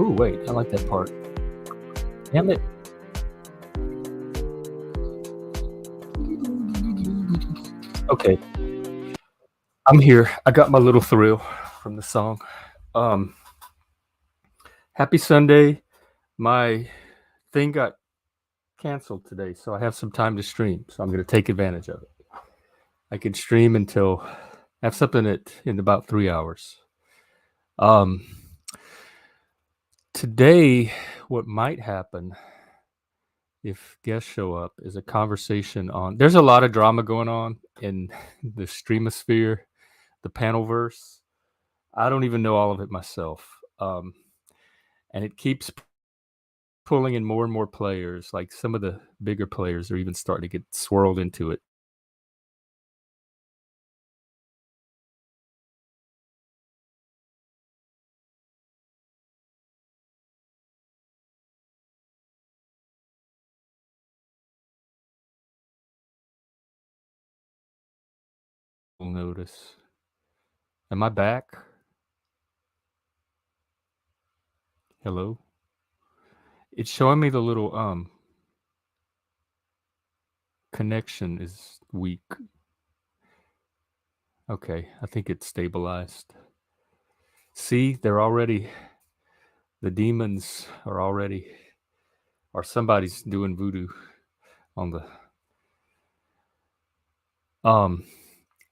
Oh, wait, I like that part. Damn it. Okay, I'm here. I got my little thrill from the song. Um, Happy Sunday. My thing got canceled today, so I have some time to stream. So I'm going to take advantage of it. I can stream until I have something in about 3 hours. Um, Today, what might happen if guests show up is a conversation on. There's a lot of drama going on in the streamosphere, the panelverse. I don't even know all of it myself. And it keeps pulling in more and more players. Like some of the bigger players are even starting to get swirled into it. You'll notice. Am I back? Hello? It's showing me the little connection is weak. Okay, I think it's stabilized. See, the demons are already, or somebody's doing voodoo on the.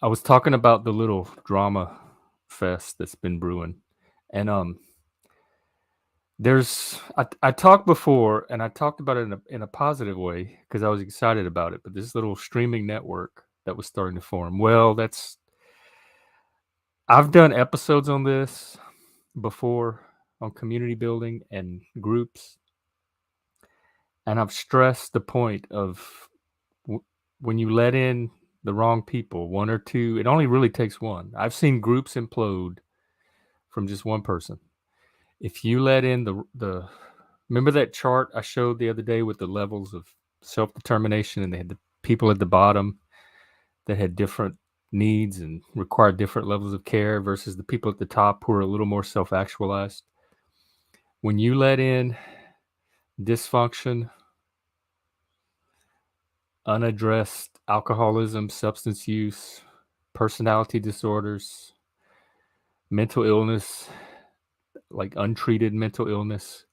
I was talking about the little drama fest that's been brewing, and I talked before, and I talked about it in a positive way because I was excited about it. But this little streaming network that was starting to form. Well, I've done episodes on this before on community building and groups, and I've stressed the point of when you let in the wrong people, one or two. It only really takes one. I've seen groups implode from just one person. If you let in the remember that chart I showed the other day with the levels of self-determination, and they had the people at the bottom that had different needs and required different levels of care versus the people at the top who are a little more self-actualized. When you let in dysfunction, unaddressed alcoholism, substance use, personality disorders, mental illness, like untreated mental illness,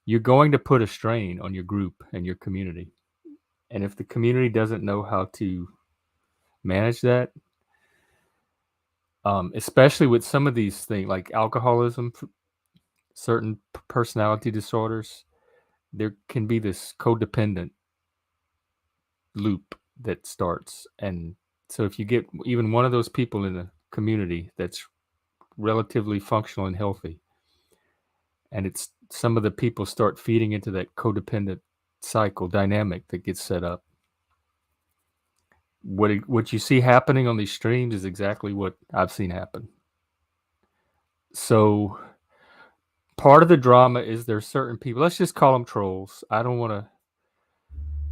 you're going to put a strain on your group and your community. And if the community doesn't know how to manage that, especially with some of these things like alcoholism, certain personality disorders, there can be this codependent loop that starts. And so if you get even one of those people in a community that's relatively functional and healthy, and it's some of the people start feeding into that codependent cycle dynamic that gets set up, what you see happening on these streams is exactly what I've seen happen. So part of the drama is there's certain people, let's just call them trolls. I don't want to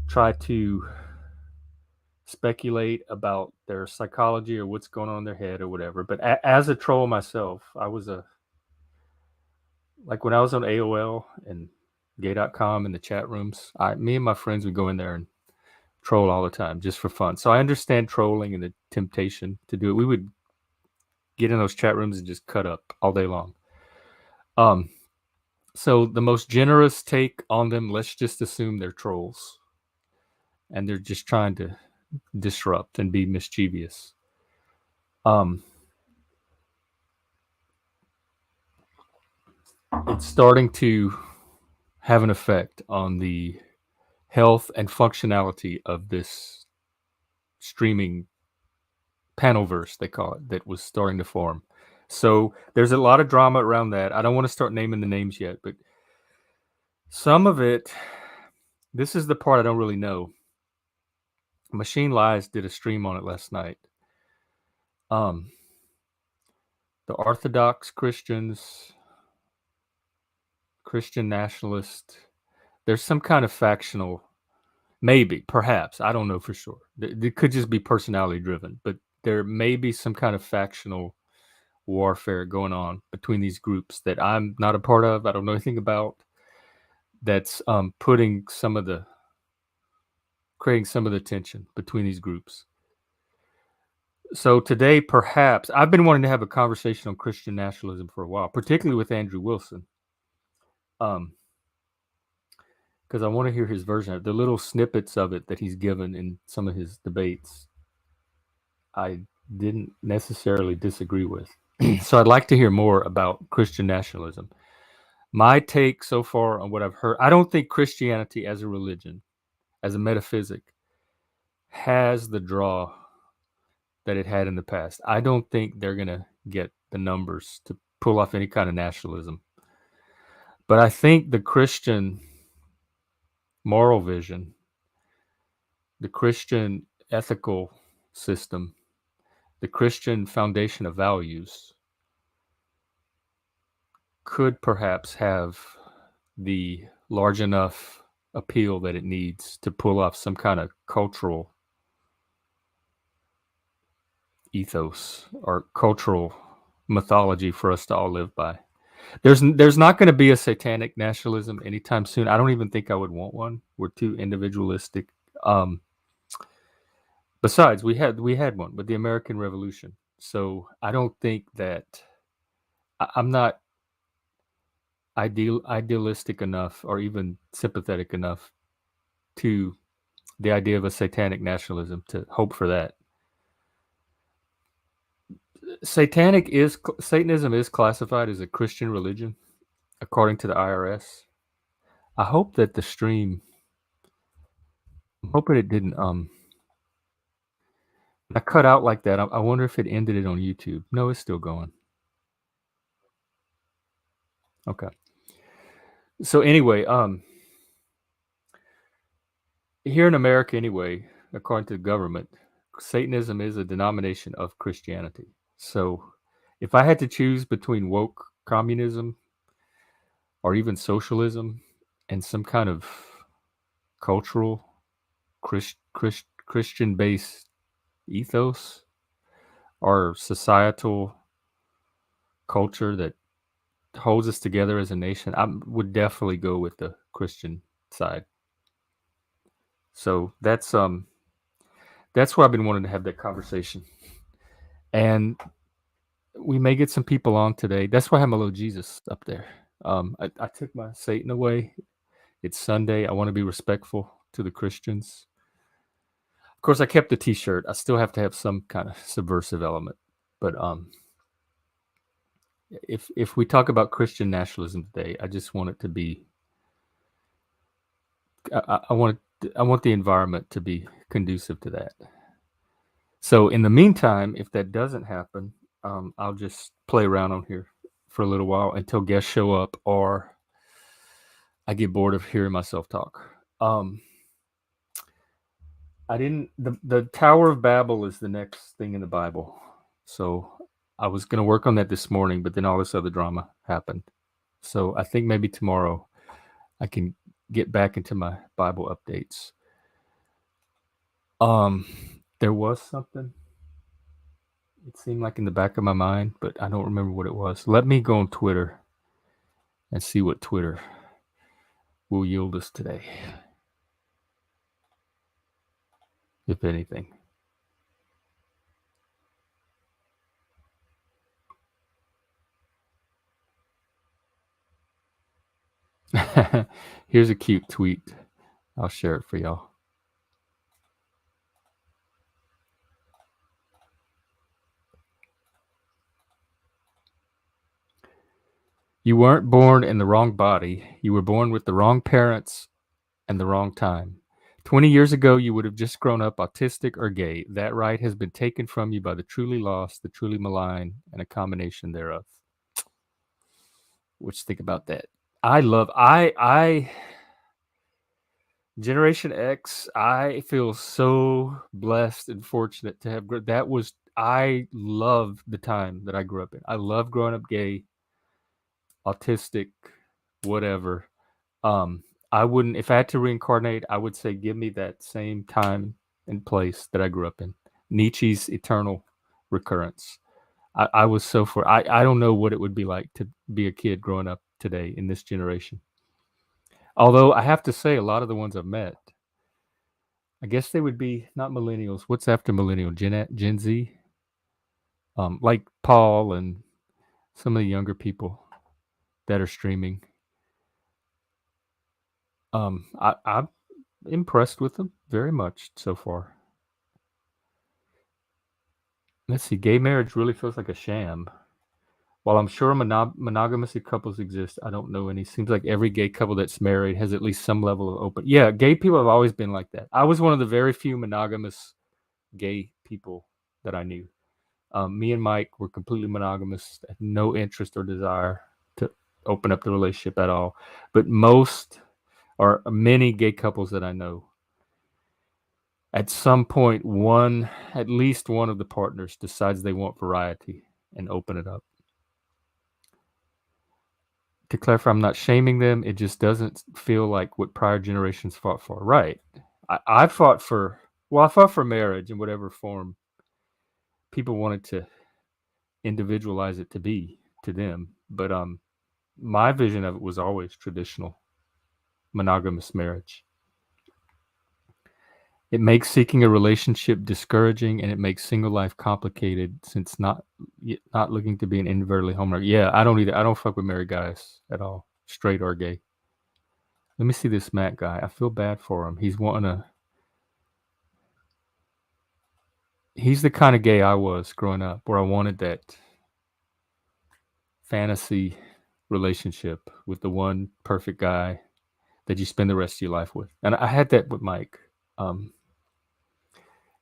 try to speculate about their psychology or what's going on in their head or whatever. But as a troll myself, I was like when I was on AOL and gay.com in the chat rooms, me and my friends would go in there and troll all the time just for fun. So I understand trolling and the temptation to do it. We would get in those chat rooms and just cut up all day long. So the most generous take on them, let's just assume they're trolls and they're just trying to disrupt and be mischievous. It's starting to have an effect on the health and functionality of this streaming panelverse, they call it, that was starting to form. So there's a lot of drama around that. I don't want to start naming the names yet, but some of it, this is the part I don't really know. Machine Lies did a stream on it last night. The Orthodox Christians, Christian nationalist, there's some kind of factional, maybe, perhaps, I don't know for sure. It could just be personality driven, but there may be some kind of factional warfare going on between these groups that I'm not a part of. I don't know anything about. That's creating some of the tension between these groups. So today, perhaps I've been wanting to have a conversation on Christian nationalism for a while, particularly with Andrew Wilson, because I want to hear his version of it. The little snippets of it that he's given in some of his debates, I didn't necessarily disagree with. So I'd like to hear more about Christian nationalism. My take so far on what I've heard, I don't think Christianity as a religion, as a metaphysic, has the draw that it had in the past. I don't think they're going to get the numbers to pull off any kind of nationalism. But I think the Christian moral vision, the Christian ethical system, the Christian foundation of values could perhaps have the large enough appeal that it needs to pull off some kind of cultural ethos or cultural mythology for us to all live by. There's not going to be a satanic nationalism anytime soon. I don't even think I would want one. We're too individualistic. Besides, we had one with the American Revolution. So I don't think that I'm not idealistic enough or even sympathetic enough to the idea of a satanic nationalism to hope for that. Satanism is classified as a Christian religion, according to the IRS. I hope that the stream, I'm hoping it didn't, I cut out like that. I wonder if it ended it on YouTube. No, it's still going. Okay. So anyway, here in America anyway, according to the government, Satanism is a denomination of Christianity. So if I had to choose between woke communism or even socialism and some kind of cultural Christian-based ethos or societal culture that holds us together as a nation, I would definitely go with the Christian side. So that's why I've been wanting to have that conversation. And we may get some people on today. That's why I have my little Jesus up there. I took my Satan away. It's Sunday. I want to be respectful to the Christians. Of course, I kept the T-shirt. I still have to have some kind of subversive element. But if we talk about Christian nationalism today, I just want it to be. I want the environment to be conducive to that. So in the meantime, if that doesn't happen, I'll just play around on here for a little while until guests show up or I get bored of hearing myself talk. The Tower of Babel is the next thing in the Bible. So I was going to work on that this morning, but then all this other drama happened. So I think maybe tomorrow I can get back into my Bible updates. There was something. It seemed like in the back of my mind, but I don't remember what it was. Let me go on Twitter and see what Twitter will yield us today, if anything. Here's a cute tweet. I'll share it for y'all. You weren't born in the wrong body. You were born with the wrong parents and the wrong time. 20 years ago, you would have just grown up autistic or gay. That right has been taken from you by the truly lost, the truly malign, and a combination thereof. What you think about that? Generation X, I feel so blessed and fortunate to have I love the time that I grew up in. I love growing up gay, autistic, whatever. I wouldn't, if I had to reincarnate, I would say give me that same time and place that I grew up in. Nietzsche's eternal recurrence. I was so for I don't know what it would be like to be a kid growing up today in this generation. Although I have to say a lot of the ones I've met, I guess they would be not millennials. What's after millennial? Gen Z? Like Paul and some of the younger people that are streaming. I'm impressed with them very much so far. Let's see, gay marriage really feels like a sham. While I'm sure monogamous couples exist, I don't know any. Seems like every gay couple that's married has at least some level of open. Yeah, gay people have always been like that. I was one of the very few monogamous gay people that I knew. Me and Mike were completely monogamous, had no interest or desire to open up the relationship at all. But most or many gay couples that I know, at some point, at least one of the partners decides they want variety and open it up. To clarify, I'm not shaming them. It just doesn't feel like what prior generations fought for. Right. I fought for marriage in whatever form people wanted to individualize it to be to them. But my vision of it was always traditional monogamous marriage. It makes seeking a relationship discouraging, and it makes single life complicated since not looking to be an inadvertently homeowner. Yeah, I don't either. I don't fuck with married guys at all, straight or gay. Let me see this Matt guy. I feel bad for him. He's the kind of gay I was growing up, where I wanted that fantasy relationship with the one perfect guy that you spend the rest of your life with. And I had that with Mike.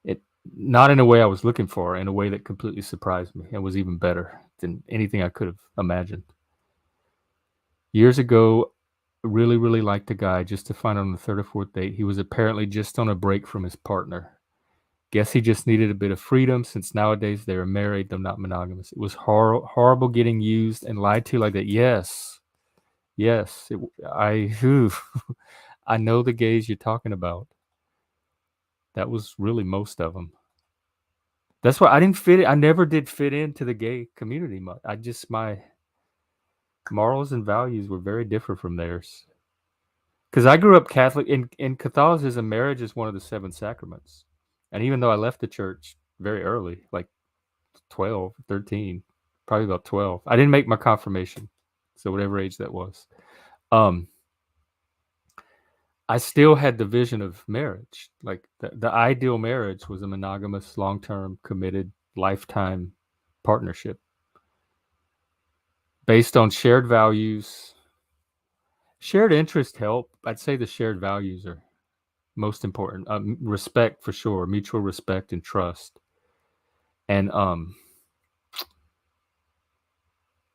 It not in a way I was looking for, in a way that completely surprised me and was even better than anything I could have imagined. Years ago, really, really liked a guy, just to find out on the third or fourth date he was apparently just on a break from his partner. Guess he just needed a bit of freedom, since nowadays they are married, though not monogamous. It was horrible getting used and lied to like that. Yes. I know the gays you're talking about. That was really most of them. That's why I didn't fit it. I never did fit into the gay community much. My morals and values were very different from theirs. Because I grew up Catholic. In Catholicism, marriage is one of the 7 sacraments. And even though I left the church very early, like 12, 13, probably about 12, I didn't make my confirmation. So whatever age that was. I still had the vision of marriage. Like the ideal marriage was a monogamous, long-term, committed, lifetime partnership based on shared values. Shared interests help. I'd say the shared values are most important. Respect for sure, mutual respect and trust. And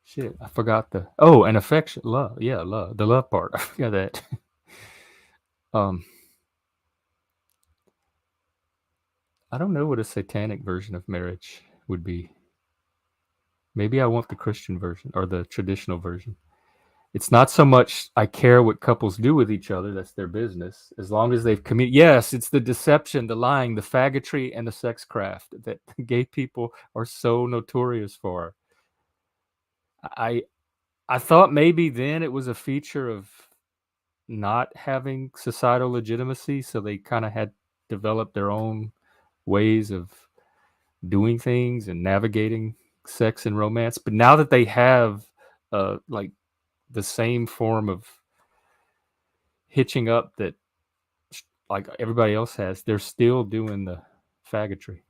shit, I forgot and affection, love. Yeah, love. The love part. I forgot that. I don't know what a satanic version of marriage would be. Maybe I want the Christian version or the traditional version. It's not so much I care what couples do with each other. That's their business. As long as they've committed. Yes, it's the deception, the lying, the faggotry, and the sex craft that gay people are so notorious for. I thought maybe then it was a feature of not having societal legitimacy, so they kind of had developed their own ways of doing things and navigating sex and romance. But now that they have like the same form of hitching up that like everybody else has, they're still doing the faggotry.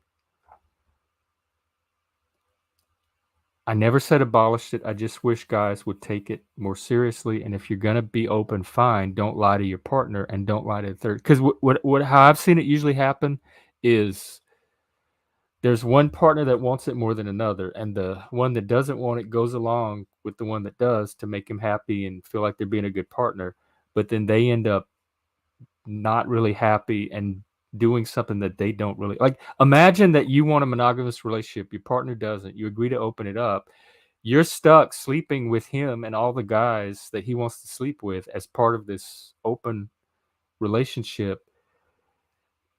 I never said abolished it. I just wish guys would take it more seriously. And if you're gonna be open, fine. Don't lie to your partner and don't lie to the third. Because how I've seen it usually happen is there's one partner that wants it more than another, and the one that doesn't want it goes along with the one that does to make him happy and feel like they're being a good partner. But then they end up not really happy and doing something that they don't really like. Imagine that you want a monogamous relationship, your partner doesn't, you agree to open it up, you're stuck sleeping with him and all the guys that he wants to sleep with as part of this open relationship.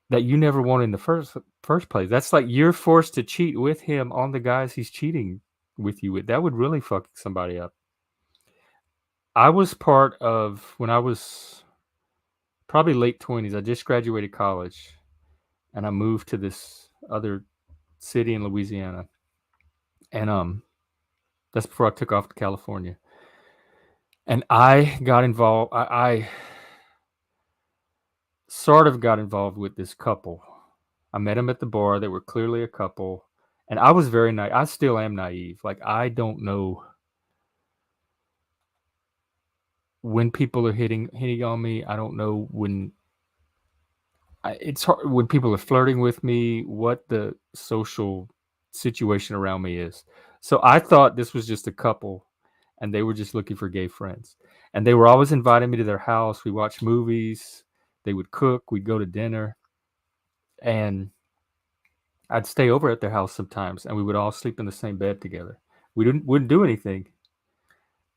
that you never won in the first place. That's like you're forced to cheat with him on the guys he's cheating with you with. That would really fuck somebody up. I was part of when I was probably late 20s. I just graduated college and I moved to this other city in Louisiana. And that's before I took off to California. And I got involved. I sort of got involved with this couple. I met them at the bar. They were clearly a couple. And I was very naive. I still am naive. Like, I don't know when people are hitting on me. I don't know when it's hard when people are flirting with me, what the social situation around me is. So I thought this was just a couple and they were just looking for gay friends. And they were always inviting me to their house. We watched movies. They would cook. We'd go to dinner. And I'd stay over at their house sometimes and we would all sleep in the same bed together. We wouldn't do anything,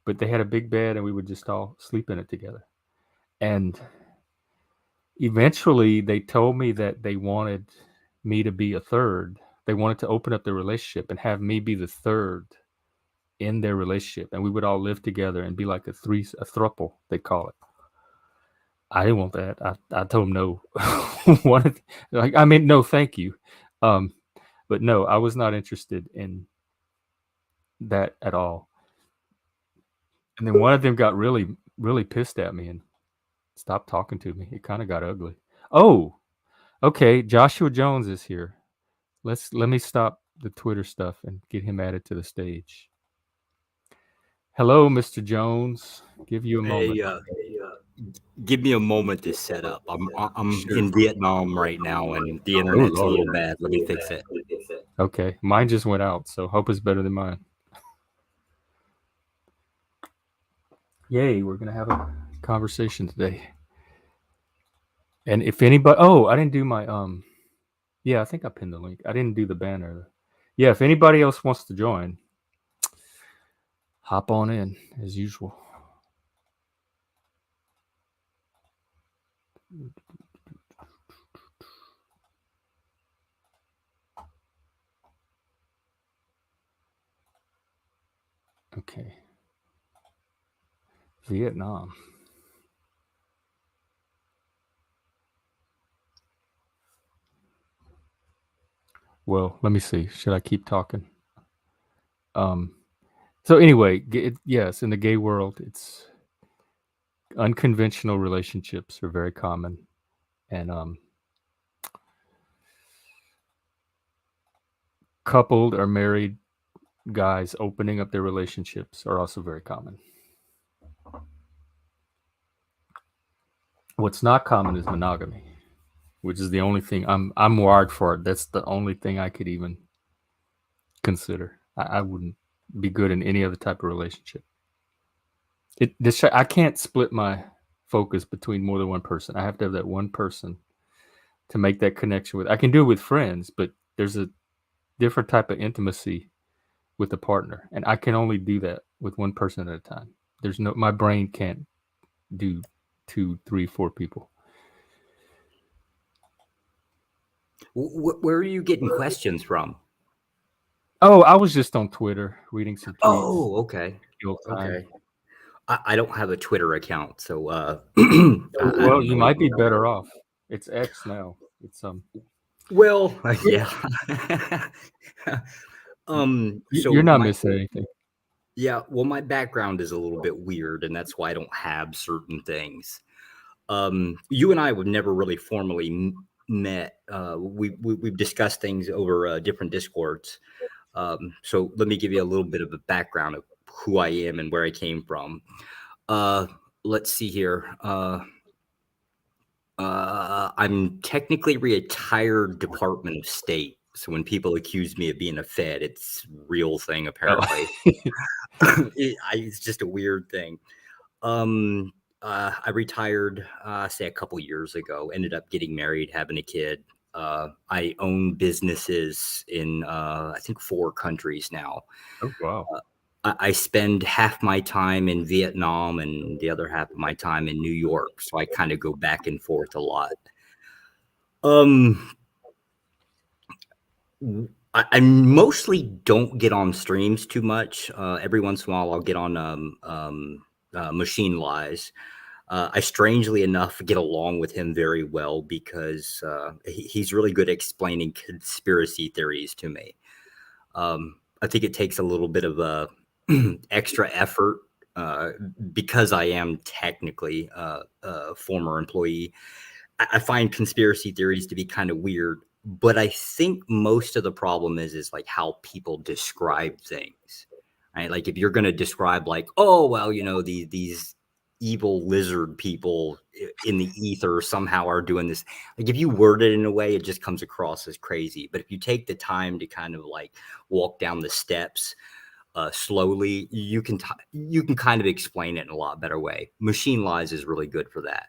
but they had a big bed and we would just all sleep in it together. And eventually they told me that they wanted me to be a third. They wanted to open up their relationship and have me be the third in their relationship. And we would all live together and be like a throuple, they call it. I didn't want that. I told them no. No, thank you. But no, I was not interested in that at all. And then one of them got really, really pissed at me and stopped talking to me. It kind of got ugly. Oh, okay. Joshua Jones is here. Let me stop the Twitter stuff and get him added to the stage. Hello, Mr. Jones. Give you a moment. Give me a moment to set up. I'm sure. In Vietnam right now, and the internet's a little bad. Let me fix it. Okay, mine just went out, so hope it's better than mine. Yay, we're gonna have a conversation today. And if anybody, I didn't do my yeah, I think I pinned the link. I didn't do the banner. Yeah, if anybody else wants to join, hop on in as usual. Okay. Vietnam. Well, let me see. Should I keep talking? So anyway, yes, in the gay world, it's unconventional relationships are very common, and coupled or married guys opening up their relationships are also very common. What's not common is monogamy, which is the only thing I'm wired for it. That's the only thing I could even consider. I wouldn't be good in any other type of relationship. I can't split my focus between more than one person. I have to have that one person to make that connection with. I can do it with friends, but there's a different type of intimacy with a partner, and I can only do that with one person at a time. My brain can't do 2, 3, 4 people. Where are you getting questions from? Oh, I was just on Twitter reading some tweets. Oh, okay. Okay. I don't have a Twitter account, so well, you might be better off. It's X now. It's Well, yeah. So you're not missing anything. Yeah, well, my background is a little bit weird, and that's why I don't have certain things. You and I would never really formally met. We've discussed things over different Discords. So let me give you a little bit of a background of who I am and where I came from. Let's see here. I'm technically retired Department of State. So when people accuse me of being a Fed, it's a real thing, apparently. It's just a weird thing. I retired, say a couple years ago, ended up getting married, having a kid. I own businesses in, I think 4 countries now. Oh, wow. I spend half my time in Vietnam and the other half of my time in New York. So I kind of go back and forth a lot. Um, I mostly don't get on streams too much. Every once in a while, I'll get on Machine Lies. I strangely enough get along with him very well because he's really good at explaining conspiracy theories to me. I think it takes a little bit of a extra effort uh, because I am technically a former employee. I find conspiracy theories to be kind of weird, but I think most of the problem is like how people describe things. Right? Like if you're going to describe like, oh well, these evil lizard people in the ether somehow are doing this. Like if you word it in a way, it just comes across as crazy. But if you take the time to kind of like walk down the steps slowly, you can kind of explain it in a lot better way. Machine Lies is really good for that.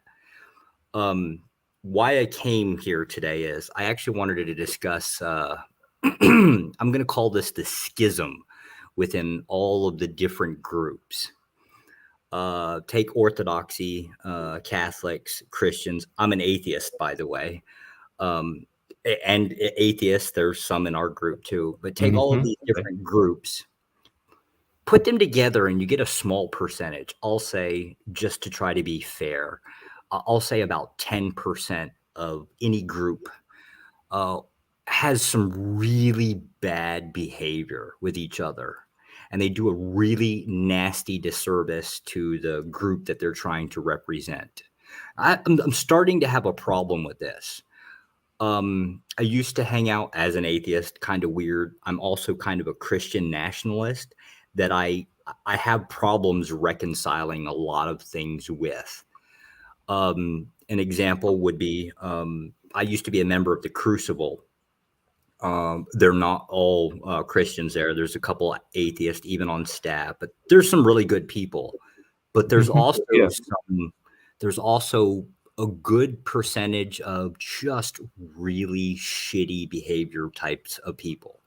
Um, why I came here today is I actually wanted to discuss. I'm going to call this the schism within all of the different groups. Take Orthodoxy, Catholics, Christians. I'm an atheist, by the way. Um, and atheists, there's some in our group too. But take all of Mm-hmm. these different groups, put them together, and you get a small percentage. I'll say, just to try to be fair, I'll say about 10% of any group uh, has some really bad behavior with each other. And they do a really nasty disservice to the group that they're trying to represent. I'm starting to have a problem with this. I used to hang out as an atheist, kind of weird. I'm also kind of a Christian nationalist that I have problems reconciling a lot of things with. An example would be I used to be a member of the Crucible. They're not all Christians there. There's a couple atheists even on staff, but there's some really good people. But Yeah. there's also a good percentage of just really shitty behavior types of people.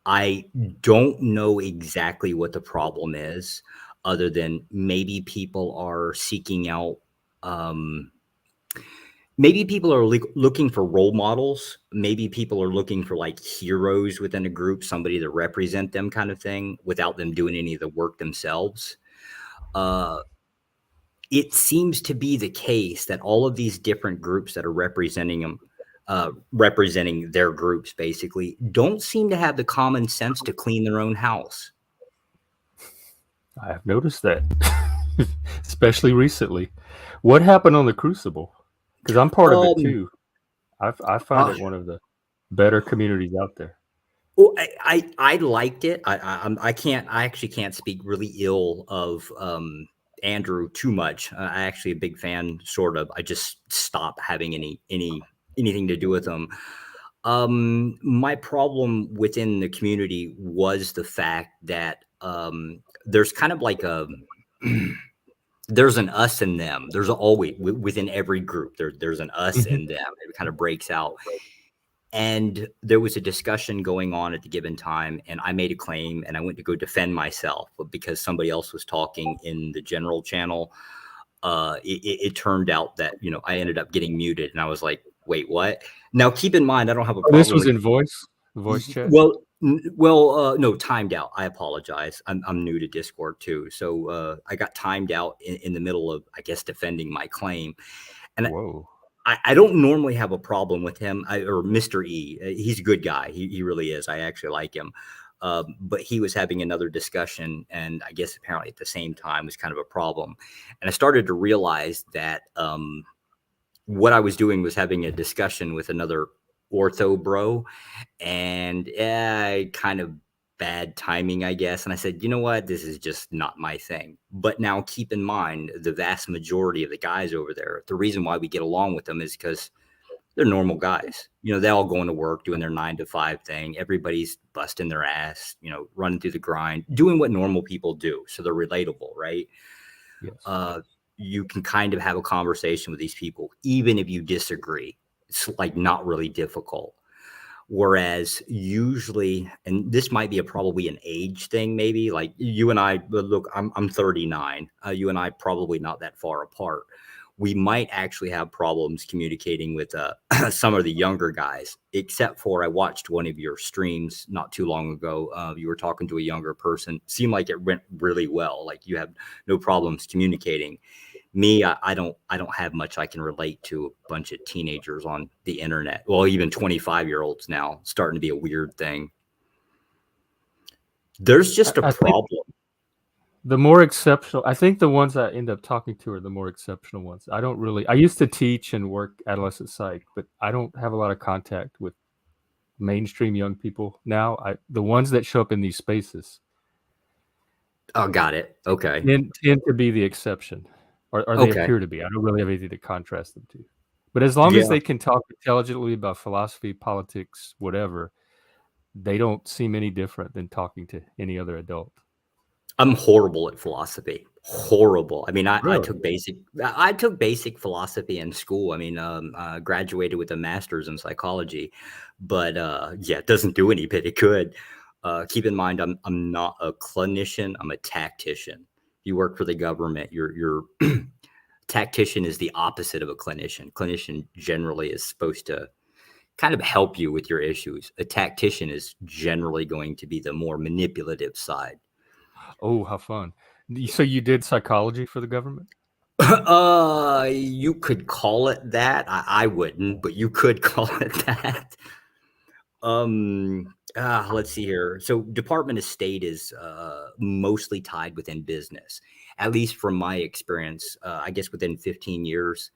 I don't know exactly what the problem is, other than maybe people are seeking out um, maybe people are looking for role models. Maybe people are looking for like heroes within a group, somebody to represent them, kind of thing, without them doing any of the work themselves. Uh, it seems to be the case that all of these different groups that are representing them, representing their groups, basically, don't seem to have the common sense to clean their own house. I have noticed that, especially recently. What happened on the Crucible? Because I'm part of it Um, too. I find uh, it one of the better communities out there. Well, I liked it. I actually can't speak really ill of Andrew too much. I actually a big fan, sort of. I just stopped having anything to do with him. My problem within the community was the fact that there's kind of like a there's an us and them. There's always within every group there's an us Mhm. and them. It kind of breaks out. And there was a discussion going on at the given time, and I made a claim and I went to go defend myself. But because somebody else was talking in the general channel, it turned out that, I ended up getting muted. And I was like, wait, what? Now, keep in mind, I don't have a Oh, this problem was with, in voice chat. no, timed out. I apologize. I'm new to Discord too. So I got timed out in the middle of, I guess, defending my claim. And Whoa. I don't normally have a problem with him or Mr. E. He's a good guy. He really is. I actually like him. But he was having another discussion, and I guess apparently at the same time was kind of a problem. And I started to realize that what I was doing was having a discussion with another ortho bro, and kind of bad timing, I guess. And I said, you know what? This is just not my thing. But now keep in mind, the vast majority of the guys over there, the reason why we get along with them is because they're normal guys. They all going to work, doing their 9 to 5 thing. Everybody's busting their ass, running through the grind, doing what normal people do. So they're relatable, right? Yes. Uh, you can kind of have a conversation with these people, even if you disagree. It's like not really difficult. Whereas usually, and this might be probably an age thing, maybe like you and I, but look, I'm 39. You and I probably not that far apart. we might actually have problems communicating with some of the younger guys, except for I watched one of your streams not too long ago. You were talking to a younger person. Seemed like it went really well. Like you have no problems communicating. Me, I don't have much I can relate to a bunch of teenagers on the internet. Well, even 25-year-olds now, starting to be a weird thing. There's just a I think problem. the more exceptional, I think the ones I end up talking to are the more exceptional ones. I used to teach and work adolescent psych, but I don't have a lot of contact with mainstream young people now. The ones that show up in these spaces Oh, got it. Okay. tend to be the exception, or they Okay. appear to be. I don't really have anything to contrast them to. But as long as Yeah. they can talk intelligently about philosophy, politics, whatever, they don't seem any different than talking to any other adult. I'm horrible at philosophy. Horrible. I mean, I Really? took basic philosophy in school. I mean, graduated with a master's in psychology, but yeah, it doesn't do any bit of good. Keep in mind, I'm not a clinician. I'm a tactician. You work for the government. You're tactician is the opposite of a clinician. Clinician generally is supposed to kind of help you with your issues. A tactician is generally going to be the more manipulative side. Oh, how fun. So you did psychology for the government? You could call it that. I wouldn't, but you could call it that. Let's see here. So Department of State is mostly tied within business, at least from my experience. I guess within 15 years,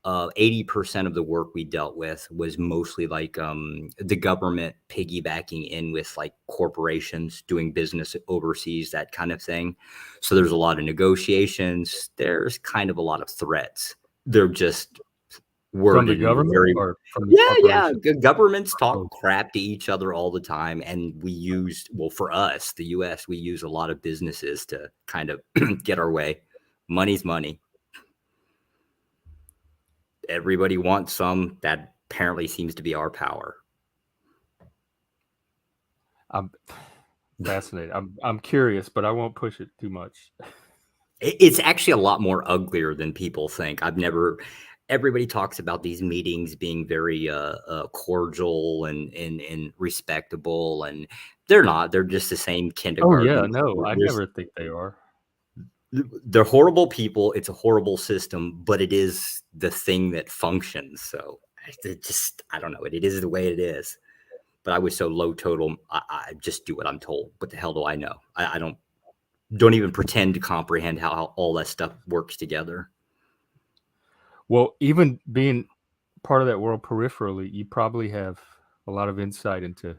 80% of the work we dealt with was mostly like the government piggybacking in with like corporations doing business overseas, that kind of thing. So there's a lot of negotiations. There's kind of a lot of threats. They're just From the worded in a government very, or from the yeah, yeah. corporation? Governments talk Oh, crap to each other all the time. And we used, well, for us, the US, we use a lot of businesses to kind of get our way. Money's money. Everybody wants some. That apparently seems to be our power. I'm fascinated. I'm curious, but I won't push it too much. It's actually a lot more uglier than people think. Everybody talks about these meetings being very cordial and respectable, and they're not. They're just the same Oh yeah, kindergarten. no, I There's, never think they are. they're horrible people. It's a horrible system, but it is the thing that functions. So I don't know. It is the way it is. But I was so low total. I just do what I'm told. What the hell do I know? I don't even pretend to comprehend how all that stuff works together. Well, even being part of that world peripherally, you probably have a lot of insight into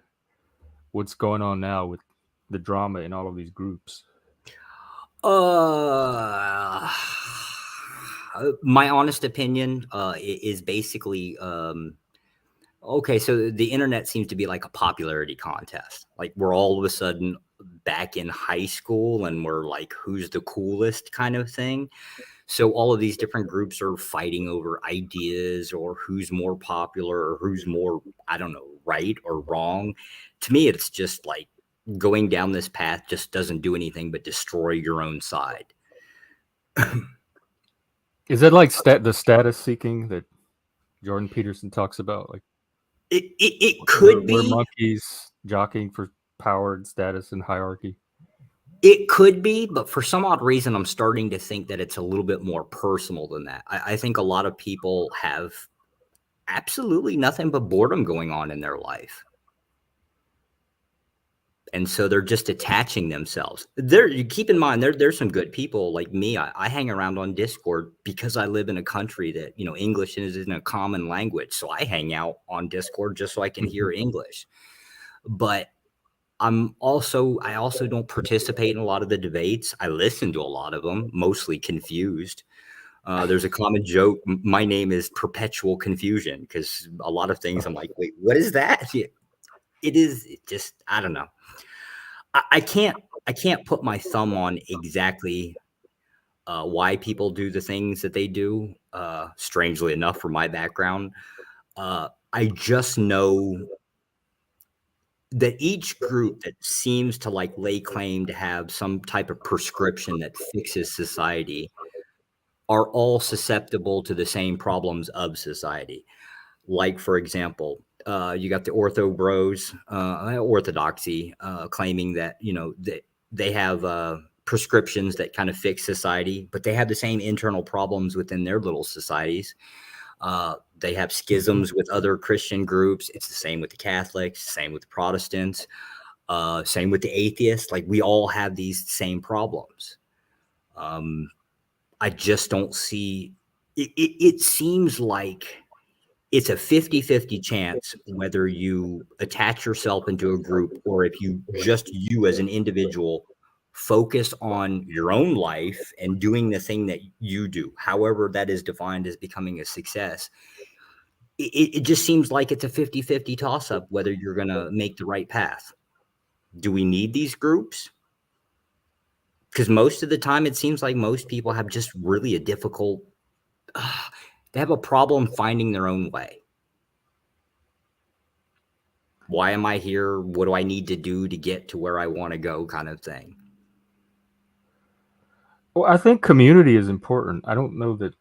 what's going on now with the drama in all of these groups. Uh, my honest opinion is basically okay. So the internet seems to be like a popularity contest. Like we're all of a sudden back in high school and we're like, who's the coolest kind of thing. So all of these different groups are fighting over ideas or who's more popular or who's more, I don't know, right or wrong. To me, it's just like going down this path just doesn't do anything but destroy your own side. Is that like the status seeking that Jordan Peterson talks about? Like It we're, could we're be. monkeys jockeying for power and status and hierarchy. It could be, but for some odd reason, I'm starting to think that it's a little bit more personal than that. I think a lot of people have absolutely nothing but boredom going on in their life. And so they're just attaching themselves. You keep in mind, there's some good people like me. I hang around on Discord because I live in a country that, English isn't a common language. So I hang out on Discord just so I can hear English. But I also don't participate in a lot of the debates. I listen to a lot of them, mostly confused. There's a common joke. My name is Perpetual Confusion because a lot of things I'm like, wait, what is that? It just, I don't know. I can't put my thumb on exactly why people do the things that they do. Strangely enough, for my background, I just know that each group that seems to like lay claim to have some type of prescription that fixes society are all susceptible to the same problems of society. Like, for example, you got the ortho bros, orthodoxy, claiming that, they have prescriptions that kind of fix society, but they have the same internal problems within their little societies. They have schisms with other Christian groups. It's the same with the Catholics, same with the Protestants, same with the atheists. Like, we all have these same problems. I just don't see it. It seems like it's a 50-50 chance whether you attach yourself into a group or if you as an individual focus on your own life and doing the thing that you do, however that is defined as becoming a success. It just seems like it's a 50-50 toss up whether you're going to make the right path. Do we need these groups? Because most of the time it seems like most people have just really a difficult they have a problem finding their own way. Why am I here? What do I need to do to get to where I want to go, kind of thing? Well, I think community is important. I don't know that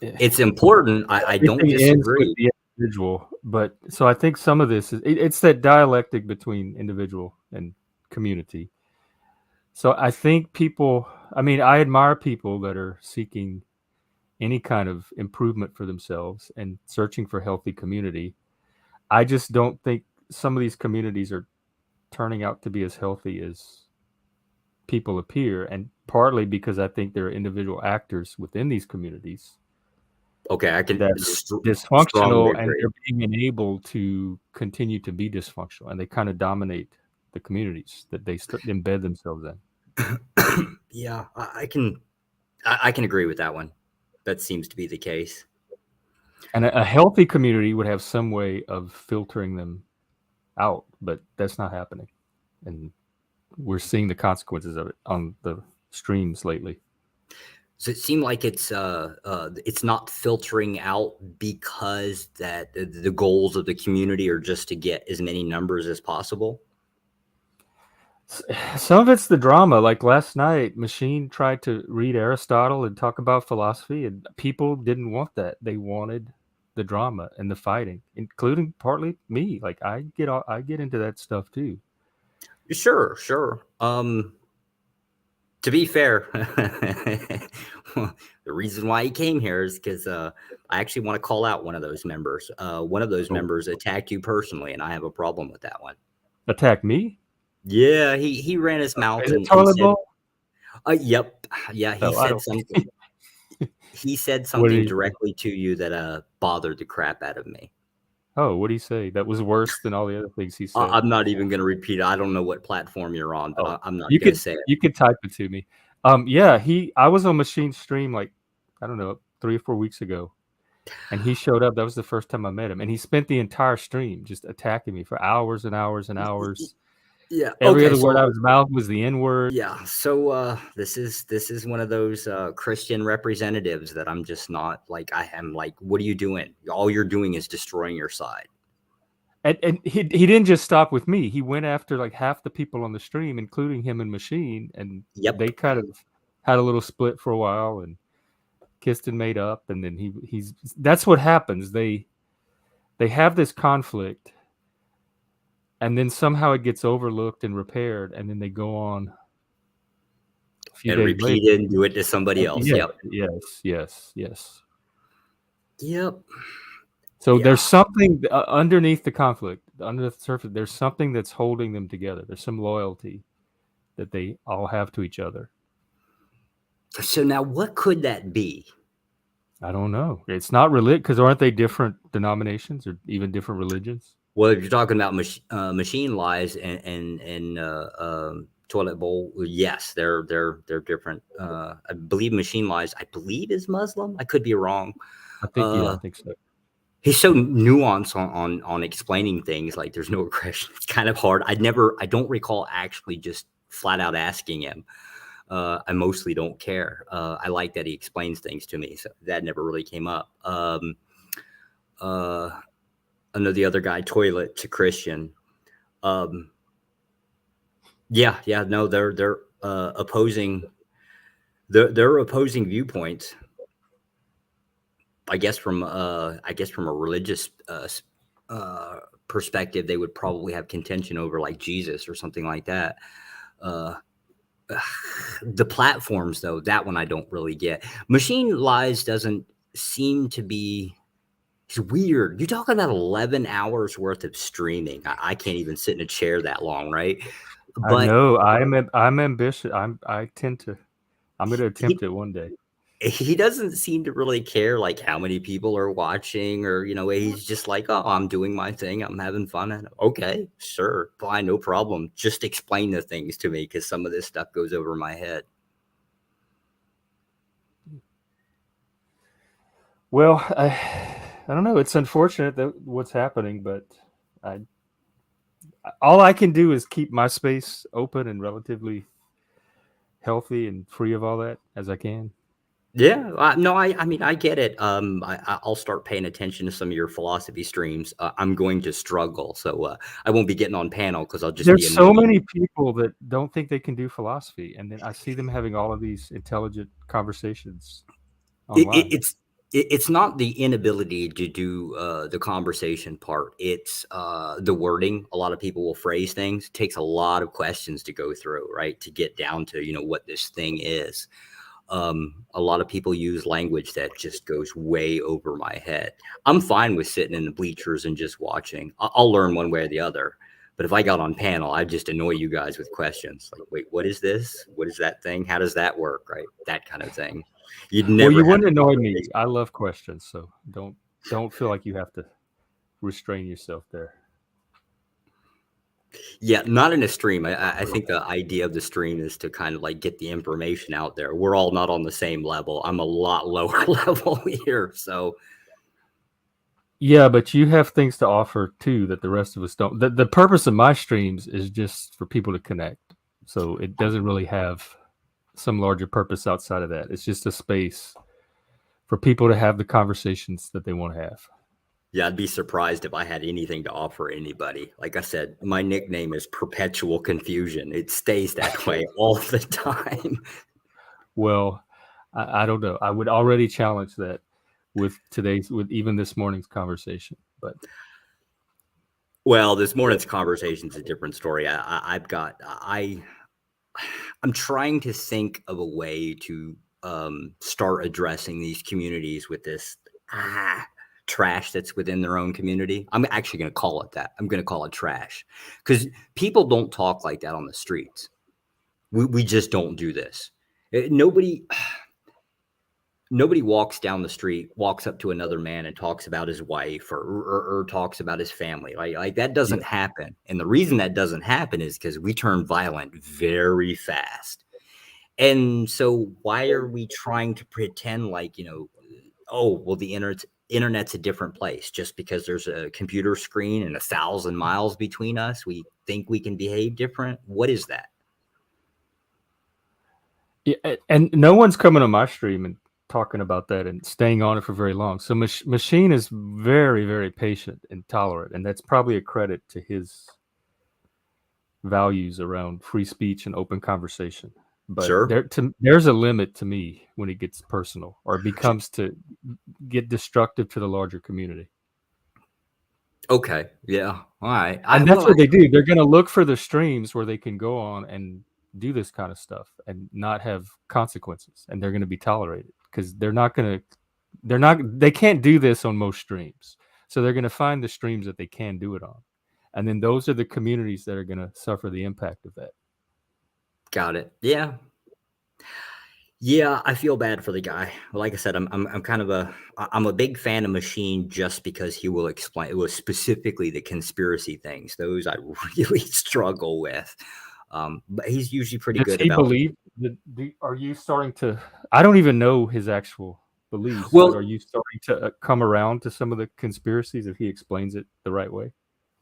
It's important. I don't everything ends with disagree. the individual, but so I think some of this it's that dialectic between individual and community. So I think people, I mean, I admire people that are seeking any kind of improvement for themselves and searching for healthy community. I just don't think some of these communities are turning out to be as healthy as people appear, and partly because I think there are individual actors within these communities Okay, I can that are strongly dysfunctional, and agree. they're being enabled to continue to be dysfunctional, and they kind of dominate the communities that they embed themselves in. Yeah, I can agree with that one. That seems to be the case. And a healthy community would have some way of filtering them out, but that's not happening. And we're seeing the consequences of it on the streams lately. Does it seem like it's not filtering out because that the goals of the community are just to get as many numbers as possible? Some of it's the drama. Like last night, Machine tried to read Aristotle and talk about philosophy, and people didn't want that. They wanted the drama and the fighting, including partly me. Like I get into that stuff too. Sure. To be fair, the reason why he came here is because I actually want to call out one of those members. One of those Oh, members attacked you personally, and I have a problem with that one. attack me? Yeah, he ran his mouth Is it and toilet said, bowl? "Yep, yeah." He Oh, I said don't. something. He said What did something he say? directly to you that bothered the crap out of me. Oh, what did he say? That was worse than all the other things he said. I'm not even going to repeat it. I don't know what platform you're on, but Oh, I'm not you going to could say it. you could type it to me. Yeah, I was on Machine Stream like I don't know 3 or 4 weeks ago, and he showed up. That was the first time I met him, and he spent the entire stream just attacking me for hours and hours and hours. Yeah. Every Okay. other word So out of his mouth was the N word. yeah. So this is one of those Christian representatives that I'm just not like. I am like, what are you doing? All you're doing is destroying your side. And he didn't just stop with me. He went after like half the people on the stream, including him and Machine, and Yep. they kind of had a little split for a while and kissed and made up. And then he's that's what happens. They have this conflict, and then somehow it gets overlooked and repaired, and then they go on a few And days later. repeat it and do it to somebody else. Yeah, Yep. yes. Yep. So Yeah. there's something underneath the conflict, under the surface. There's something that's holding them together. There's some loyalty that they all have to each other. So now, what could that be? I don't know. It's not religion because aren't they different denominations or even different religions? Well, if you're talking about machine lies and toilet bowl, yes, they're different. I believe machine lies. I believe is Muslim. I could be wrong. I Uh, think so. he's so nuanced on explaining things. Like there's no aggression. It's kind of hard. I don't recall actually just flat out asking him. I mostly don't care. I like that he explains things to me. So that never really came up. I know the other guy, toilet to Christian. Yeah, no, they're opposing Their opposing viewpoints, I guess from a religious perspective, they would probably have contention over like Jesus or something like that. Uh, the platforms, though, that one I don't really get. Machine Lies doesn't seem to be. It's weird. You're talking about 11 hours worth of streaming. I can't even sit in a chair that long, right? I But know I'm ambitious. I'm going to attempt he, it one day. he doesn't seem to really care like how many people are watching, or he's just like, oh, I'm doing my thing, I'm having fun, and okay, sure, fine, no problem, just explain the things to me, because some of this stuff goes over my head. Well, I don't know. It's unfortunate that what's happening, but all I can do is keep my space open and relatively healthy and free of all that as I can. Yeah, no, I mean, I get it. I'll start paying attention to some of your philosophy streams. I'm going to struggle, so I won't be getting on panel because I'll just be There's so annoyed. many people that don't think they can do philosophy, and then I see them having all of these intelligent conversations It, online. it, it's it's not the inability to do the conversation part. It's the wording. A lot of people will phrase things. It takes a lot of questions to go through, right, to get down to what this thing is. A lot of people use language that just goes way over my head. I'm fine with sitting in the bleachers and just watching. I'll learn one way or the other. But if I got on panel, I'd just annoy you guys with questions like, wait, what is this? What is that thing? How does that work? Right? That kind of thing. You'd Well, never you have wouldn't a annoy me. conversation. I love questions, so don't feel like you have to restrain yourself there. Yeah, not in a stream. I think the idea of the stream is to kind of like get the information out there. We're all not on the same level. I'm a lot lower level here. So Yeah, but you have things to offer too that the rest of us don't. The purpose of my streams is just for people to connect. So it doesn't really have some larger purpose outside of that. It's just a space for people to have the conversations that they want to have. yeah, I'd be surprised if I had anything to offer anybody. Like I said, my nickname is Perpetual Confusion. It stays that way all the time. Well, I don't know. I would already challenge that with even this morning's conversation. But Well, this morning's conversation is a different story. I'm trying to think of a way to start addressing these communities with this trash that's within their own community. I'm actually going to call it that. I'm going to call it trash, because people don't talk like that on the streets. We just don't do this. Nobody walks down the street, walks up to another man and talks about his wife or talks about his family. Like that doesn't happen. And the reason that doesn't happen is because we turn violent very fast. And so why are we trying to pretend like, oh, well, the internet's a different place just because there's a computer screen and 1,000 miles between us? We think we can behave different. What is that? yeah, and no one's coming on my stream and talking about that and staying on it for very long. So Machine is very, very patient and tolerant, and that's probably a credit to his values around free speech and open conversation. But Sure. there's a limit to me when it gets personal or becomes to get destructive to the larger community. Okay. Yeah. All right. And that's what they do. They're going to look for the streams where they can go on and do this kind of stuff and not have consequences, and they're going to be tolerated because they can't do this on most streams. So they're going to find the streams that they can do it on. And then those are the communities that are going to suffer the impact of that. Got it. Yeah. Yeah, I feel bad for the guy. Like I said, I'm a big fan of Machine just because he will explain. It was specifically the conspiracy things; those I really struggle with. But he's usually pretty Does good he about. believe? Are you starting to? I don't even know his actual beliefs. Well, but are you starting to come around to some of the conspiracies if he explains it the right way?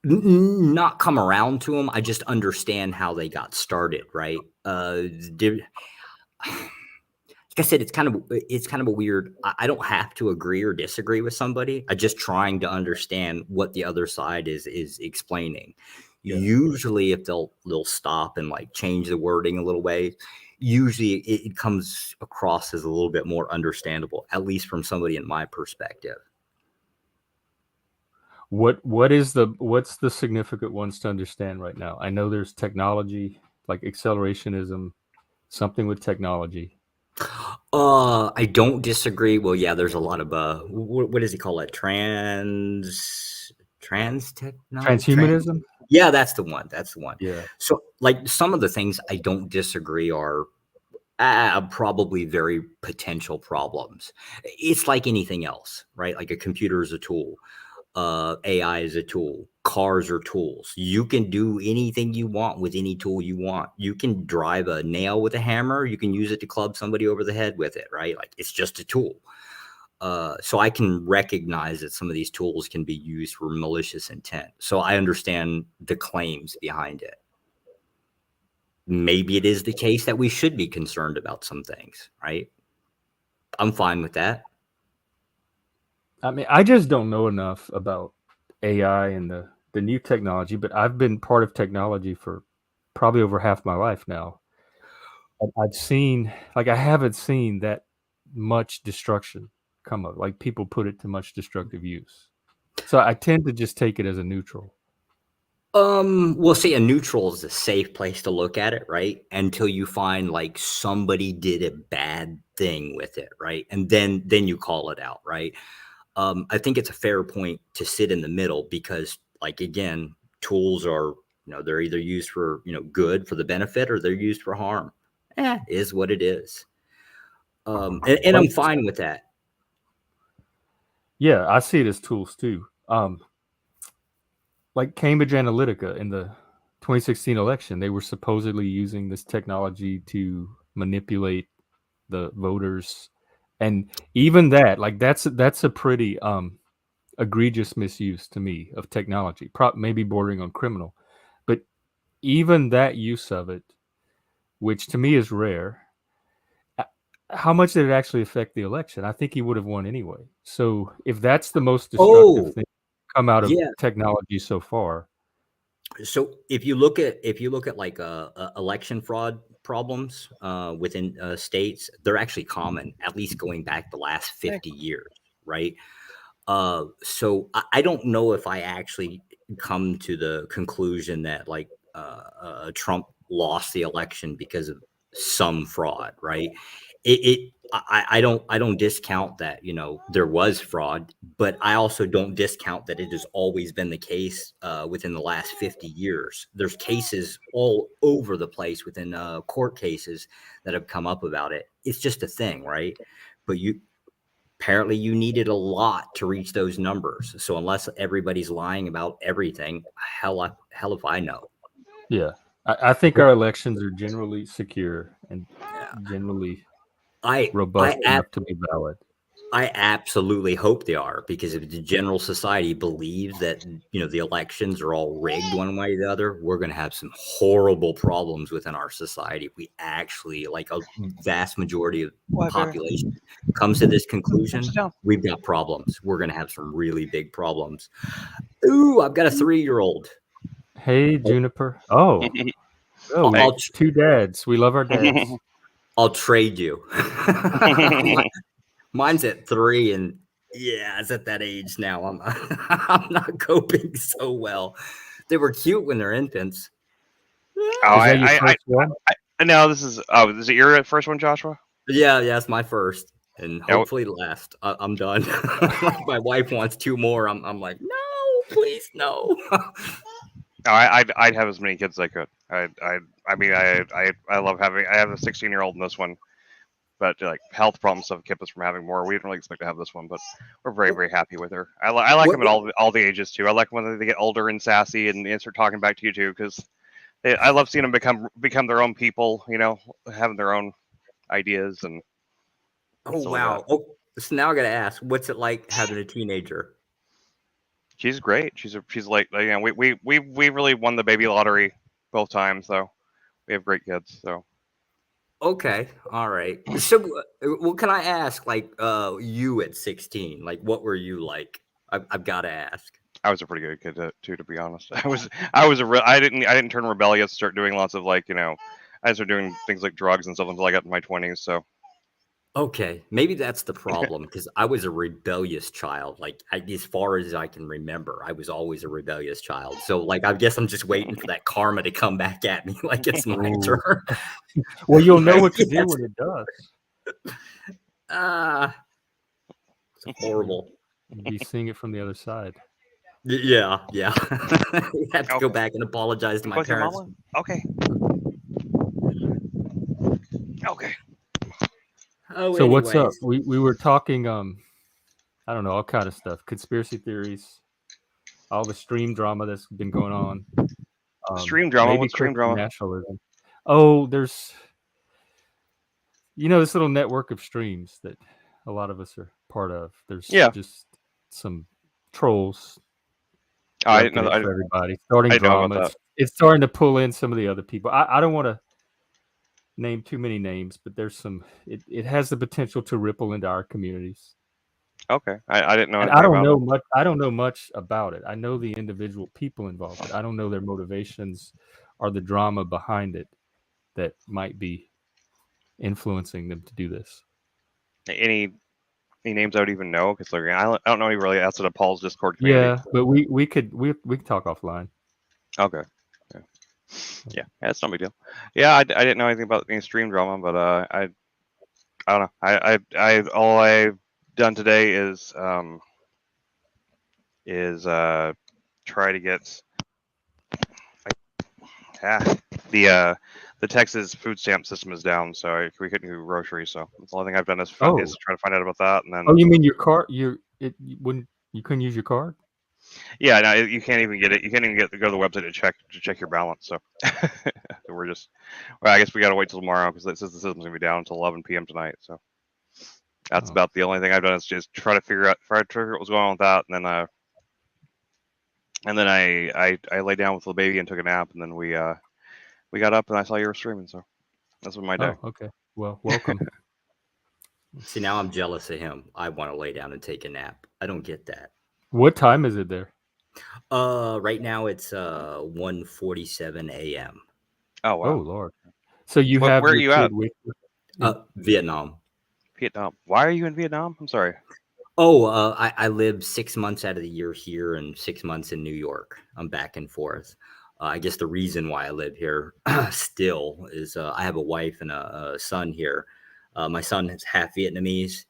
not come around to him. I just understand how they got started. Right. Like I said, it's kind of a weird. I don't have to agree or disagree with somebody. I'm just trying to understand what the other side is explaining. Yeah. Usually, if they'll stop and like change the wording a little way, usually it comes across as a little bit more understandable, at least from somebody in my perspective. What's the significant ones to understand right now? I know there's technology, like accelerationism, something with technology. I don't disagree. Well, yeah, there's a lot of what does he call it? Trans technology. Transhumanism? Yeah, that's the one. That's the one. Yeah. So, like, some of the things I don't disagree are probably very potential problems. It's like anything else, right? Like a computer is a tool. AI is a tool. Cars are tools. You can do anything you want with any tool you want. You can drive a nail with a hammer. You can use it to club somebody over the head with it, right? Like, it's just a tool. So I can recognize that some of these tools can be used for malicious intent. So I understand the claims behind it. Maybe it is the case that we should be concerned about some things, right? I'm fine with that. I mean, I just don't know enough about AI and the new technology, but I've been part of technology for probably over half my life now. I've seen, like, I haven't seen that much destruction come up. Like, people put it to much destructive use. So I tend to just take it as a neutral. We'll say a neutral is a safe place to look at it, right? Until you find like somebody did a bad thing with it, right? And then you call it out, right? I think it's a fair point to sit in the middle because, like, again, tools are, they're either used for, good for the benefit or they're used for harm. Is what it is. And I'm fine with that. Yeah, I see it as tools too. Like Cambridge Analytica in the 2016 election, they were supposedly using this technology to manipulate the voters, and even that, like, that's a pretty egregious misuse to me of technology, maybe bordering on criminal. But even that use of it, which to me is rare, how much did it actually affect the election? I think he would have won anyway. So if that's the most destructive thing come out of technology so far. So if you look at like election fraud problems within states, they're actually common, at least going back the last 50 years, right? So I don't know if I actually come to the conclusion that like Trump lost the election because of some fraud, right? I don't discount that, there was fraud, but I also don't discount that it has always been the case within the last 50 years. There's cases all over the place within court cases that have come up about it. It's just a thing, right? But apparently you needed a lot to reach those numbers. So unless everybody's lying about everything, hell if I know. Yeah. I think our elections are generally secure and generally robust enough to be valid. I absolutely hope they are, because if the general society believes that, the elections are all rigged one way or the other, we're going to have some horrible problems within our society. If we actually, like, a vast majority of the population comes to this conclusion, we've got problems. We're going to have some really big problems. Ooh, I've got a 3-year-old. Hey, Juniper. Oh, two dads. We love our dads. I'll trade you. Mine's at 3, and it's at that age now. I'm not coping so well. They were cute when they're infants. No, this is is it your first one, Joshua? Yeah, it's my first, and hopefully last. I'm done. My wife wants 2 more. I'm like, no, please, no. I'd have as many kids as I could. I mean, I love having. I have a 16-year-old in this one. But like health problems have kept us from having more. We didn't really expect to have this one, but we're very, very happy with her. I like them at all the ages too. I like when they get older and sassy and they start talking back to you too, because I love seeing them become their own people. Having their own ideas and. Oh wow! So now I gotta ask, what's it like having a teenager? She's great. She's like we really won the baby lottery both times, so we have great kids. So. Okay. All right. So, well, can I ask, like, you at 16, like, what were you like? I've got to ask. I was a pretty good kid too, to be honest. I didn't turn rebellious, start doing lots of like, I started doing things like drugs and stuff until I got in my 20s. So Okay, maybe that's the problem because I was a rebellious child. Like as far as I can remember, I was always a rebellious child. So like I guess I'm just waiting for that karma to come back at me like it's my Ooh. turn. Well, you'll know what to do Yes. when it does. Ah, it's horrible. You'll be seeing it from the other side. Yeah. You have to go Okay. back and apologize to my with your parents. mama? Okay. Okay. Oh, So what's up? anyways. We were talking I don't know, all kind of stuff, conspiracy theories, all the stream drama that's been going on. Stream drama? Maybe What stream Christian drama? nationalism. Oh, there's this little network of streams that a lot of us are part of. There's Yeah. just some trolls Oh, I didn't know. wrecking it for everybody, starting I didn't know about drama. that. It's starting to pull in some of the other people. I don't want to name too many names, but there's some. It has the potential to ripple into our communities. Okay, I didn't know And anything I don't about know it. much. I don't know much about it. I know the individual people involved, but I don't know their motivations or the drama behind it that might be influencing them to do this. Any names I would even know? Because like, I don't know any really outside of Paul's Discord community. Yeah, but we could talk offline. Okay. Yeah, it's no big deal. Yeah, I didn't know anything about any stream drama, but I don't know. I all I've done today is try to get the Texas food stamp system is down, so we couldn't do groceries. So that's the only thing I've done is try to find out about that, and then Oh, you mean your card? You couldn't use your card? yeah, no, you can't even get it. You can't even go to the website to check your balance. So we're just well, I guess we got to wait till tomorrow because it says the system's gonna be down until 11 p.m. tonight. So that's about the only thing I've done is just try to figure out what was going on with that, and then I lay down with the baby and took a nap, and then we got up and I saw you were streaming, so that's been my day. Oh, okay. Well, welcome. See, now I'm jealous of him. I want to lay down and take a nap. I don't get that. What time is it there? Right now it's 1:47 a.m. Oh wow. Oh Lord. So you Where have are your you kid at? with you? Vietnam. Vietnam. Why are you in Vietnam? I'm sorry. Oh, I live 6 months out of the year here and 6 months in New York. I'm back and forth. I guess the reason why I live here still is I have a wife and a son here. My son is half Vietnamese,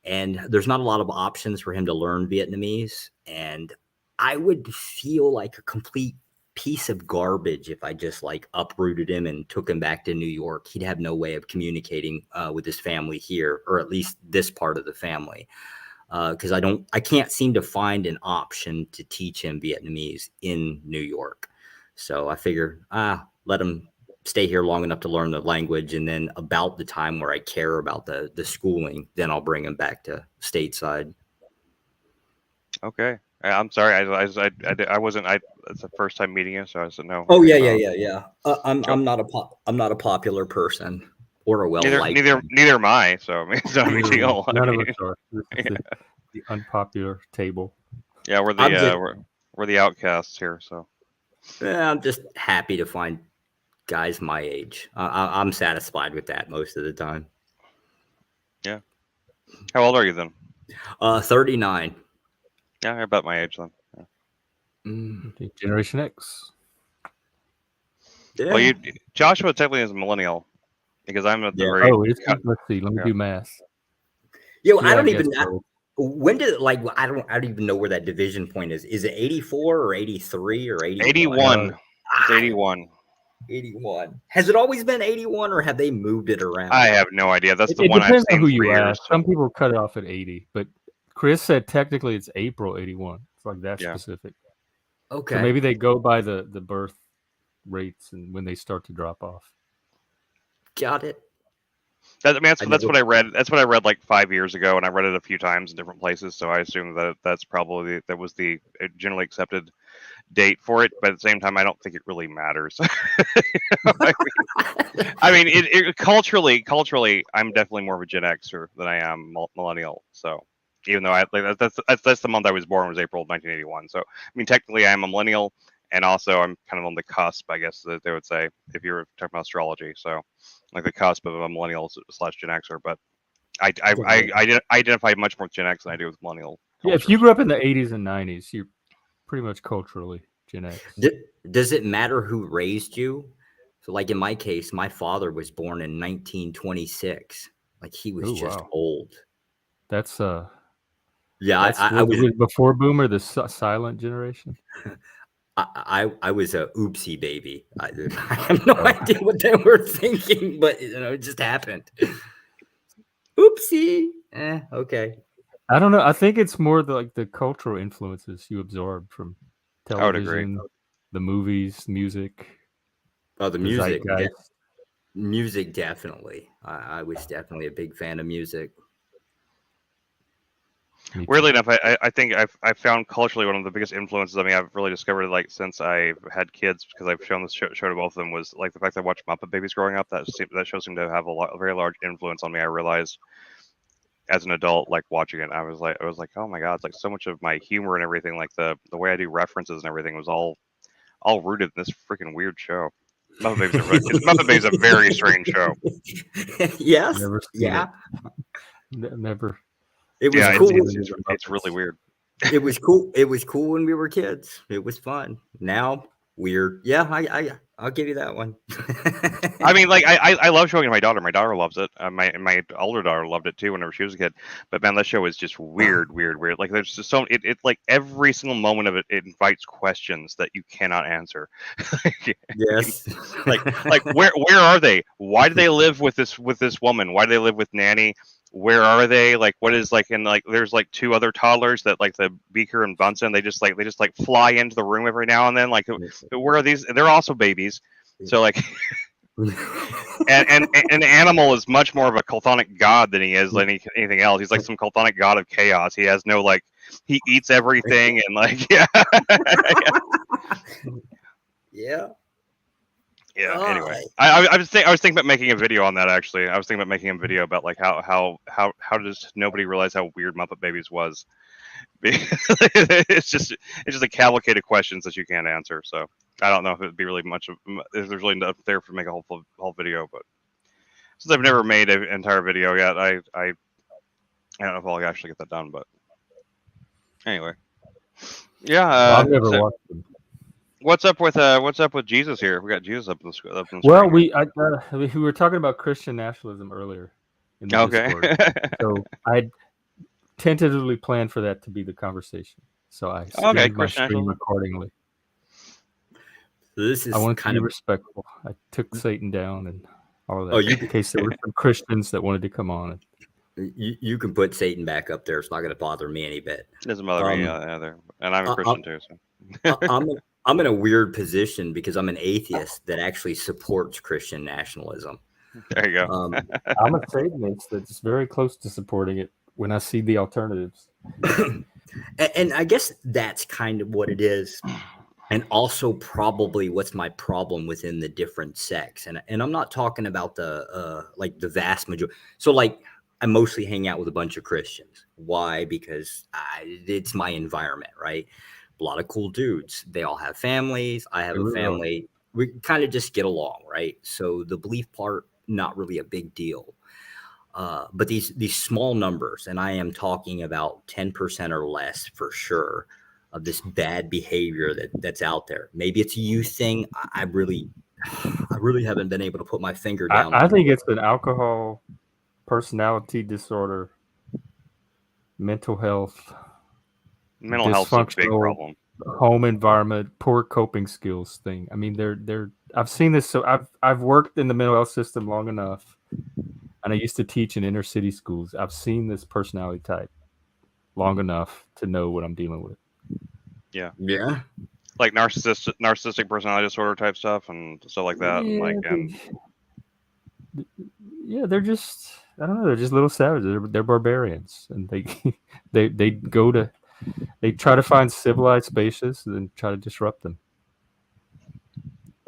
and there's not a lot of options for him to learn Vietnamese. And I would feel like a complete piece of garbage if I just like uprooted him and took him back to New York. He'd have no way of communicating with his family here, or at least this part of the family. Because I can't seem to find an option to teach him Vietnamese in New York. So I figure, let him stay here long enough to learn the language, and then about the time where I care about the schooling, then I'll bring him back to stateside. Okay. I'm sorry. I wasn't. It's the first time meeting you, so I said no. Oh yeah. I'm not a popular person or a well-liked. Neither am I. So I mean, it's not a big deal. None of us are. This is the unpopular table. Yeah, we're the outcasts here. So I'm just happy to find guys my age. I'm satisfied with that most of the time. Yeah. How old are you then? 39. Yeah, you're about my age then. Yeah. Generation X. Yeah. Well, Joshua technically is a millennial because I'm at the very. Oh, let's see. Let me do math. Yo, Yeah, I don't guess even. so. When did I don't even know where that division point is. Is it 84 or 83 or 81? 81. It's 81. 81. Has it always been 81 or have they moved it around? I have no idea. That's the It one I've depends on seen who for you years. ask. Some people cut it off at 80, but Chris said technically it's April 81. It's like that specific. Okay. So maybe they go by the birth rates and when they start to drop off. Got it. That's what I read. That's what I read like 5 years ago, and I read it a few times in different places. So I assume that that was the generally accepted date for it. But at the same time, I don't think it really matters. I mean, it culturally, I'm definitely more of a Gen Xer than I am millennial. So even though that's the month I was born was April of 1981. So I mean, technically, I am a millennial, and also I'm kind of on the cusp, I guess that they would say, if you were talking about astrology. So, like the cusp of a millennial slash Gen Xer. But I identify much more with Gen X than I do with millennial. Yeah, if you grew up in the 80s and 90s, you're pretty much culturally Gen X. Does it matter who raised you? So, like in my case, my father was born in 1926. Like he was just wow. old. That's Yeah, I was it before Boomer, the silent generation. I was a oopsie baby. I have no idea what they were thinking, but it just happened. Oopsie. Okay. I don't know. I think it's more the cultural influences you absorb from I would agree. television, the movies, music. Oh, the music. zeitgeist. Music, definitely. I was definitely a big fan of music. Weirdly enough, I think I've found culturally one of the biggest influences. I mean, I've really discovered like since I've had kids, because I've shown this show to both of them, was like the fact that I watched Muppet Babies growing up. That show seemed to have a very large influence on me. I realized as an adult, like watching it, I was like, oh my god, it's like so much of my humor and everything, like the way I do references and everything, was all rooted in this freaking weird show. Muppet Babies is a very strange show. Yes. Never seen it. Never. It was cool. It's really weird. It was cool. It was cool when we were kids. It was fun. Now, weird. Yeah, I'll give you that one. I mean, like I love showing it to my daughter. My daughter loves it. My older daughter loved it too whenever she was a kid. But man, that show is just weird. Like there's just so it like every single moment of it invites questions that you cannot answer. Yes. like where are they? Why do they live with this woman? Why do they live with Nanny? Where are they? Like, what is like, and like, there's like two other toddlers that like the Beaker and Bunsen. They just fly into the room every now and then. Like, where are these? They're also babies. So like, and an animal is much more of a chthonic god than he is anything else. He's like some chthonic god of chaos. He has no like, he eats everything and like, yeah. Yeah. Yeah. Anyway, I was thinking about making a video on that. Actually, I was thinking about making a video about like how does nobody realize how weird Muppet Babies was? It's just a cavalcade of questions that you can't answer. So I don't know if it'd be really much of, if there's really enough there for make a whole video. But since I've never made an entire video yet, I don't know if I'll actually get that done. But anyway, yeah. I've never watched them. What's up with Jesus here? We got Jesus up in the Well, we were talking about Christian nationalism earlier. In the Discord. So I tentatively planned for that to be the conversation. So I streamed my stream accordingly. So I wanted to be respectful. I took Satan down and all of that. In case there were some Christians that wanted to come on. You can put Satan back up there. It's not going to bother me any bit. It doesn't bother me either. And I'm a Christian too. So. I'm in a weird position because I'm an atheist that actually supports Christian nationalism. There you go. I'm a Satanist that's very close to supporting it when I see the alternatives. And I guess that's kind of what it is. And also probably what's my problem within the different sects. And I'm not talking about the vast majority. So like I mostly hang out with a bunch of Christians. Why? Because it's my environment, right? A lot of cool dudes. They all have families. I have a family. We kind of just get along, right? So the belief part, not really a big deal. But these small numbers, and I am talking about 10% or less for sure of this bad behavior that's out there. Maybe it's a youth thing. I really haven't been able to put my finger down. I think it's an alcohol, personality disorder, mental health. Mental health is a big problem. Home environment, poor coping skills thing. I mean, they're. I've seen this. So I've worked in the mental health system long enough, and I used to teach in inner city schools. I've seen this personality type long enough to know what I'm dealing with. Yeah. Yeah. Like narcissistic personality disorder type stuff and stuff like that. Yeah, they're just. I don't know. They're just little savages. They're barbarians, and they go to. They try to find civilized spaces and then try to disrupt them.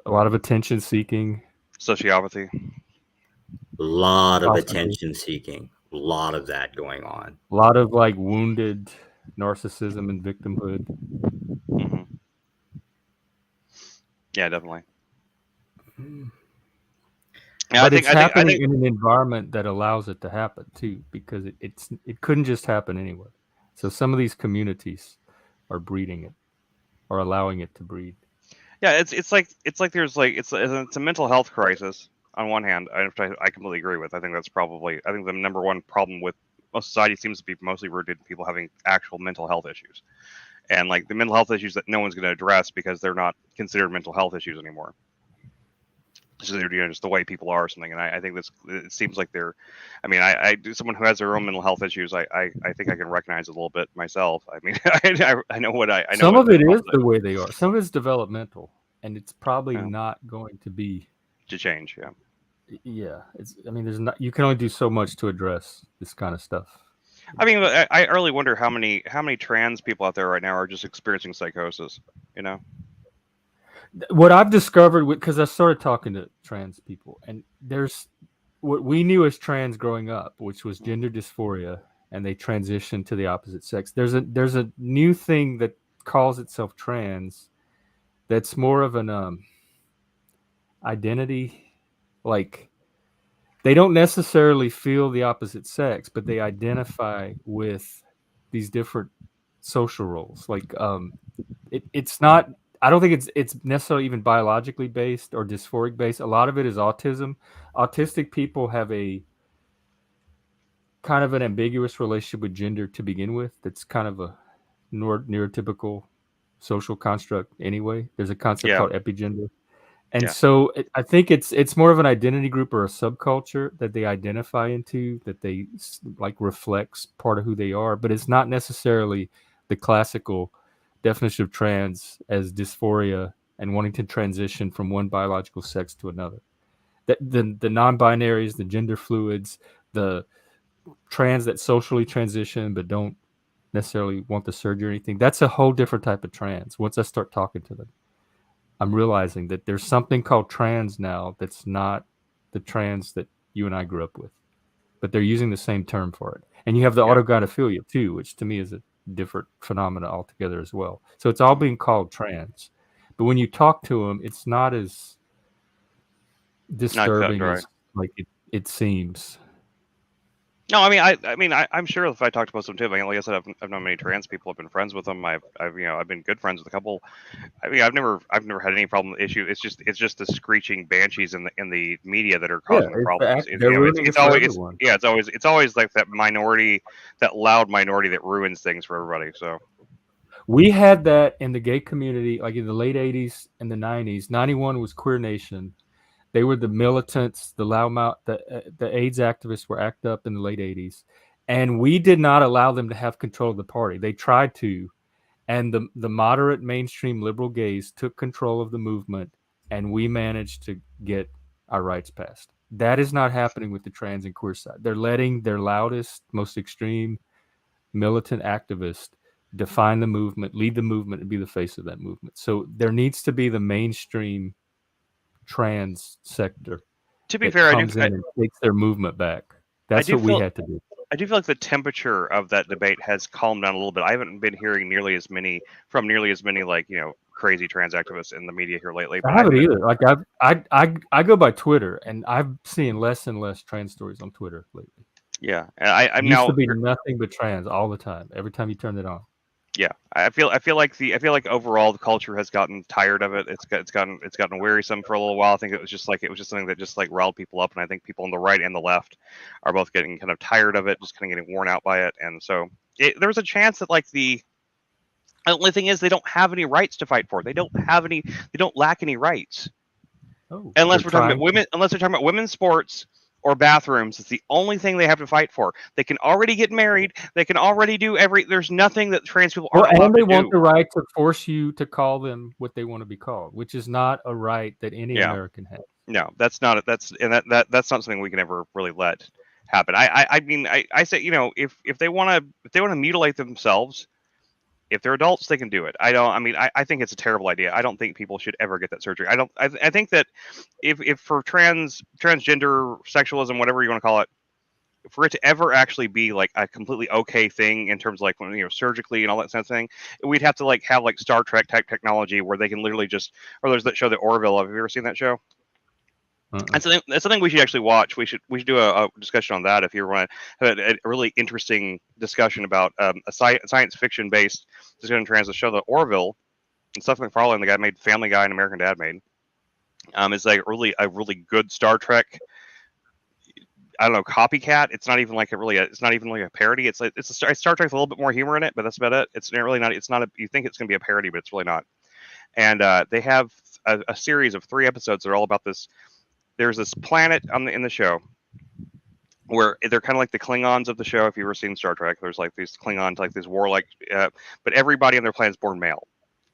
A lot of attention seeking. Sociopathy. A lot of attention seeking. A lot of that going on. A lot of like wounded narcissism and victimhood. Mm-hmm. Yeah, definitely. Mm. Yeah, But it's I happening think in an environment that allows it to happen too, because it couldn't just happen anywhere. So some of these communities are breeding it or allowing it to breed. yeah, it's like there's like it's a mental health crisis on one hand. I completely agree with. I think that's probably I think the number one problem with most society seems to be mostly rooted in people having actual mental health issues, and like the mental health issues that no one's going to address because they're not considered mental health issues anymore. So they're just the way people are or something. And I think this it seems like they're. I mean, I do someone who has their own mental health issues. I think I can recognize it a little bit myself. I mean, I know what I know. Some What of the it is problems the way they are. Some of it's developmental, and it's probably yeah, not going to be. to change. Yeah. Yeah, it's. I mean, there's not. You can only do so much to address this kind of stuff. I mean, I really wonder how many trans people out there right now are just experiencing psychosis. You know? What I've discovered, because I started talking to trans people, and there's what we knew as trans growing up, which was gender dysphoria, and they transitioned to the opposite sex. There's a new thing that calls itself trans. That's more of an identity, like they don't necessarily feel the opposite sex, but they identify with these different social roles. Like it's not. I don't think it's necessarily even biologically based or dysphoric based. A lot of it is autism. Autistic people have a kind of an ambiguous relationship with gender to begin with. That's kind of a neurotypical social construct anyway. There's a concept Yeah. called epigender. And Yeah. so I think it's more of an identity group or a subculture that they identify into, that they like reflects part of who they are, but it's not necessarily the classical definition of trans as dysphoria and wanting to transition from one biological sex to another. The non-binaries, the gender fluids, the trans that socially transition but don't necessarily want the surgery or anything, that's a whole different type of trans. Once I start talking to them, I'm realizing that there's something called trans now that's not the trans that you and I grew up with, but they're using the same term for it. And you have the Yeah. autogynephilia too, which to me is a different phenomena altogether as well. So it's all being called trans, but when you talk to them, it's not as Not cut and disturbing dry. as like it seems. No, I mean, I'm sure if I talked about some too. I mean, like I said, I've known many trans people. I've been friends with them. I've been good friends with a couple. I mean, I've never had any problem issue. It's just the screeching banshees in the media that are Yeah, causing the it's problems. they're ruining it It's for always everyone. it's always like that minority, that loud minority that ruins things for everybody. So We had that in the gay community, like in the late '80s and the '90s. '91 was Queer Nation. They were the militants, the loudmouth, the AIDS activists were act up in the late '80s, and we did not allow them to have control of the party. They tried to, and the moderate mainstream liberal gays took control of the movement, and we managed to get our rights passed. That is not happening with the trans and queer side. They're letting their loudest, most extreme militant activists define the movement, lead the movement, and be the face of that movement. So there needs to be the mainstream trans sector to be that fair, comes in and takes their movement back. That's do what we feel had to do. I do feel like the temperature of that debate has calmed down a little bit. I haven't been hearing nearly as many like crazy trans activists in the media here lately. I But haven't either. Like I go by Twitter, and I've seen less and less trans stories on Twitter lately. yeah, and I'm It used now to be nothing but trans all the time. Every time you turned it on. yeah. I feel like overall the culture has gotten tired of it. It's gotten wearisome for a little while. I think it was just something that just like riled people up, and I think people on the right and the left are both getting kind of tired of it, just kind of getting worn out by it. And so there's a chance that like the only thing is they don't have any rights to fight for. They don't lack any rights. Oh, Unless they're we're talking about trying. women, unless they're talking about women's sports or bathrooms, it's the only thing they have to fight for. They can already get married. They can already do there's nothing that trans people Well, aren't allowed and they to want do. the right to force you to call them what they want to be called, which is not a right that any Yeah. American has. No, that's not that's not something we can ever really let happen. I mean I say if they want to mutilate themselves, if they're adults, they can do it. I think it's a terrible idea. I don't think people should ever get that surgery. I think that if for transgender sexualism, whatever you want to call it, for it to ever actually be like a completely okay thing in terms of like when surgically and all that kind of thing, we'd have to like have like Star Trek type technology where they can literally just, or there's that show, the Orville. Have you ever seen that show? That's something we should actually watch. We should do a discussion on that if you want to have a really interesting discussion about a science fiction based discussion trans. The show, the Orville, and Seth MacFarlane, the guy made Family Guy and American Dad made, is like a really good Star Trek. I don't know, copycat. It's not even like it's not even like a parody. It's Star Trek with a little bit more humor in it, but that's about it. It's really not. It's not a. You think it's going to be a parody, but it's really not. And they have a series of 3 episodes that are all about this. There's this planet in the show where they're kind of like the Klingons of the show. If you've ever seen Star Trek, there's like these Klingons, like these warlike, but everybody on their planet is born male.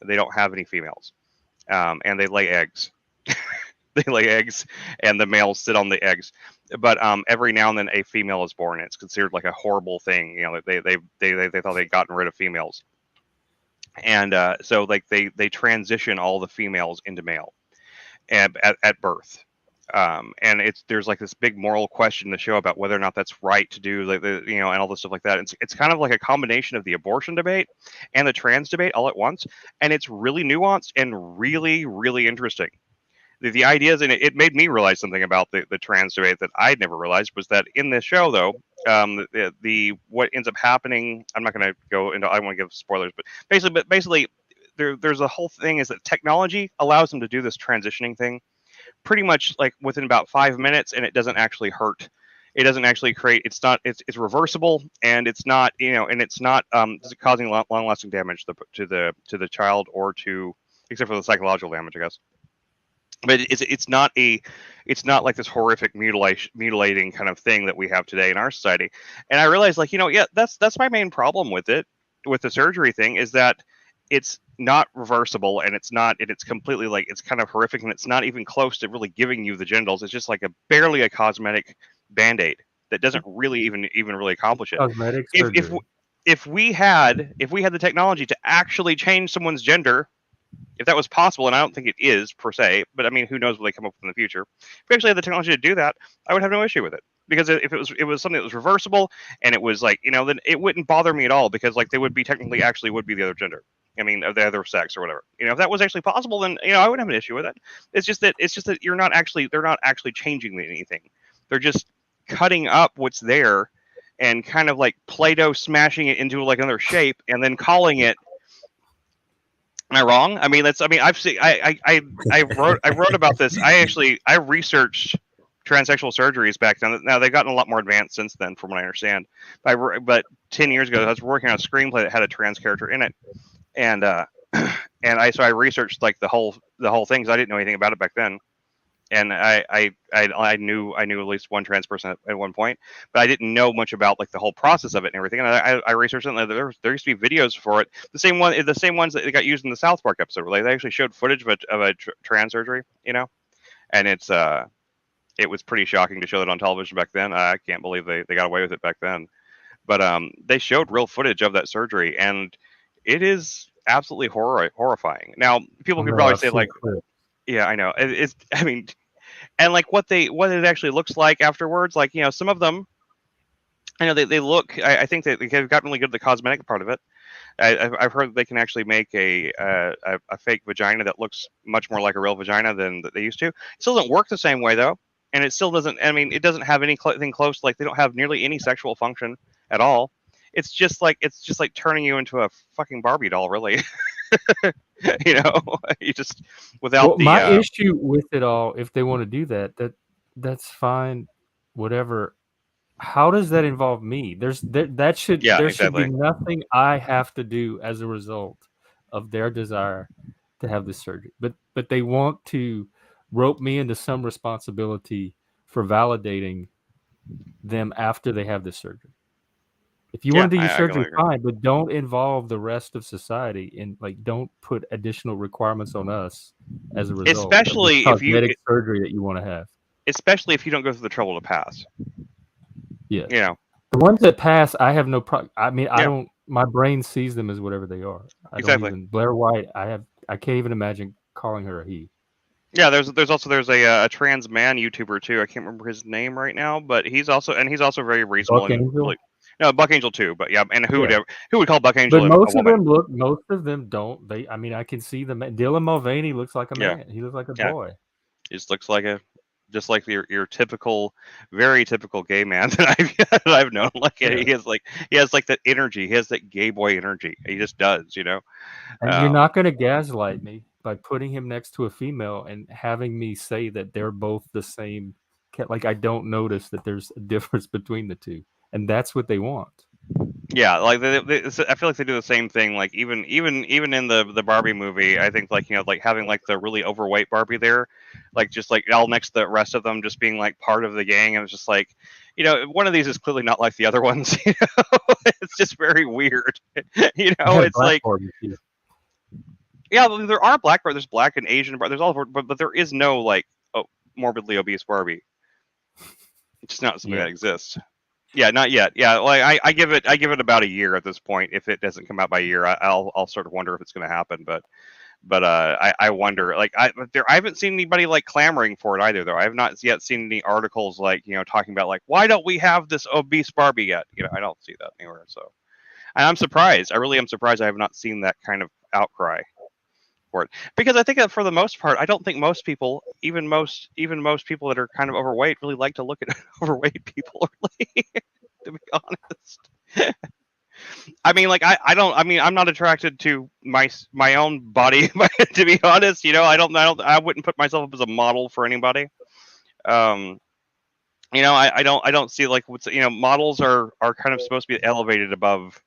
They don't have any females, and they lay eggs. They lay eggs, and the males sit on the eggs. But every now and then, a female is born. And it's considered like a horrible thing. They thought they'd gotten rid of females, and so like they transition all the females into male, and at birth. And there's like this big moral question in the show about whether or not that's right to do, like and all this stuff like that. It's kind of like a combination of the abortion debate and the trans debate all at once, and it's really nuanced and really, really interesting. The ideas, and it made me realize something about the trans debate that I'd never realized, was that in this show, though, what ends up happening, I'm not going to go into, I don't want to give spoilers, but basically there's a whole thing is that technology allows them to do this transitioning thing pretty much like within about 5 minutes, and it doesn't actually hurt. It doesn't actually create. It's reversible, and it's not and it's not causing long lasting damage to the child or except for the psychological damage, I guess. But it's not like this horrific mutilating kind of thing that we have today in our society. And I realized, like, that's my main problem with it, with the surgery thing, is that it's not reversible, and it's completely like, it's kind of horrific, and it's not even close to really giving you the genitals. It's just like barely a cosmetic band-aid that doesn't really even really accomplish it. Cosmetic if we had the technology to actually change someone's gender, if that was possible, and I don't think it is per se, but I mean, who knows what they come up with in the future. If we actually had the technology to do that, I would have no issue with it, because if it was something that was reversible, and it was like, then it wouldn't bother me at all, because like they would be technically actually would be the other gender. I mean, the other sex or whatever. If that was actually possible, then I wouldn't have an issue with it. It's just that they're not actually changing anything. They're just cutting up what's there and kind of like Play-Doh smashing it into like another shape and then calling it. Am I wrong? I mean, I've seen. I wrote about this. I researched transsexual surgeries back then. Now they've gotten a lot more advanced since then, from what I understand. But 10 years ago, I was working on a screenplay that had a trans character in it, and I researched like the whole thing, because I didn't know anything about it back then. And I knew at least one trans person at one point, but I didn't know much about like the whole process of it and everything. And I researched it, and there used to be videos for it. The same ones that got used in the South Park episode, where they actually showed footage of a trans surgery, and it was pretty shocking to show that on television back then. I can't believe they got away with it back then. But they showed real footage of that surgery, and it is absolutely horrifying. Now, people could probably say like, yeah, I know. I mean, and like what it actually looks like afterwards, like, some of them, I know they look, I think they've gotten really good at the cosmetic part of it. I've heard that they can actually make a fake vagina that looks much more like a real vagina than they used to. It still doesn't work the same way though. And it still doesn't, I mean, it doesn't have anything close, like they don't have nearly any sexual function at all. It's just like turning you into a fucking Barbie doll, really. You just without my issue with it all, if they want to do that's fine, whatever. How does that involve me? There should be nothing I have to do as a result of their desire to have this surgery. But they want to rope me into some responsibility for validating them after they have this surgery. If you want to do your surgery, fine, but don't involve the rest of society, and like don't put additional requirements on us as a result. Especially if cosmetic surgery that you want to have. Especially if you don't go through the trouble to pass. Yeah. The ones that pass, I have no problem. I mean, I don't. My brain sees them as whatever they are. Exactly. Blair White. I can't even imagine calling her a he. Yeah, there's also a trans man YouTuber too. I can't remember his name right now, but he's also very reasonable Buck and Angel. really. No, Buck Angel too, but yeah, and Yeah. who would call Buck Angel But a most of woman? them most of them don't. I mean, I can see them. Dylan Mulvaney looks like a Yeah. man. He looks like a Yeah. boy. He just looks like your typical, very typical gay man that I've known. Like Yeah. he has like that energy. He has that gay boy energy. He just does, you know. And you're not going to gaslight me by putting him next to a female and having me say that they're both the same. Like, I don't notice that there's a difference between the two. And that's what they want. Yeah, like I feel like they do the same thing. Like even in the Barbie movie, I think like like having like the really overweight Barbie there, like just like all next to the rest of them, just being like part of the gang, and it's just like, one of these is clearly not like the other ones. It's just very weird. It's like yeah, there are black Barbie, there's black and Asian Barbie, there's all, but there is no like morbidly obese Barbie. It's just not something that exists. Yeah, not yet. Yeah, like I give it about a year at this point. If it doesn't come out by a year, I'll sort of wonder if it's going to happen. But I wonder. Like I haven't seen anybody like clamoring for it either, though. I have not yet seen any articles like talking about like why don't we have this obese Barbie yet? I don't see that anywhere. So, and I'm surprised. I really am surprised. I have not seen that kind of outcry for it, because I think that for the most part, I don't think most people, even most people that are kind of overweight, really like to look at overweight people. Really, to be honest. I mean, like I don't. I mean, I'm not attracted to my own body. To be honest, I wouldn't put myself up as a model for anybody. I don't see like models are kind of supposed to be elevated above.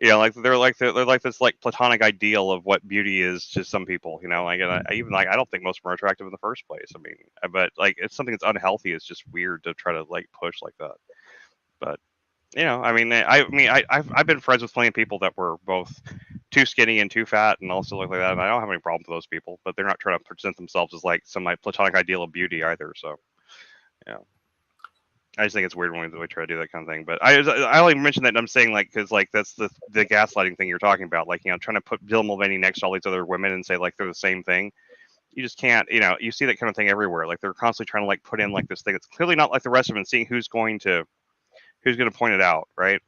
Like they're like this like platonic ideal of what beauty is to some people. Like and I even like I don't think most of them are attractive in the first place. I mean, but like it's something that's unhealthy. It's just weird to try to like push like that. But I've been friends with plenty of people that were both too skinny and too fat and also like that. And I don't have any problem with those people, but they're not trying to present themselves as like some like platonic ideal of beauty either. So, I just think it's weird when we try to do that kind of thing. But I only mentioned that and I'm saying like because like that's the gaslighting thing you're talking about. Like trying to put Dylan Mulvaney next to all these other women and say like they're the same thing. You just can't. You see that kind of thing everywhere. Like they're constantly trying to like put in like this thing that's clearly not like the rest of them, and seeing who's going to point it out, right?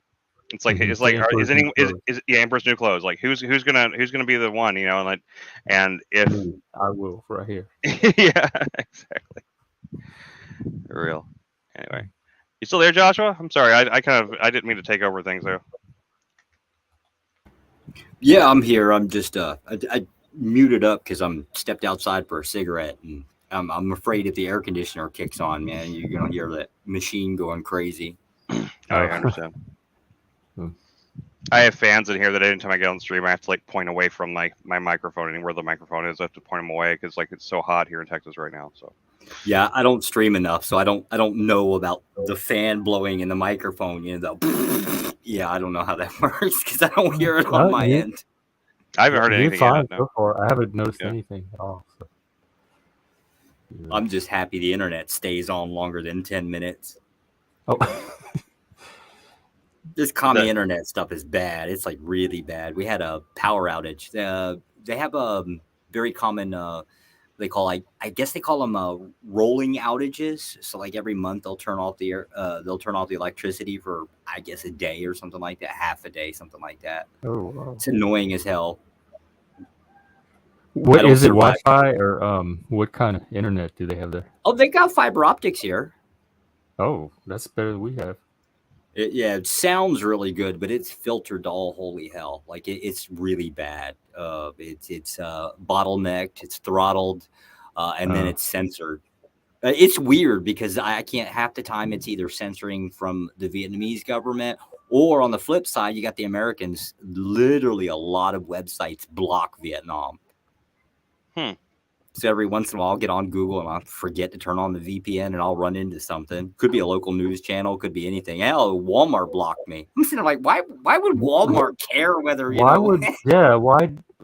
It's like is Amber's new clothes. Like who's gonna be the one, and if I will right here. Yeah, exactly. For real. Anyway, you still there, Joshua? I'm sorry, I didn't mean to take over things though. Yeah, I'm here. I'm just I muted up because I'm stepped outside for a cigarette, and I'm afraid if the air conditioner kicks on, man, you're gonna hear that machine going crazy. I understand. I have fans in here that anytime I get on stream, I have to like point away from my microphone, and where the microphone is, I have to point them away because like it's so hot here in Texas right now. So yeah, I don't stream enough, so I don't know about the fan blowing in the microphone. Yeah, I don't know how that works because I don't hear it on my end. I haven't heard anything yet. So far. I haven't noticed anything at all. So. I'm just happy the internet stays on longer than 10 minutes. Oh. This commie internet stuff is bad. It's like really bad. We had a power outage. They have a very common, they call I guess they call them rolling outages. So like every month they'll turn off the electricity for I guess a day or something like that, half a day, something like that. Oh, wow. It's annoying as hell. What is it? Wi-Fi or what kind of internet do they have there? Oh, they got fiber optics here. Oh, that's better than we have. It sounds really good, but it's filtered all holy hell. Like it's really bad. It's bottlenecked, it's throttled, and then it's censored. It's weird because I can't half the time it's either censoring from the Vietnamese government or on the flip side, you got the Americans. Literally a lot of websites block Vietnam. So every once in a while, I'll get on Google and I'll forget to turn on the VPN and I'll run into something. Could be a local news channel, could be anything. Hell, Walmart blocked me. I'm sitting there like, why would Walmart care whether why?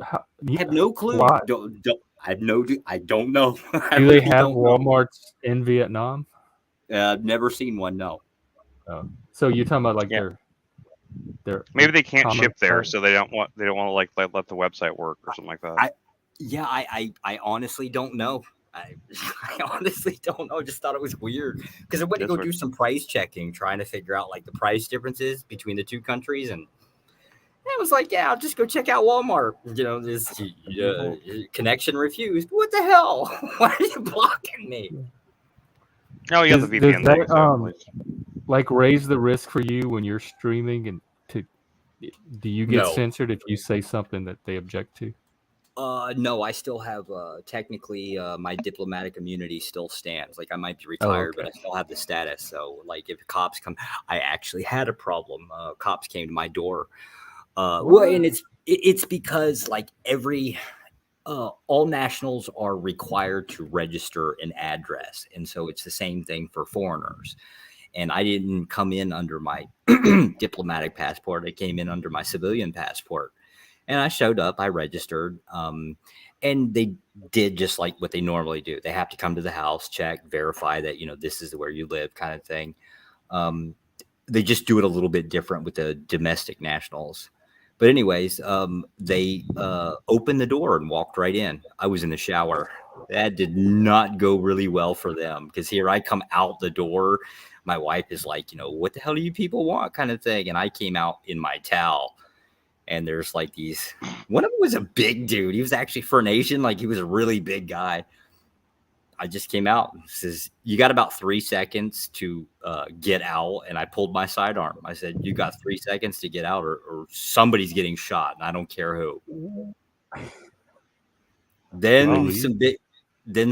I have no clue. Why? I don't know. Do they have Walmarts in Vietnam? I've never seen one. No. So you're talking about like their maybe they can't ship there, so they don't want to like let the website work or something like that. I honestly don't know. I, I honestly don't know. I just thought it was weird because I went to That's go weird. do some price checking, trying to figure out like the price differences between the two countries, and I was like, yeah, I'll just go check out Walmart. This connection refused. What the hell? Why are you blocking me? Oh, you got the Does VPN that, thing. So at least. like raise the risk for you when you're streaming, and do you get No. censored if you say something that they object to? No, I still have technically my diplomatic immunity still stands. Like I might be retired, but I okay. still have the status. So like if cops come, I actually had a problem. Cops came to my door. Well, and it's because like all nationals are required to register an address, and so it's the same thing for foreigners. And I didn't come in under my diplomatic passport. I came in under my civilian passport. And I showed up, I registered, and they did just like what they normally do. They have to come to the house, check, verify that, this is where you live kind of thing. They just do it a little bit different with the domestic nationals. But anyways, they opened the door and walked right in. I was in the shower. That did not go really well for them because here I come out the door. My wife is like, what the hell do you people want kind of thing. And I came out in my towel. And there's like one of them was a big dude. He was actually for an Asian, like he was a really big guy. I just came out and says, you got about 3 seconds to get out. And I pulled my sidearm. I said, you got 3 seconds to get out or somebody's getting shot. And I don't care who. Then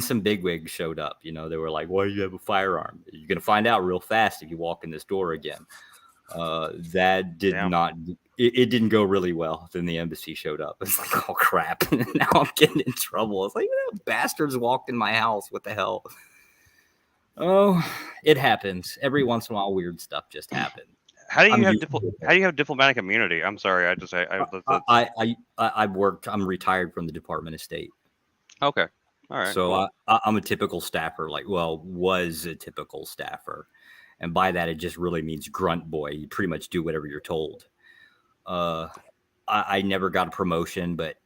some bigwigs showed up. They were like, why do you have a firearm? You're going to find out real fast if you walk in this door again. That did not. It didn't go really well. Then the embassy showed up. It's like, oh crap! Now I'm getting in trouble. It's like, bastards walked in my house. What the hell? Oh, it happens every once in a while. Weird stuff just happens. How do you have diplomatic immunity? I'm sorry. I've worked. I'm retired from the Department of State. Okay. All right. So cool. I'm a typical staffer. Was a typical staffer. And by that, it just really means grunt boy. You pretty much do whatever you're told. I never got a promotion, but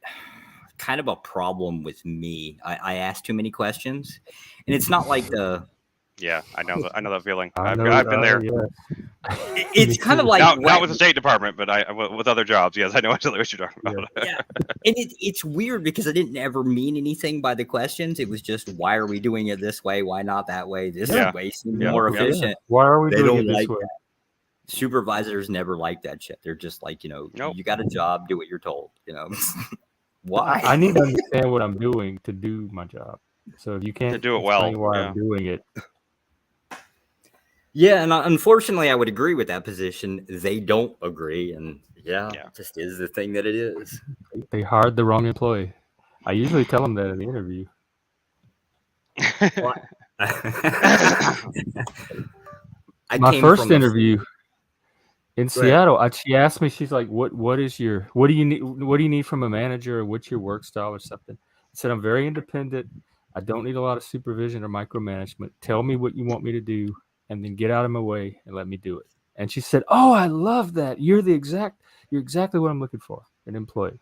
kind of a problem with me. I asked too many questions, and it's not like Yeah, I know that feeling. I've been there. Yeah. It's kind of like not with the State Department, but with other jobs. Yes, I know exactly what you're talking about. Yeah, and it's weird because I didn't ever mean anything by the questions. It was just, why are we doing it this way? Why not that way? This way seems more efficient. Why are we They doing don't it this like way? that. Supervisors never like that shit. They're just like, Nope. you got a job, do what you're told. Why? I need to understand what I'm doing to do my job. So if you can't To do it well, explain why yeah. I'm doing it, Yeah, and unfortunately, I would agree with that position. They don't agree, and it just is the thing that it is. they hired the wrong employee. I usually tell them that in the interview. My first interview in Seattle, she asked me, she's like, what do you need from a manager, or what's your work style or something? I said, I'm very independent. I don't need a lot of supervision or micromanagement. Tell me what you want me to do, and then get out of my way and let me do it. And she said, oh, I love that. You're exactly what I'm looking for, an employee.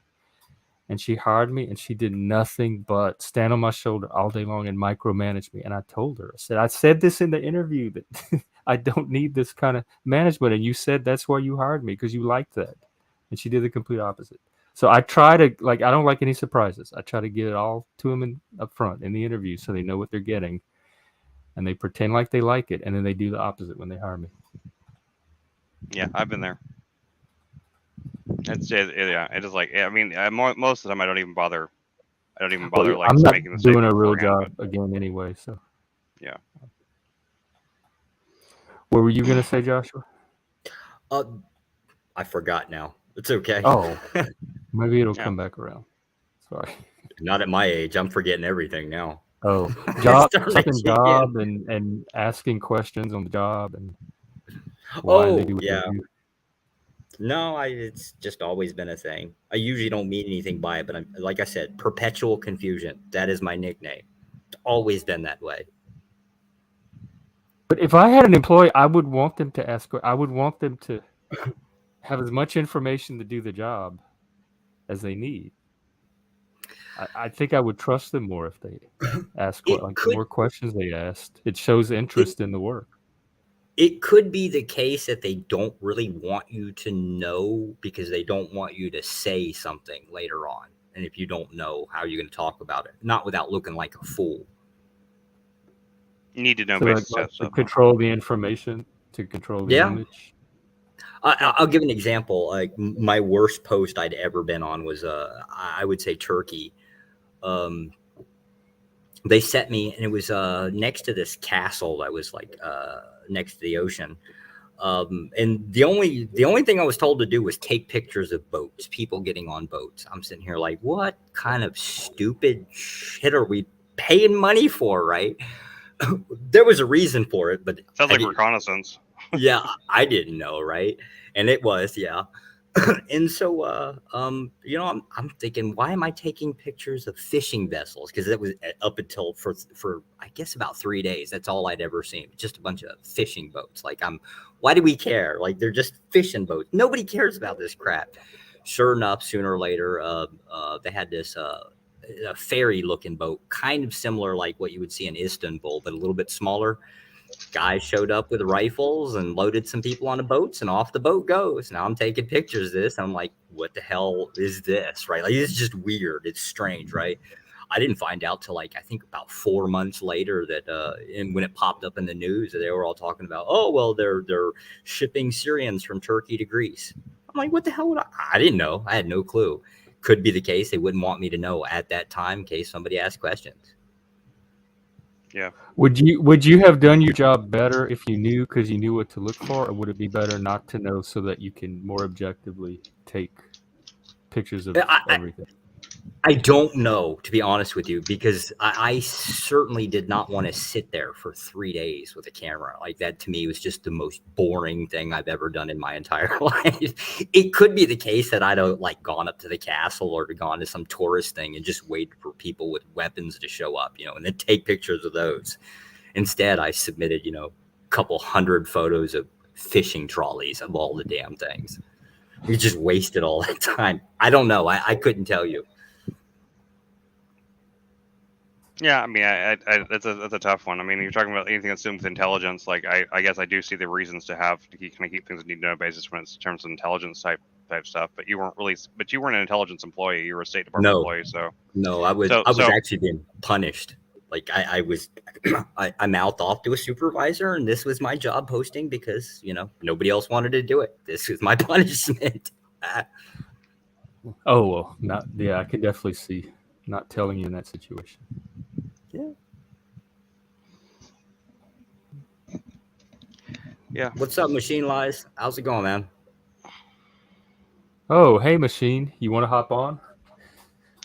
And she hired me, and she did nothing but stand on my shoulder all day long and micromanage me. And I told her, I said this in the interview that I don't need this kind of management. And you said that's why you hired me, because you liked that. And she did the complete opposite. So I try to, I don't like any surprises. I try to get it all to them up front in the interview so they know what they're getting. And they pretend like they like it. And then they do the opposite when they hire me. Yeah, I've been there. It is like, I mean, most of the time I don't even bother. I'm not making the doing a real job again anyway. So yeah. What were you gonna say, Joshua? I forgot now. It's okay. Oh, maybe it'll come back around. Sorry. Not at my age. I'm forgetting everything now. Oh, job and asking questions on the job and why they do what they do. No, it's just always been a thing. I usually don't mean anything by it, but like I said, perpetual confusion. That is my nickname. It's always been that way. But if I had an employee, I would want them to ask. I would want them to have as much information to do the job as they need. I think I would trust them more if they ask It like the could more questions they asked. It shows interest in the work. it could be the case that they don't really want you to know because they don't want you to say something later on. And if you don't know, how are you going to talk about it? Not without looking like a fool. You need to know So basic like to stuff. control the information, to control the Yeah. image. I'll give an example. Like my worst post I'd ever been on was, I would say Turkey. They set me, and it was next to this castle that was like next to the ocean. And the only thing I was told to do was take pictures of boats, people getting on boats. I'm sitting here like, what kind of stupid shit are we paying money for, right? There was a reason for it, but Sounds I like didn't- reconnaissance. yeah, I didn't know, right? And it was, yeah. And so, I'm thinking, why am I taking pictures of fishing vessels? Because that was up until for I guess about 3 days. That's all I'd ever seen, just a bunch of fishing boats. Like, why do we care? Like, they're just fishing boats. Nobody cares about this crap. Sure enough, sooner or later, they had this a ferry-looking boat, kind of similar like what you would see in Istanbul, but a little bit smaller. Guys showed up with rifles and loaded some people on the boats, and off the boat goes. Now I'm taking pictures of this, and I'm like, what the hell is this, right? Like, it's just weird. It's strange, right? I didn't find out till like I think about 4 months later that and when it popped up in the news, they were all talking about, oh well, they're shipping Syrians from Turkey to Greece. I'm like, what the hell would I didn't know. I had no clue. Could be the case they wouldn't want me to know at that time in case somebody asked questions. Yeah. Would you have done your job better if you knew, because you knew what to look for, or would it be better not to know so that you can more objectively take pictures of everything? I don't know, to be honest with you, because I certainly did not want to sit there for 3 days with a camera. Like, that to me was just the most boring thing I've ever done in my entire life. It could be the case that I'd have like gone up to the castle or gone to some tourist thing and just waited for people with weapons to show up, and then take pictures of those. Instead, I submitted, a couple hundred photos of fishing trolleys of all the damn things. We just wasted all that time. I don't know. I couldn't tell you. Yeah, I mean, that's a tough one. I mean, you're talking about anything that's done with intelligence. Like, I guess I do see the reasons to have to kind of keep things on need to know basis when it's in terms of intelligence type stuff. But you weren't an intelligence employee. You were a State Department employee. So no, I was actually being punished. Like, I was I mouthed off to a supervisor, and this was my job posting because nobody else wanted to do it. This was my punishment. Oh well, I could definitely see not telling you in that situation. Yeah. What's up, Machine Lies? How's it going, man? Oh, hey, Machine, you want to hop on?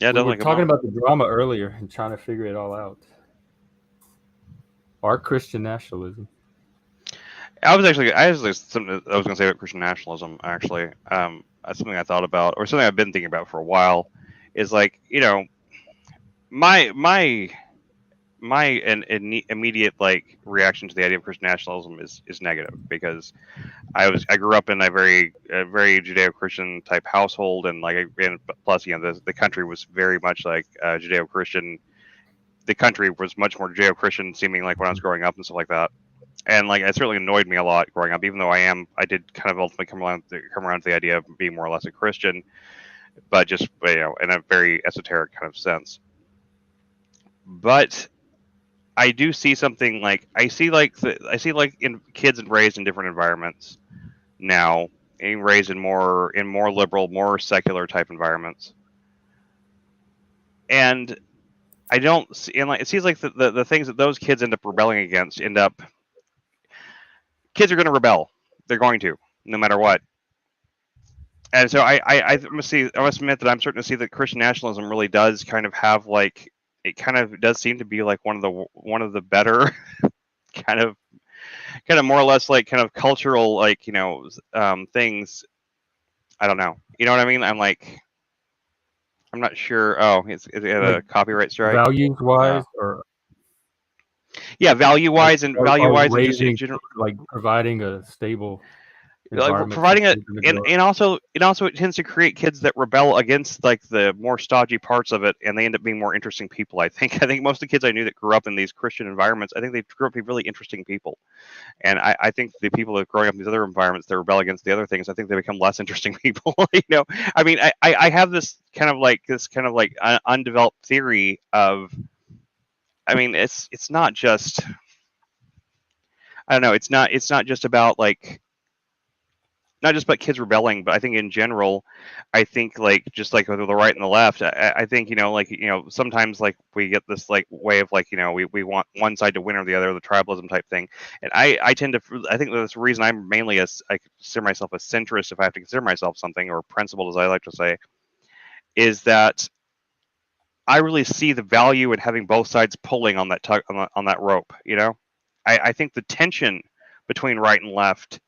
Yeah, we were talking about the drama earlier and trying to figure it all out. Our Christian nationalism. I was going to say about Christian nationalism. Actually, that's something I thought about, or something I've been thinking about for a while. Is like, my immediate like reaction to the idea of Christian nationalism is negative, because I grew up in a very Judeo-Christian type household, and plus the country was very much like Judeo-Christian. The country was much more Judeo-Christian seeming like when I was growing up and stuff like that, and like it certainly annoyed me a lot growing up, even though I did kind of ultimately come around to the idea of being more or less a Christian, but just in a very esoteric kind of sense. But I do see something like I see in kids raised in different environments now, being raised in more liberal, more secular type environments, and I don't see, and like it seems like the things that those kids end up rebelling against kids are going to rebel. They're going to, no matter what. And so I must admit that I'm starting to see that Christian nationalism really does kind of have like. It kind of does seem to be like one of the better kind of more or less like kind of cultural like things. I don't know. You know what I mean? I'm not sure. Oh, is it a copyright strike? Values wise, or value wise and raising, like providing a stable. environment for providing it, children to grow up. and also it tends to create kids that rebel against like the more stodgy parts of it, and they end up being more interesting people. I think most of the kids I knew that grew up in these Christian environments, I think they grew up to be really interesting people. And I think the people that are growing up in these other environments that rebel against the other things, I think they become less interesting people. I mean, I have this kind of like undeveloped theory of, I mean, it's not just, I don't know, it's not just about like, not just about kids rebelling, but I think in general, I think like just like with the right and the left, I think sometimes like we get this like way of like we want one side to win or the other, the tribalism type thing, and I tend to, I think that's the reason I'm mainly I consider myself a centrist, if I have to consider myself something, or principled as I like to say, is that I really see the value in having both sides pulling on that on that rope. I think the tension between right and left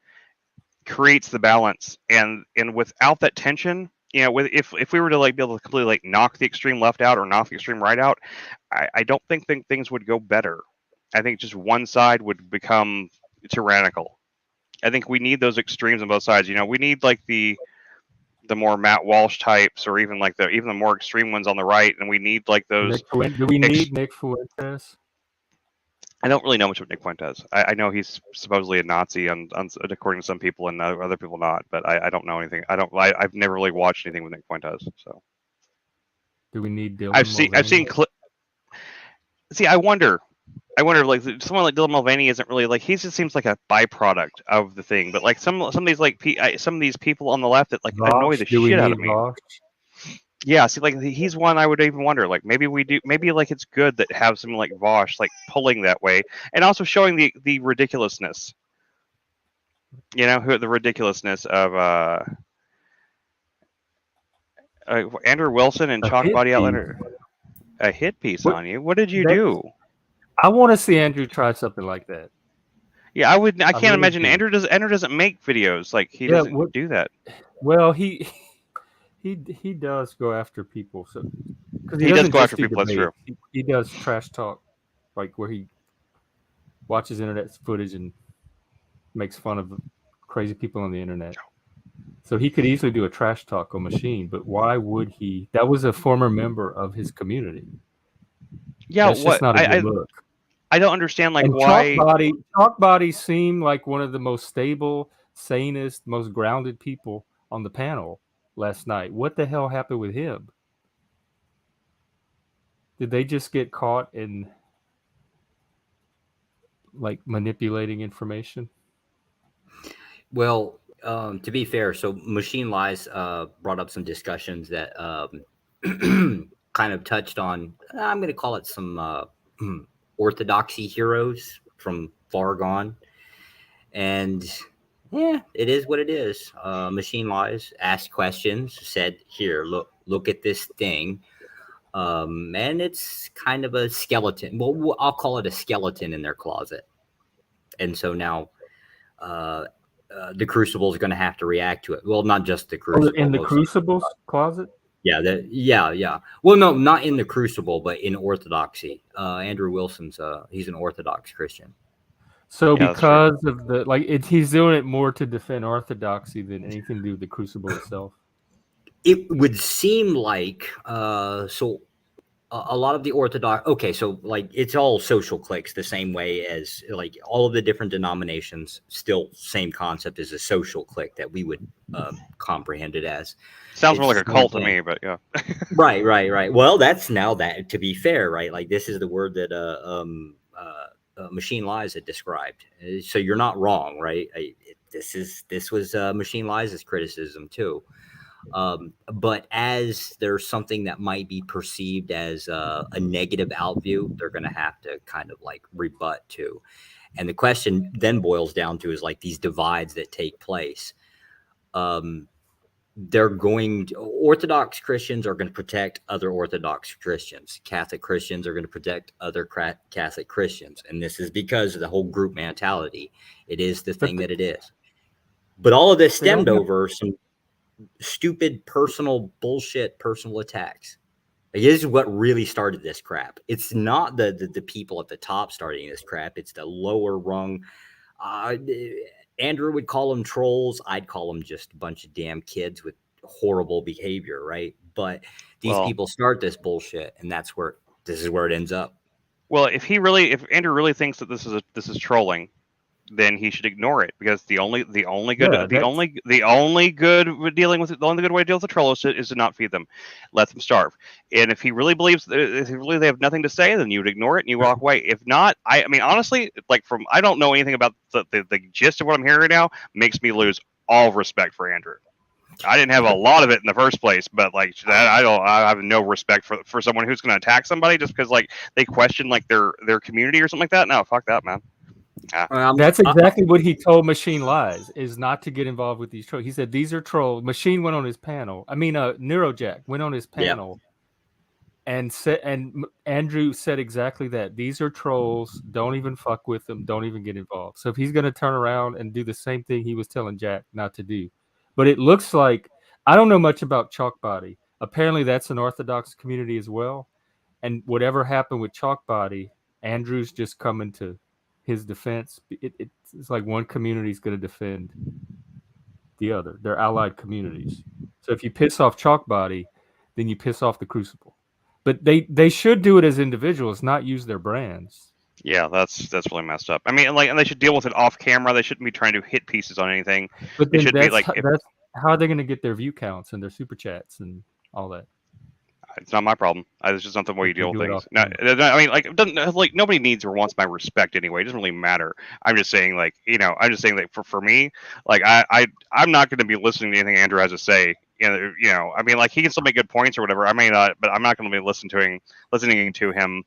creates the balance, and without that tension, if we were to like be able to completely like knock the extreme left out or knock the extreme right out, I don't think things would go better. I think just one side would become tyrannical. I think we need those extremes on both sides. We need like the more Matt Walsh types, or even like the more extreme ones on the right, and we need like those. Do we need Nick Fuentes? I don't really know much what Nick Fuentes. I know he's supposedly a Nazi, according to some people, and other people not. But I don't know anything. I've never really watched anything with Nick Fuentes. So do we need Dylan? I've seen. See, I wonder like someone like Dylan Mulvaney isn't really like, he just seems like a byproduct of the thing. But like some of these like some of these people on the left that like annoy the shit out of me. Vosh? Yeah, see, like he's one I would even wonder, like maybe like it's good that have someone like Vosh like pulling that way, and also showing the ridiculousness, the ridiculousness of Andrew Wilson and Chalk Body Outlander. A hit piece on you. What did you do? I want to see Andrew try something like that. Yeah, I can't imagine. Andrew doesn't make videos, like he doesn't do that. Well, he does go after people, so because he does go after people. That's true. He does trash talk, like where he watches internet footage and makes fun of crazy people on the internet. So he could easily do a trash talk on Machine, but why would he? That was a former member of his community. Yeah, that's just not a good look. I don't understand why. Chalk Body seemed like one of the most stable, sanest, most grounded people on the panel last night. What the hell happened with him? Did they just get caught in like manipulating information? Well, to be fair, so Machine Lies brought up some discussions that kind of touched on, I'm going to call it some orthodoxy heroes from far gone. And yeah, it is what it is. Machine Lies asked questions, said, here, look at this thing. And it's kind of a skeleton. Well, I'll call it a skeleton in their closet. And so now the Crucible is going to have to react to it. Well, not just the Crucible. In the Crucible's closet? Yeah, yeah. Well, no, not in the Crucible, but in Orthodoxy. Andrew Wilson's he's an Orthodox Christian. So because of he's doing it more to defend Orthodoxy than anything to do with the Crucible itself. It would seem like so. A lot of the Orthodox, okay, so like it's all social cliques the same way as like all of the different denominations, still same concept as a social clique that we would comprehend it as. Sounds more like a cult to me, but yeah. Right. Well, that's now that, to be fair, right? Like this is the word that Machine Lies had described. So you're not wrong, right? This was Machine Lies' criticism too. But as there's something that might be perceived as a negative outview, they're going to have to kind of like rebut to. And the question then boils down to is like these divides that take place. Orthodox Christians are going to protect other Orthodox Christians. Catholic Christians are going to protect other Catholic Christians. And this is because of the whole group mentality. It is the thing that it is. But all of this stemmed over some stupid personal attacks. Like, this is what really started this crap. It's not the people at the top starting this crap. It's the lower rung. Andrew would call them trolls. I'd call them just a bunch of damn kids with horrible behavior, right? But these Well- people start this bullshit, and this is where it ends up. Well, if Andrew really thinks that this is trolling, then he should ignore it, because the only good Yeah, the only good way to deal with the trolls is to not feed them, let them starve. And if he really believes if they have nothing to say, then you would ignore it and you walk away. If not, I mean honestly, like I don't know anything about the gist of what I'm hearing right now, makes me lose all respect for Andrew. I didn't have a lot of it in the first place, but like that, I have no respect for someone who's going to attack somebody just because like they question like their community or something like that. No, fuck that, man. That's exactly what he told Machine Lies, is not to get involved with these trolls. He said these are trolls. Machine went on his panel. I mean, Neurojack went on his panel and said, and Andrew said exactly that. These are trolls. Don't even fuck with them. Don't even get involved. So if he's going to turn around and do the same thing he was telling Jack not to do, but it looks like, I don't know much about Chalk Body. Apparently that's an Orthodox community as well. And whatever happened with Chalk Body, Andrew's just coming to his defense. It's like one community is going to defend the other. They're allied communities. So if you piss off Chalk Body, then you piss off the Crucible. But they should do it as individuals, not use their brands. Yeah, that's really messed up. I mean, and they should deal with it off camera. They shouldn't be trying to hit pieces on anything. But then that's how are they going to get their view counts and their super chats and all that? It's not my problem. It's just not the way you deal with things. No, camera. I mean, it doesn't like nobody needs or wants my respect anyway. It doesn't really matter. I'm just saying, like, I'm just saying that for me, like, I'm not going to be listening to anything Andrew has to say. I mean, like, he can still make good points or whatever. I may not, but I'm not going to be listening to him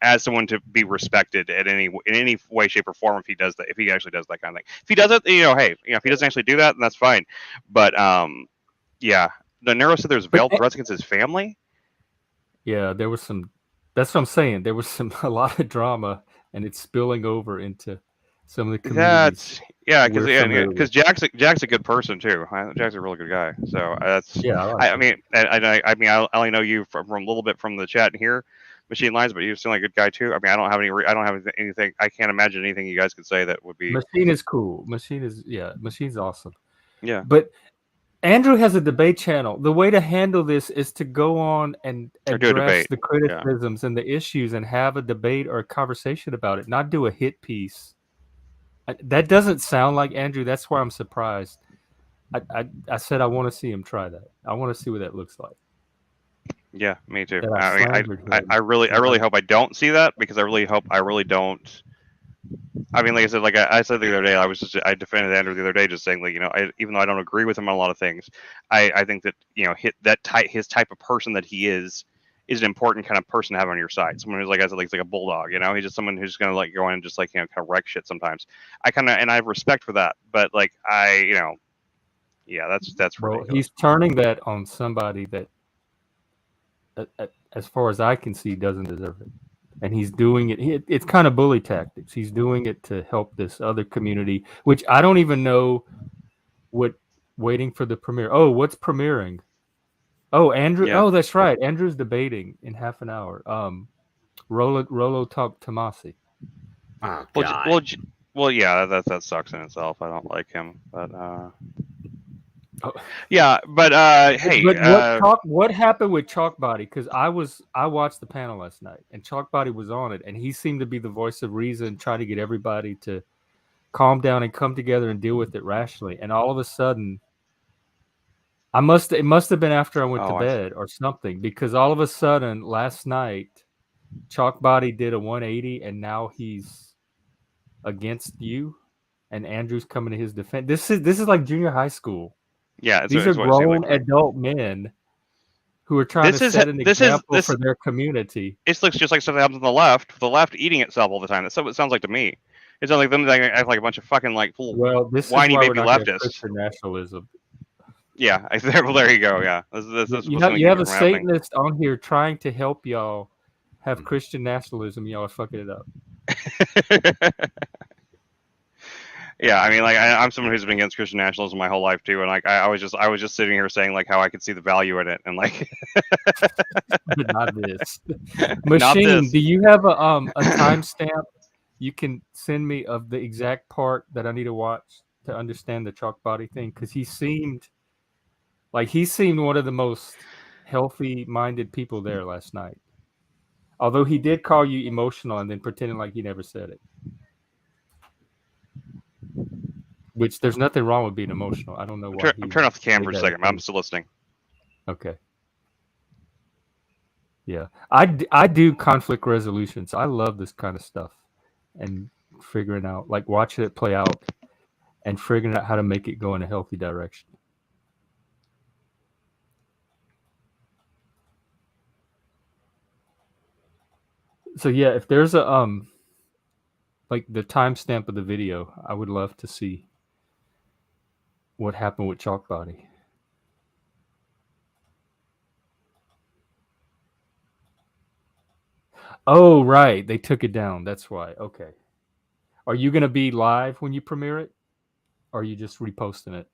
as someone to be respected in any way, shape, or form if he does that. If he actually does that kind of thing. If he does it, hey, if he doesn't actually do that, then that's fine. But yeah. The Neuro said there's veiled threats against his family. Yeah, there was some. That's what I'm saying. There was a lot of drama, and it's spilling over into some of the communities. Because Jack's a good person too. Jack's a really good guy. So that's I mean, I only know you from a little bit from the chat here, Machine Lines, but you seem like a good guy too. I mean, I don't have anything. I can't imagine anything you guys could say that would be. Machine is cool. Machine's awesome. Yeah, but Andrew has a debate channel. The way to handle this is to go on and address the criticisms and the issues and have a debate or a conversation about it, not do a hit piece. That doesn't sound like Andrew. That's why I'm surprised. I said I want to see him try that. I want to see what that looks like. Yeah, me too. I really hope I don't see that, because I really don't. I mean, like I said, I said the other day, I defended Andrew the other day, just saying, like, even though I don't agree with him on a lot of things, I think that his type of person that he is an important kind of person to have on your side. Someone who's like a bulldog, he's just someone who's gonna like go in and just like kind of wreck shit sometimes. I have respect for that, but like that's ridiculous. He's turning that on somebody that, as far as I can see, doesn't deserve it. And he's doing it. It's kind of bully tactics. He's doing it to help this other community, which I don't even know what waiting for the premiere. Oh, what's premiering? Oh, Andrew. Yeah. Oh, that's right. Andrew's debating in half an hour. Rollo Tomasi. Oh, God. Well, yeah, that sucks in itself. I don't like him, but yeah, but hey, what happened with Chalk Body? Because I watched the panel last night, and Chalk Body was on it, and he seemed to be the voice of reason, trying to get everybody to calm down and come together and deal with it rationally. And all of a sudden, it must have been after I went to bed or something, because all of a sudden last night, Chalk Body did a 180, and now he's against you, and Andrew's coming to his defense. This is like junior high school. Yeah, these are grown adult men who are trying to set an example for their community. It looks just like stuff that happens on the left. The left eating itself all the time. That's what it sounds like to me. It sounds like them act like a bunch of fucking like whiny baby leftists. Christian nationalism. Yeah, there you go. Yeah, you have a Satanist on here trying to help y'all have Christian nationalism. Y'all are fucking it up. Yeah, I mean, like I'm someone who's been against Christian nationalism my whole life too, and like I was just sitting here saying like how I could see the value in it, and like but not this. Machine, do you have a timestamp you can send me of the exact part that I need to watch to understand the chalk body thing? Because he seemed one of the most healthy-minded people there last night. Although he did call you emotional and then pretending like he never said it. Which there's nothing wrong with being emotional. I don't know why. I'm turning off the cam did for a that. second. I'm still listening. Okay. Yeah. I do conflict resolutions. I love this kind of stuff. And figuring out, like watching it play out and figuring out how to make it go in a healthy direction. So yeah, if there's a like the timestamp of the video, I would love to see what happened with Chalk Body. Oh, right. They took it down. That's why. Okay. Are you going to be live when you premiere it? Or are you just reposting it?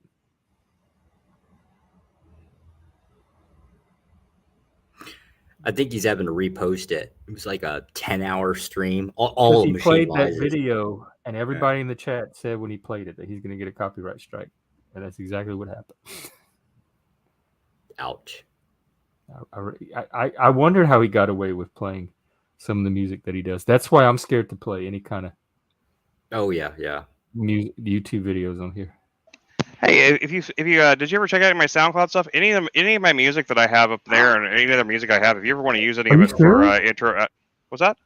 I think he's having to repost it. It was like a 10-hour stream. All He of played Machine that Lies. video, and everybody in the chat said when he played it that he's going to get a copyright strike. And that's exactly what happened. Ouch. I wonder how he got away with playing some of the music that he does. That's why I'm scared to play any kind of music, YouTube videos on here. Hey, if you did you ever check out my SoundCloud stuff? Any of my music that I have up there, and any other music I have, if you ever want to use any of it for intro, what's that?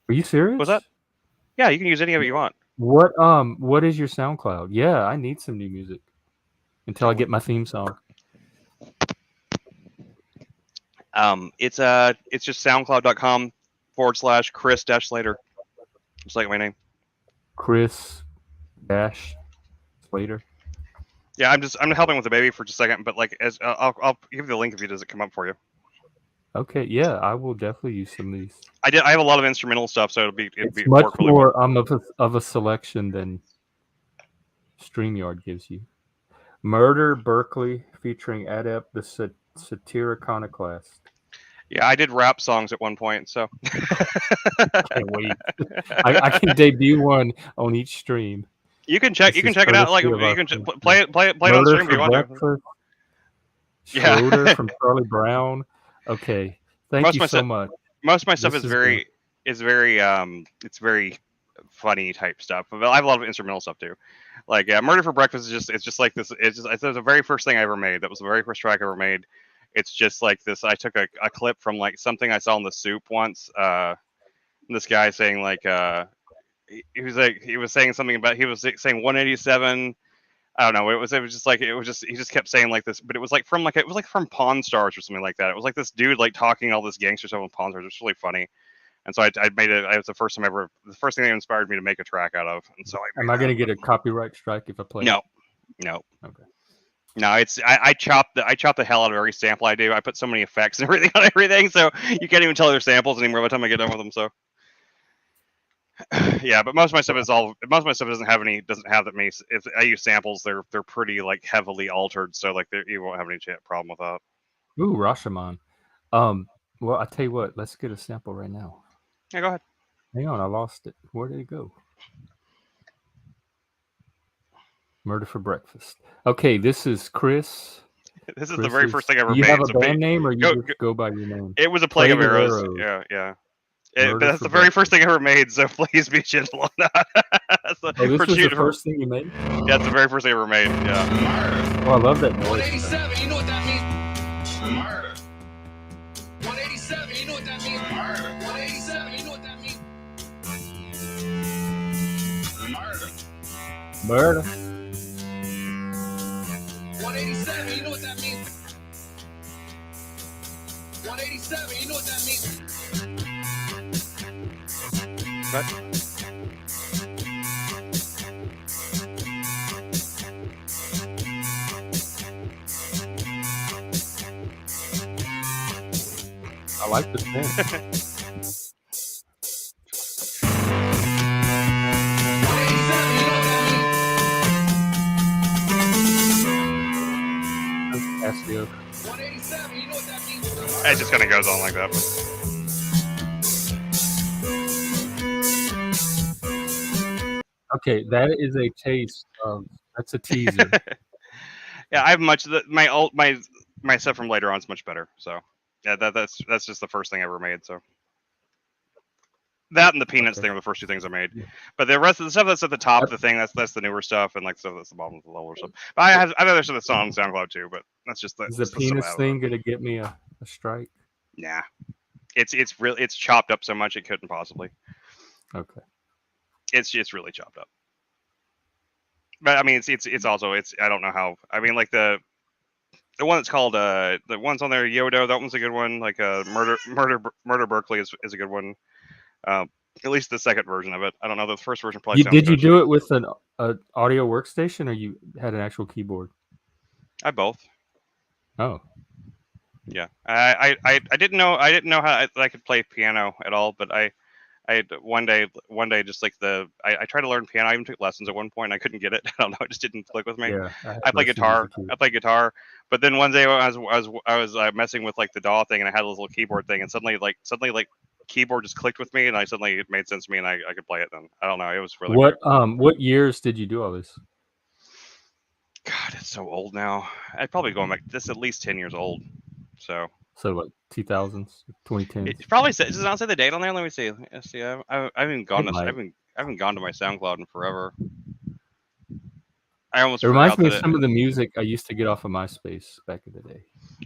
Are you serious? What's that? Yeah, you can use any of it you want. What is your SoundCloud? Yeah, I need some new music until I get my theme song. It's just soundcloud.com/Chris-Slater. Just like my name. Chris-Slater. Yeah, I'm helping with the baby for just a second, but like as I'll give you the link if it doesn't come up for you. Okay, yeah, I will definitely use some of these. I have a lot of instrumental stuff, so it'd be much work really more well. of a selection than StreamYard gives you. Murder Berkeley featuring Adept the Satyr Iconoclast. Yeah, I did rap songs at one point, so can't wait. I can debut one on each stream. You can check it out. Like you can play it on stream if you want to. Schroeder from Charlie Brown. Okay, thank you so much. Most of my stuff is very funny type stuff. But I have a lot of instrumental stuff too. Like Murder for Breakfast is just like this. It's the very first thing I ever made. That was the very first track I ever made. It's just like this. I took a clip from like something I saw in the Soup once. This guy saying like he was saying something about, he was saying 187. I don't know. It was just he just kept saying like this, but it was like from Pawn Stars or something like that. It was like this dude like talking all this gangster stuff on Pawn Stars. It was really funny. And so I made it. It was the first thing that inspired me to make a track out of. And so am I going to get a copyright strike if I play? No. Okay. No, I chop the hell out of every sample I do. I put so many effects and everything on everything, so you can't even tell they're samples anymore by the time I get done with them. So yeah, but most of my stuff doesn't have that many. If I use samples, they're pretty like heavily altered, so like you won't have any problem with that. Ooh, Rashomon. Well, I tell you what, let's get a sample right now. Yeah, go ahead. Hang on, I lost it. Where did it go? Murder for Breakfast. Okay, this is Chris. This is the very first thing I ever made. Do you have a band name, or you go by your name? It was a Plague of Arrows. Yeah. That's the very first thing I ever made, so please be gentle on that. This was the first thing you made? Yeah, it's the very first thing I ever made, yeah. Oh, I love that noise. 187, you know what that means? Murder. 187, you know what that means? Murder. 187, you know what that means? Murder. 187, you know what that means? 187, you know what that means? What? I like the thing. 187, you know what that means? Casio. 187, you know what that means? It just kind of goes on like that. Okay, that is a taste of. That's a teaser. Yeah, I have my stuff from later on is much better. So yeah, that's just the first thing I ever made. So that and the peanuts Okay. thing are the first two things I made. Yeah. But the rest of the stuff that's at the top of the thing, that's the newer stuff, and like stuff that's the bottom of the lower stuff. But I have other stuff that's on SoundCloud too. But that's just Is the that's stuff I penis have. thing gonna get me a strike? Nah, it's chopped up so much it couldn't possibly. Okay. It's really chopped up. But I mean, it's also I don't know how. I mean, like the one that's called the ones on there Yodo, that one's a good one. Like Murder Berkeley is a good one. At least the second version of it. I don't know. The first version probably sounds Did you good. do it with an audio workstation, or you had an actual keyboard? I both. Oh, Yeah. I didn't know how I could play piano at all, but I had one day just like I tried to learn piano. I even took lessons at one point. And I couldn't get it. I don't know. It just didn't click with me. yeah. I play guitar. But then one day I was messing with like the DAW thing, and I had a little keyboard thing, and suddenly keyboard just clicked with me, and it made sense to me, and I could play it. Then I don't know. It was really weird. What years did you do all this? God, it's so old now. I'd probably go back. This is at least 10 years old. So like 2000s, 2010s. it probably says. Does it not say the date on there? Let me see. Let's see. I haven't gone It to. might. I haven't gone to my SoundCloud in forever. I almost It reminds forgot me of that some of the music I used to get off of MySpace back in the day.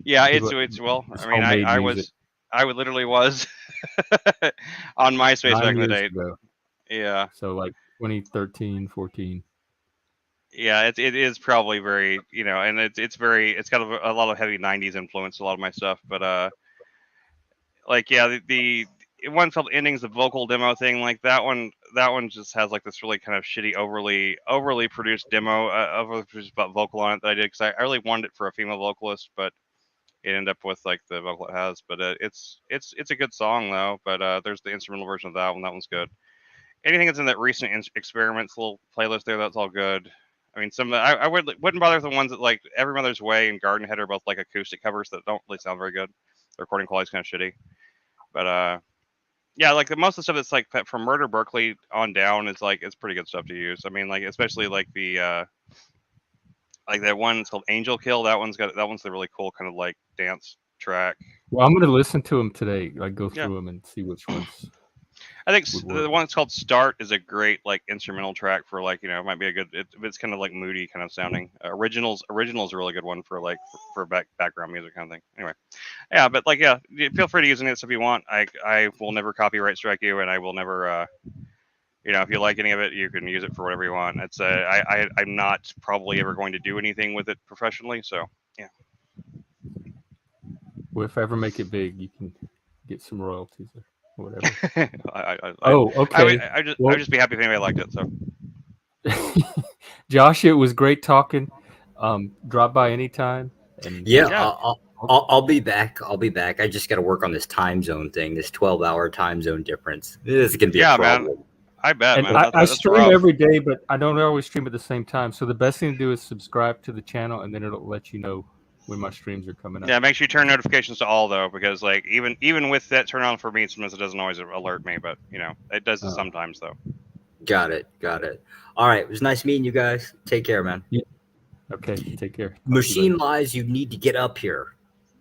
Yeah, People- it's well. it's I mean, homemade I music. literally was on MySpace 9 back in the years day. ago. Yeah, So like 2013, 14. yeah, it is probably very, and it's got a lot of heavy '90s influence, a lot of my stuff. But like yeah, the one called Endings, the vocal demo thing, like that one just has like this really kind of shitty, overly produced demo, overly produced vocal on it that I did because I really wanted it for a female vocalist, but it ended up with like the vocal it has. But it's a good song though. But there's the instrumental version of that one. That one's good. Anything that's in that recent experiments little playlist there, that's all good. I mean, I wouldn't bother with the ones that like Every Mother's Way and Garden Head are both like acoustic covers that don't really sound very good. The recording quality's kind of shitty. But yeah, like most of the stuff that's like from Murder Berkeley on down is like it's pretty good stuff to use. I mean, like especially like the like that one it's called Angel Kill. That one's the really cool kind of like dance track. Well, I'm gonna listen to them today. Like go Yeah. through them and see which ones. I think Would the work. one that's called Start is a great like instrumental track for like it might be a good. It's kind of like moody kind of sounding. Originals a really good one for like for background music kind of thing. Anyway, yeah, but like yeah, feel free to use any of this if you want. I will never copyright strike you, and I will never. If you like any of it, you can use it for whatever you want. It's I'm not probably ever going to do anything with it professionally, so yeah. Well, if I ever make it big, you can get some royalties or whatever. I Okay. I'd Well- just be happy if anybody liked it. So Josh, it was great talking. Drop by anytime. And Yeah, Yeah. I'll be back. I'll be back. I just got to work on this time zone thing, this 12-hour time zone difference. This is gonna be Yeah, a man. problem. I bet, And man. I That's stream rough. every day, but I don't always stream at the same time. So the best thing to do is subscribe to the channel, and then it'll let you know when my streams are coming up. Yeah, make sure you turn notifications to all though, because like even with that turn on for me, sometimes it doesn't always alert me, but it does it sometimes though. Got it. All right, it was nice meeting you guys. Take care, man. Okay, take care. Talk to you Machine later. Lies, you need to get up here.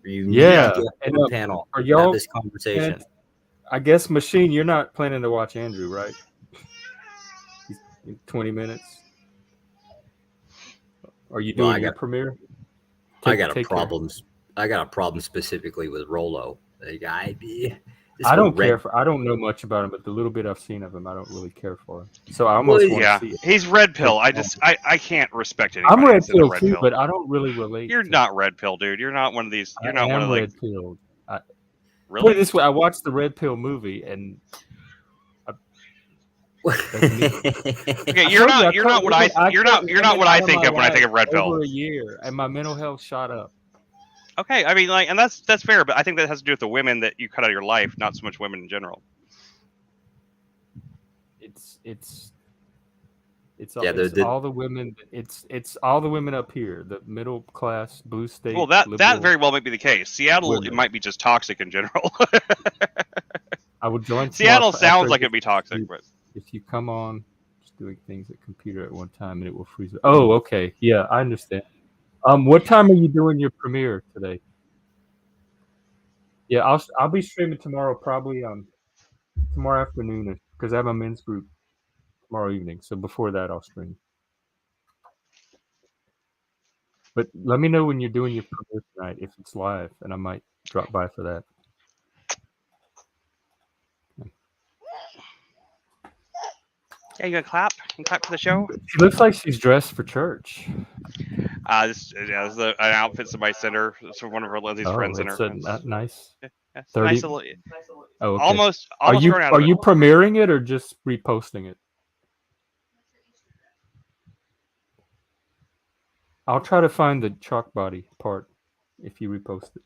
You need Yeah, to get up and, on the panel. are Have y'all- this conversation. and I guess Machine, you're not planning to watch Andrew, right? In 20 minutes. Are you Well, doing I your got- premiere? I got a Take care. problem specifically with Rolo. Like, I don't care for. I don't know much about him, but the little bit I've seen of him, I don't really care for him. So I almost Well, want Yeah, to see it. he's red pill. I can't respect anybody. I'm red that's in the pill too, but I don't really relate. you're to not red pill, dude. You're not one of these. You're I not one am of like red pilled. Put it really. this way: I watched the Red Pill movie, and Okay, I you're told you, not. You're not what I. You're not. You're not what I think of when I think of red pill. over a year, and my mental health shot up. Okay, I mean, like, and that's fair, but I think that has to do with the women that you cut out of your life, not so much women in general. It's Yeah, it's the- all the women. It's all the women up here, the middle class, blue state. Well, that liberal. very well might be the case. Seattle, women. it might be just toxic in general. I would join. Seattle SMART sounds after like it'd be toxic, but if you come on, just doing things at computer at one time and it will freeze. Oh, okay. Yeah, I understand. What time are you doing your premiere today? Yeah, I'll be streaming tomorrow, probably tomorrow afternoon, because I have a men's group tomorrow evening. So before that, I'll stream. But let me know when you're doing your premiere tonight if it's live, and I might drop by for that. Yeah, you gonna clap? You clap for the show? She looks like she's dressed for church. This is an outfit somebody sent her. So one of her Lindsay's friends sent her. It's nice. It's 30 nice little, Oh, okay. almost Are you grown out of it. premiering it or just reposting it? I'll try to find the chalk body part if you repost it.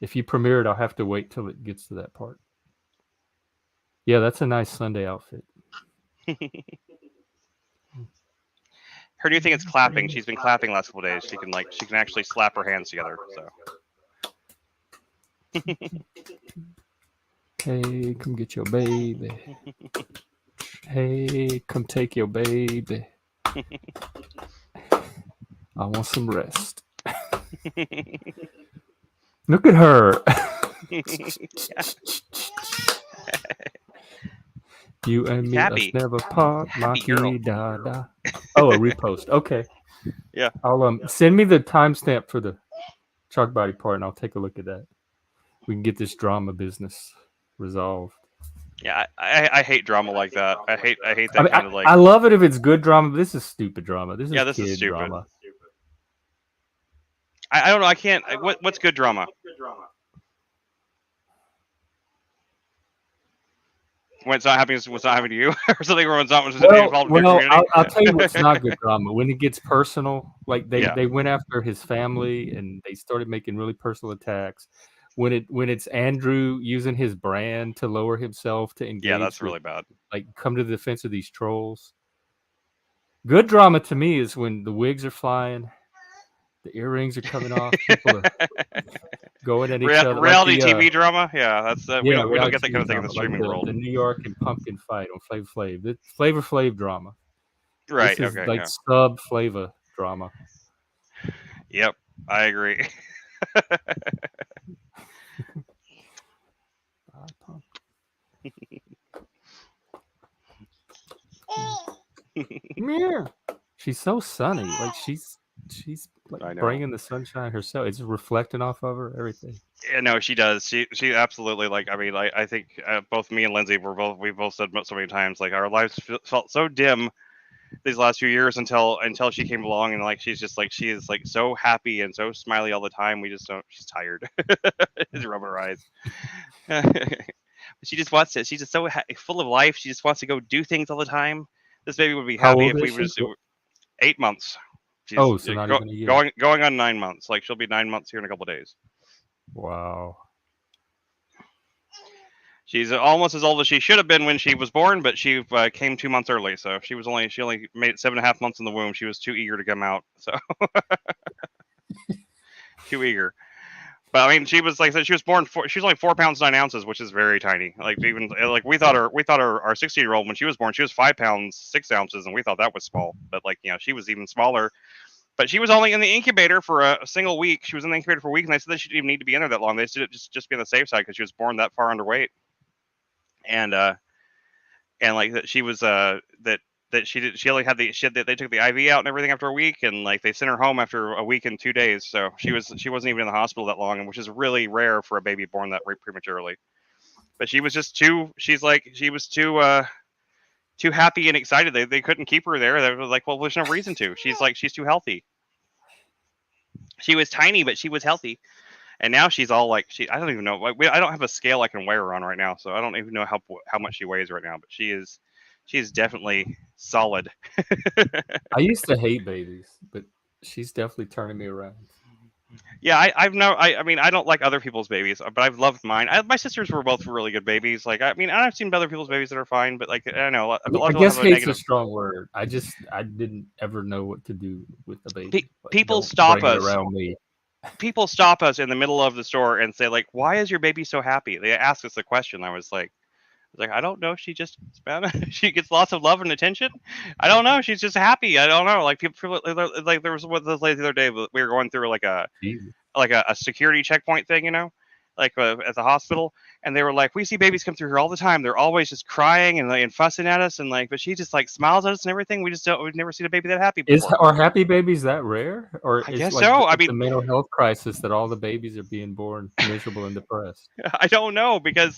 If you premiere it, I'll have to wait till it gets to that part. Yeah, that's a nice Sunday outfit. Her new thing is clapping. She's been clapping last couple days. She can actually slap her hands together. So. Hey, come get your baby. Hey, come take your baby. I want some rest. Look at her. You and me, us never part. Maki da da. Oh, a repost. Okay. Yeah. I'll send me the timestamp for the chalk body part, and I'll take a look at that. We can get this drama business resolved. Yeah, I hate drama like that. I hate that kind of like. I love it if it's good drama, but this is stupid drama. This is this is stupid. Drama. I don't know. I can't. What's good drama? When it's not happening, what's not happening to you, or something where it's not involved in your community? I'll tell you what's not good drama. When it gets personal, like they went after his family and they started making really personal attacks. When it's Andrew using his brand to lower himself to engage. Yeah, that's really bad. Like come to the defense of these trolls. Good drama to me is when the wigs are flying, the earrings are coming off, people are going at each other. Reality TV drama? Yeah, that's we don't get that kind of thing in the streaming world. The New York and Pumpkin fight on Flavor Flav. The Flavor Flav drama. Right. This is sub Flavor drama. Yep, I agree. She's so sunny. Like she's like bringing the sunshine herself. It's reflecting off of her. Everything. Yeah, no, she does. She absolutely I think both me and Lindsay we both said so many times like our lives felt so dim these last few years until she came along and like she's so happy and so smiley all the time. We just don't. She's tired. Just rub her eyes. She just wants to. She's just so full of life. She just wants to go do things all the time. This baby would be happy if we was 8 months. She's so not even a year. Going on 9 months. Like she'll be 9 months here in a couple of days. Wow. She's almost as old as she should have been when she was born, but she came 2 months early. So she only made it 7.5 months in the womb. She was too eager to come out. So too eager. But I mean, she was like I said, she was born. She was only 4 pounds 9 ounces, which is very tiny. Like even like we thought our 16-year-old when she was born, she was 5 pounds 6 ounces, and we thought that was small. But like she was even smaller. But she was only in the incubator for a single week. She was in the incubator for a week, and they said that she didn't even need to be in there that long. They said it just be on the safe side because she was born that far underweight. And like that she was that she only had they took the IV out and everything after a week, and like they sent her home after a week and 2 days. So she wasn't even in the hospital that long, and which is really rare for a baby born that prematurely. But she was just too happy and excited. They couldn't keep her there. They were like, well, there's no reason to. She's too healthy. She was tiny, but she was healthy. And now she's all like I don't even know. I don't have a scale I can weigh her on right now, so I don't even know how much she weighs right now. But she is definitely solid. I used to hate babies, but she's definitely turning me around. Yeah, I mean, I don't like other people's babies, but I've loved mine. My sisters were both really good babies. Like, I mean, I've seen other people's babies that are fine, but like, I know. I guess hate's a strong word. I didn't ever know what to do with the baby. People stop us around me. People stop us in the middle of the store and say, like, "Why is your baby so happy?" They ask us the question. I was like, It's like, I don't know. She just she gets lots of love and attention. I don't know. She's just happy. I don't know. Like people like there was one the other day we were going through Jesus. like a security checkpoint thing, you know, like at the hospital, and they were like, we see babies come through here all the time. They're always just crying and fussing at us, and like, but she just like smiles at us and everything. We've never seen a baby that happy before. Are happy babies that rare, or I is guess like so. I it's a mean, mental health crisis that all the babies are being born miserable and depressed? I don't know because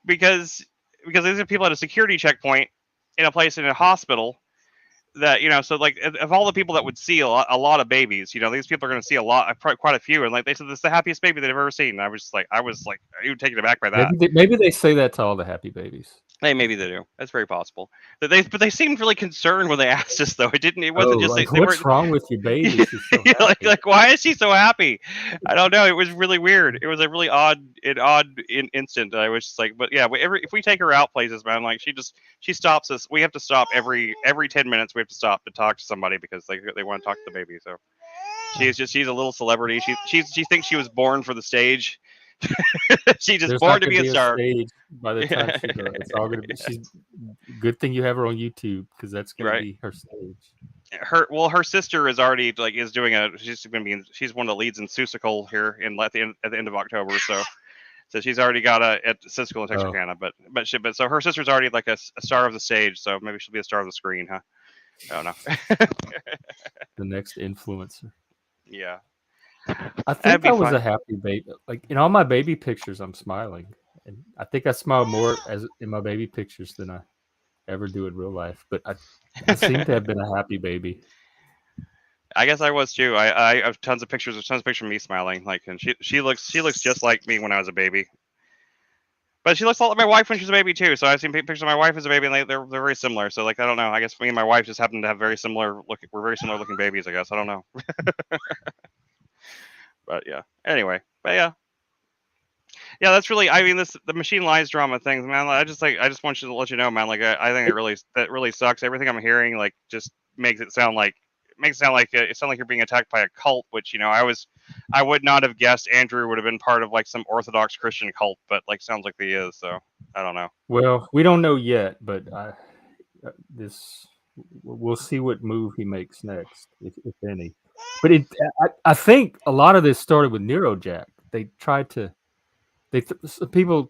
because these are people at a security checkpoint in a place in a hospital that, you know, so like of all the people that would see a lot of babies, you know, these people are going to see quite a few, and like they said, this is the happiest baby they've ever seen. And I was like, are you taken aback by that? Maybe they say that to all the happy babies. Hey, maybe they do. That's very possible. But they seemed really concerned when they asked us, though. It wasn't just like, they what's were wrong with your baby? She's so happy. like why is she so happy? I don't know. It was really weird. It was a really odd instant. I was just like, but yeah, if we take her out places, man, like she stops us. We have to stop every 10 minutes. We have to stop to talk to somebody because they want to talk to the baby. So she's a little celebrity. She thinks she was born for the stage. She's just There's born not to be a gonna star. stage by the time she grows. It's all gonna be. Good thing you have her on YouTube because that's gonna Right. be her stage. Her sister is already she's one of the leads in Seussical here at the end of October. So she's already got at Seussical in Texarkana, but so her sister's already like a star of the stage. So maybe she'll be a star of the screen, huh? I don't know. The next influencer. Yeah. I That'd think be I was fun. a happy baby. Like in all my baby pictures, I'm smiling, and I think I smile more as in my baby pictures than I ever do in real life. But I seem to have been a happy baby. I guess I was too. I have tons of pictures of me smiling. Like, and she looks just like me when I was a baby. But she looks a lot like my wife when she was a baby too. So I've seen pictures of my wife as a baby, and they're very similar. So like, I don't know. I guess me and my wife just happen to have very similar looking babies. I guess I don't know. But yeah. Anyway, but yeah. Yeah, that's really. I mean, the Machine Lies drama things, man. I just want you to let you know, man. Like, I think that really sucks. Everything I'm hearing, like, just makes it sound like you're being attacked by a cult. Which, you know, I would not have guessed Andrew would have been part of like some Orthodox Christian cult, but like sounds like he is. So I don't know. Well, we don't know yet, but we'll see what move he makes next, if any. But I think a lot of this started with Neurojack. They tried to, people,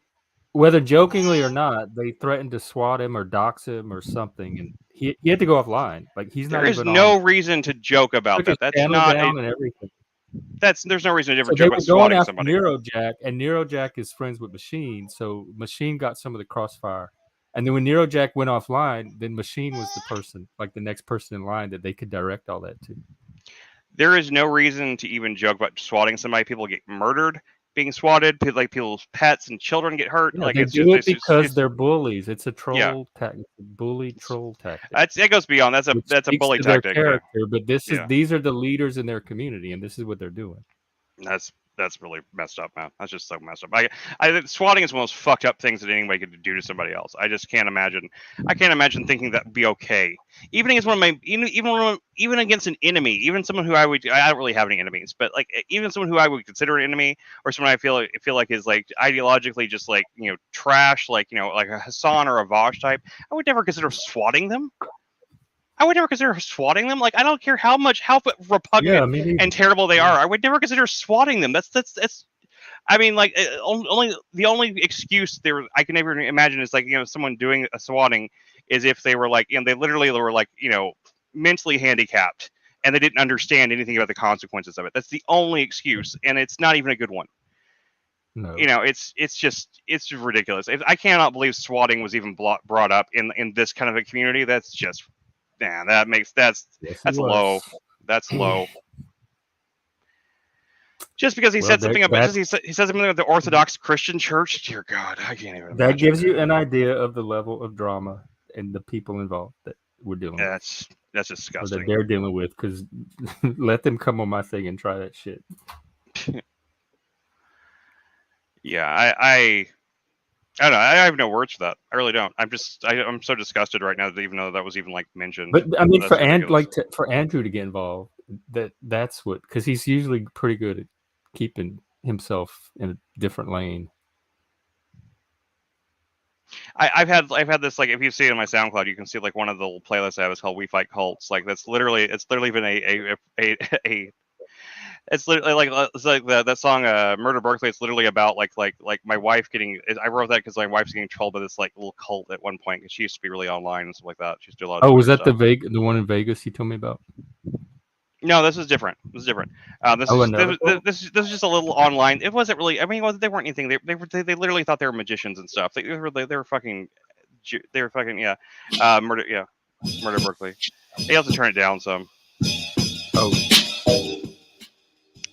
whether jokingly or not, they threatened to swat him or dox him or something, and he had to go offline. Like he's not. There is even no on, reason to joke about took that. his That's channel not. down and everything. There's no reason to ever So joke they about were going swatting after somebody. Neurojack, and Neurojack is friends with Machine, so Machine got some of the crossfire. And then when Neurojack went offline, then Machine was the person, like the next person in line that they could direct all that to. There is no reason to even joke about swatting somebody. People get murdered being swatted. Like people's pets and children get hurt. Yeah, like they it's do just it because they're bullies. It's a troll Yeah. tactic, bully troll tactic. It goes beyond. That's a Speaks bully to their tactic. Yeah. character, but Yeah. these are the leaders in their community, and this is what they're doing. That's really messed up, man. That's just so messed up. I think swatting is one of those fucked up things that anybody could do to somebody else. I just can't imagine. I can't imagine thinking that would be okay. Even against even against an enemy, even someone who I don't really have any enemies, but like even someone who I would consider an enemy, or someone I feel like is like ideologically just like, you know, trash, like, you know, like a Hassan or a Vosh type, I would never consider swatting them. I would never consider swatting them. Like, I don't care how repugnant and terrible they are. I would never consider swatting them. That's. I mean, like, the only excuse I can ever imagine is like, you know, someone doing a swatting is if they were like, you know, they literally were like, you know, mentally handicapped and they didn't understand anything about the consequences of it. That's the only excuse, and it's not even a good one. No. You know, it's just ridiculous. I cannot believe swatting was even brought up in this kind of a community. That's just. Man, that's low. That's low. Just because he said something about he said something about the Orthodox Christian Church. Dear God, I can't even. That gives you an idea of the level of drama and the people involved that we're dealing with. That's disgusting. Or that they're dealing with, because let them come on my thing and try that shit. Yeah, I don't know. I have no words for that. I really don't. I'm so disgusted right now that even though that was even like mentioned. But I mean, That's for ridiculous. for Andrew to get involved, that's what, because he's usually pretty good at keeping himself in a different lane. I've had this, like, if you see it on my SoundCloud, you can see like one of the little playlists I have is called "We Fight Cults." Like it's literally been a it's literally like it's like that song "Murder Berkeley." It's literally about like my wife getting. I wrote that because my wife's getting trolled by this like little cult at one point because she used to be really online and stuff like that. She used to do a lot of Oh, was Twitter that stuff. the one in Vegas you told me about? No, this is different. This is different. This Oh, is another cult? this is just a little online. It wasn't really. I mean, they weren't anything. They literally thought they were magicians and stuff. They were fucking. They were fucking murder Murder Berkeley. They also turn it down some. Oh,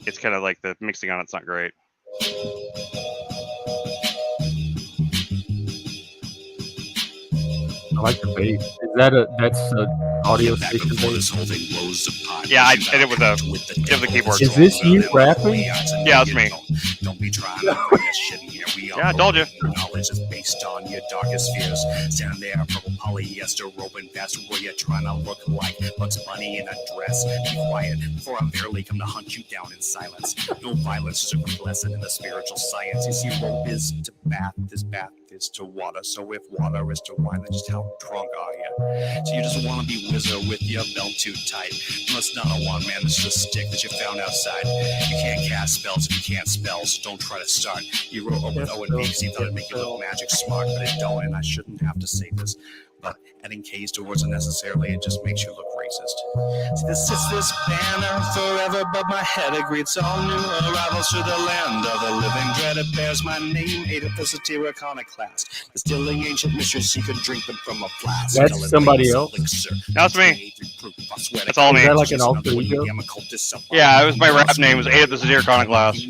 It's kind of like the mixing on it's not great. I like the bass. Is that that's a audio station bass? Yeah, I did it with the keyboard. Is this you rapping? Yeah, that's me. Don't be trying to bring us shit in here. We Yeah, I told you. Knowledge is based on your darkest fears. Stand there, purple polyester, rope and vest, where you're trying to look like Bugs Bunny in a dress. Be quiet before I barely come to hunt you down in silence. No violence, just a quick lesson in the spiritual science. You see, rope is to bath, this bath is to water. So if water is to wine, then just how drunk are you? So you just want to be wizard with your belt too tight. No, it's not a wand, man, it's just a stick that you found outside. You can't cast spells if you can't spell, so don't try to start. You wrote over O and B because you thought it'd make you look magic smart, but it don't, and I shouldn't have to say this. But adding K's to words unnecessarily, it just makes you look racist. See, this banner forever above my head. It greets all new arrivals to the land of the living dread. It bears my name, Adolf the Satiric Iconoclast. Distilling ancient mysteries, so you can drink them from a flask. That's Tell it somebody lays else? elixir. That's me. That's all Is me. that like an alter ego? Yeah, it was my rap name was Adolf the Satiric Iconoclast.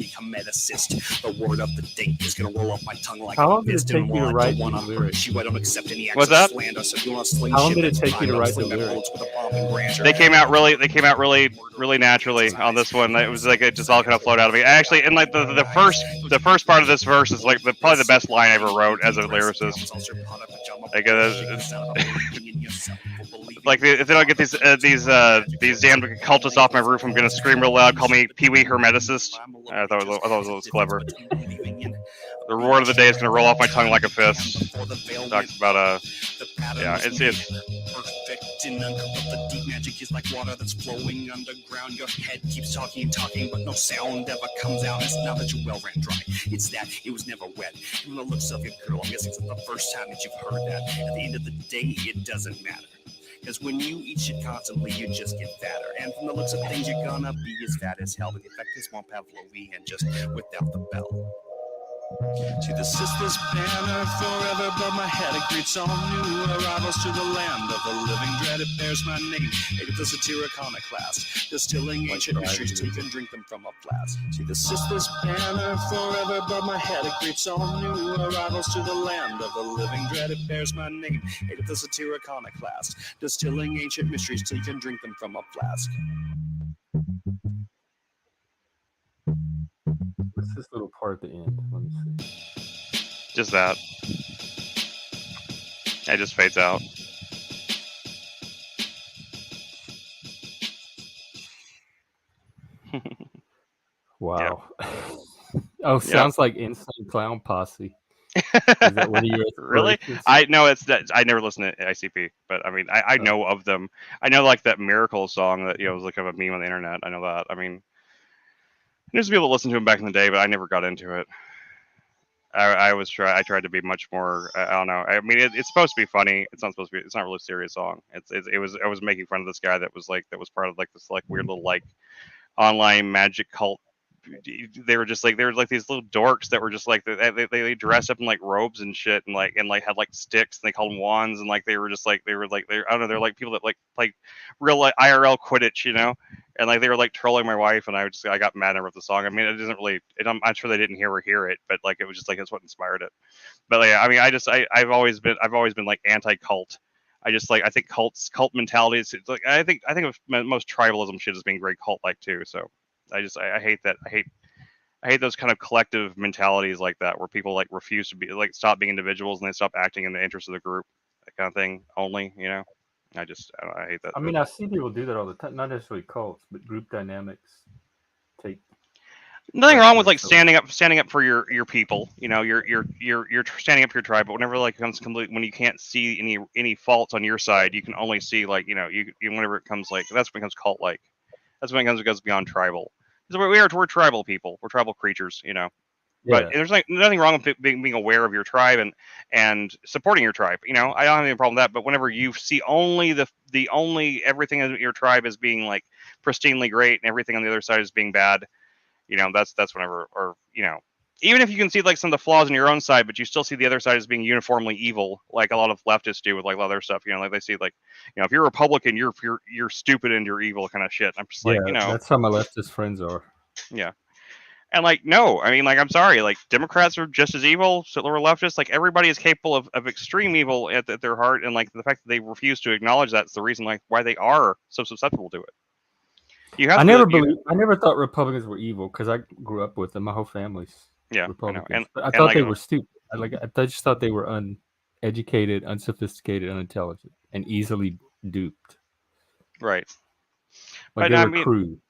The word of the date is gonna roll off my tongue like How a long did it fist take and you to one write one these on lyrics? you. I don't accept any acts What's of that? slander, so you want to sling How long shit did it that's take you fine, to I'll write sling the the lyrics? bullets with a bomb and grandeur. They came out really naturally on this one. It was like it just all kind of flowed out of me. Actually, and like the first part of this verse is like probably the best line I ever wrote as a lyricist. Like, like if they don't get these damn cultists off my roof, I'm gonna scream real loud. Call me Pee Wee Hermeticist. I thought it was clever. The reward of the day is gonna roll off my tongue like a fist. Talks about yeah, it's perfect and uncovered. The deep magic is like water that's flowing underground. Your head keeps talking and talking, but no sound ever comes out. It's not that your well ran dry. It's that it was never wet. From the looks of your girl, I'm guessing it's the first time that you've heard that. At the end of the day, it doesn't matter. Because when you eat shit constantly, you just get fatter. And from the looks of things, you're gonna be as fat as hell. But the effect is more Pavlovian, just without the bell. See, this is this banner forever above my head. It greets all new arrivals to the land of the living dread. It bears my name, Adolf the Satiric Iconoclast. Distilling ancient mysteries till you can drink them from a flask. See, this is this banner forever above my head. It greets all new arrivals to the land of the living dread. It bears my name, Adolf the Satiric Iconoclast. Distilling ancient mysteries till you can drink them from a flask. What's this little part at the end? Let me see. just that. It just fades out. Wow. Oh, sounds like Insane Clown Posse. Is that one of your Really? inspirations? I never listened to ICP, but I mean, I know of them. I know like that Miracle song that was like kind of a meme on the internet. I know that. I mean, I used to be able to listen to them back in the day, but I never got into it. I tried to be much more. I don't know. I mean, it's supposed to be funny. It's not supposed to be. It's not really a serious song. It was. I was making fun of this guy that was part of like this like weird little like online magic cult. They were these little dorks that were just like they dressed up in like robes and shit and had like sticks and they called them wands and like they were I don't know, they're like people that like real like IRL Quidditch, and like they were like trolling my wife and I got mad and I wrote the song. I mean, it doesn't really. I'm sure they didn't hear it, but like it was just like it's what inspired it. But like, I mean, I've always been like anti-cult. I think cult mentality is like I think of most tribalism shit as being very cult like too. So I hate that. I hate those kind of collective mentalities like that where people like refuse to be like stop being individuals and they stop acting in the interest of the group, that kind of thing only. I hate that. I mean, I see people do that all the time. Not necessarily cults, but group dynamics take. Nothing wrong with like So- standing up for your people. You know, you're standing up for your tribe. But whenever like it comes complete, when you can't see any faults on your side, you can only see like you whenever it comes like that's when it becomes cult like. That's when it goes beyond tribal. Because we're tribal people. We're tribal creatures. You know. But Yeah. there's like nothing wrong with being aware of your tribe and supporting your tribe. You know, I don't have any problem with that. But whenever you see only the only everything in your tribe is being like pristinely great and everything on the other side is being bad, you know, that's whenever, or you know, even if you can see like some of the flaws in your own side, but you still see the other side as being uniformly evil, like a lot of leftists do with like a lot of other stuff. You know, like they see like, you know, if you're a Republican, you're stupid and you're evil kind of shit. I'm just like, Yeah, you know, that's how my leftist friends are. yeah. And like, no, I mean, like, I'm sorry, like, Democrats are just as evil, so we're leftists. Like, everybody is capable of extreme evil at their heart, and like the fact that they refuse to acknowledge that's the reason, like, why they are so susceptible to it. You have I to, never thought Republicans were evil because I grew up with them. My whole family's yeah, I know. Republicans. But I and thought like, they were stupid. I just thought they were uneducated, unsophisticated, unintelligent, and easily duped. right. Like But, they I were mean, crude.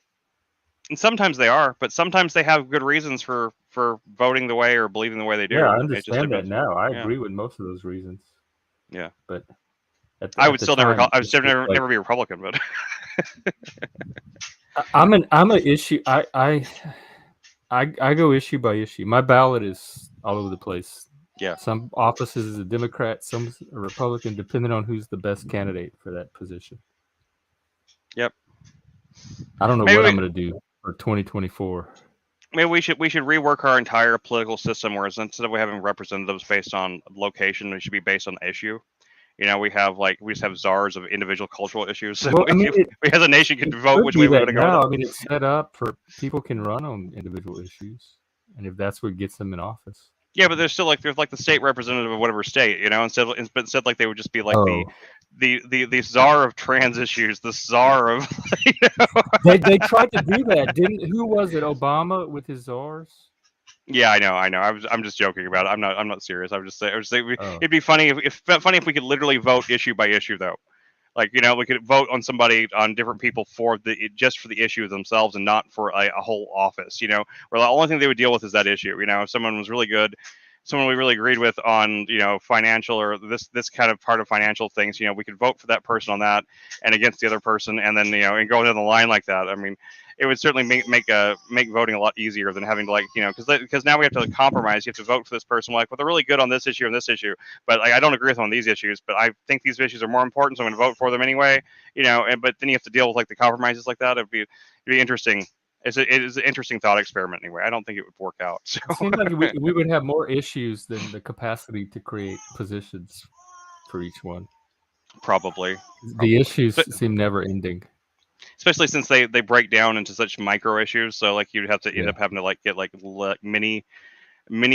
And sometimes they are, but sometimes they have good reasons for voting the way or believing the way they do. Yeah, I It just understand that depends. now. I Yeah. agree with most of those reasons. Yeah. But I at would the still never, time, I would it's still just never, like- never be a Republican, but I'm an issue. I go issue by issue. My ballot is all over the place. Yeah. Some offices is a Democrat, some is a Republican, depending on who's the best candidate for that position. Yep. I don't know Maybe what we- I'm going to do for 2024. maybe we should rework our entire political system, whereas instead of having representatives based on location, it should be based on the issue. You know, we just have czars of individual cultural issues. So Well, I mean, we as a nation can vote Could which be way we're that going to go. now. With I mean, it's set up for people can run on individual issues, and if that's what gets them in office. Yeah, but there's like the state representative of whatever state, you know, instead like they would just be like Oh, the czar of trans issues, the czar of they tried to do that, didn't? Who was it? Obama with his czars. Yeah, I know. I'm just joking about it. I'm not serious. I was just saying Oh. it'd be funny if we could literally vote issue by issue though. Like, you know, we could vote on somebody, on different people just for the issue themselves and not for a whole office, you know, where the only thing they would deal with is that issue. You know, if someone was really good, someone we really agreed with on, you know, financial or this kind of part of financial things, you know, we could vote for that person on that and against the other person, and then, you know, and go down the line like that. I mean, it would certainly make voting a lot easier than having to, like, you know, because now we have to, like, compromise. You have to vote for this person, like, well, they're really good on this issue and this issue, but like, I don't agree with them on these issues, but I think these issues are more important, so I'm going to vote for them anyway, you know. And but then you have to deal with like the compromises like that. It'd be interesting. It is an interesting thought experiment anyway. I don't think it would work out. So It seems like we would have more issues than the capacity to create positions for each one. probably, The issues But- seem never ending. especially since they break down into such micro issues. So like you'd have to end Yeah. up having to like get like mini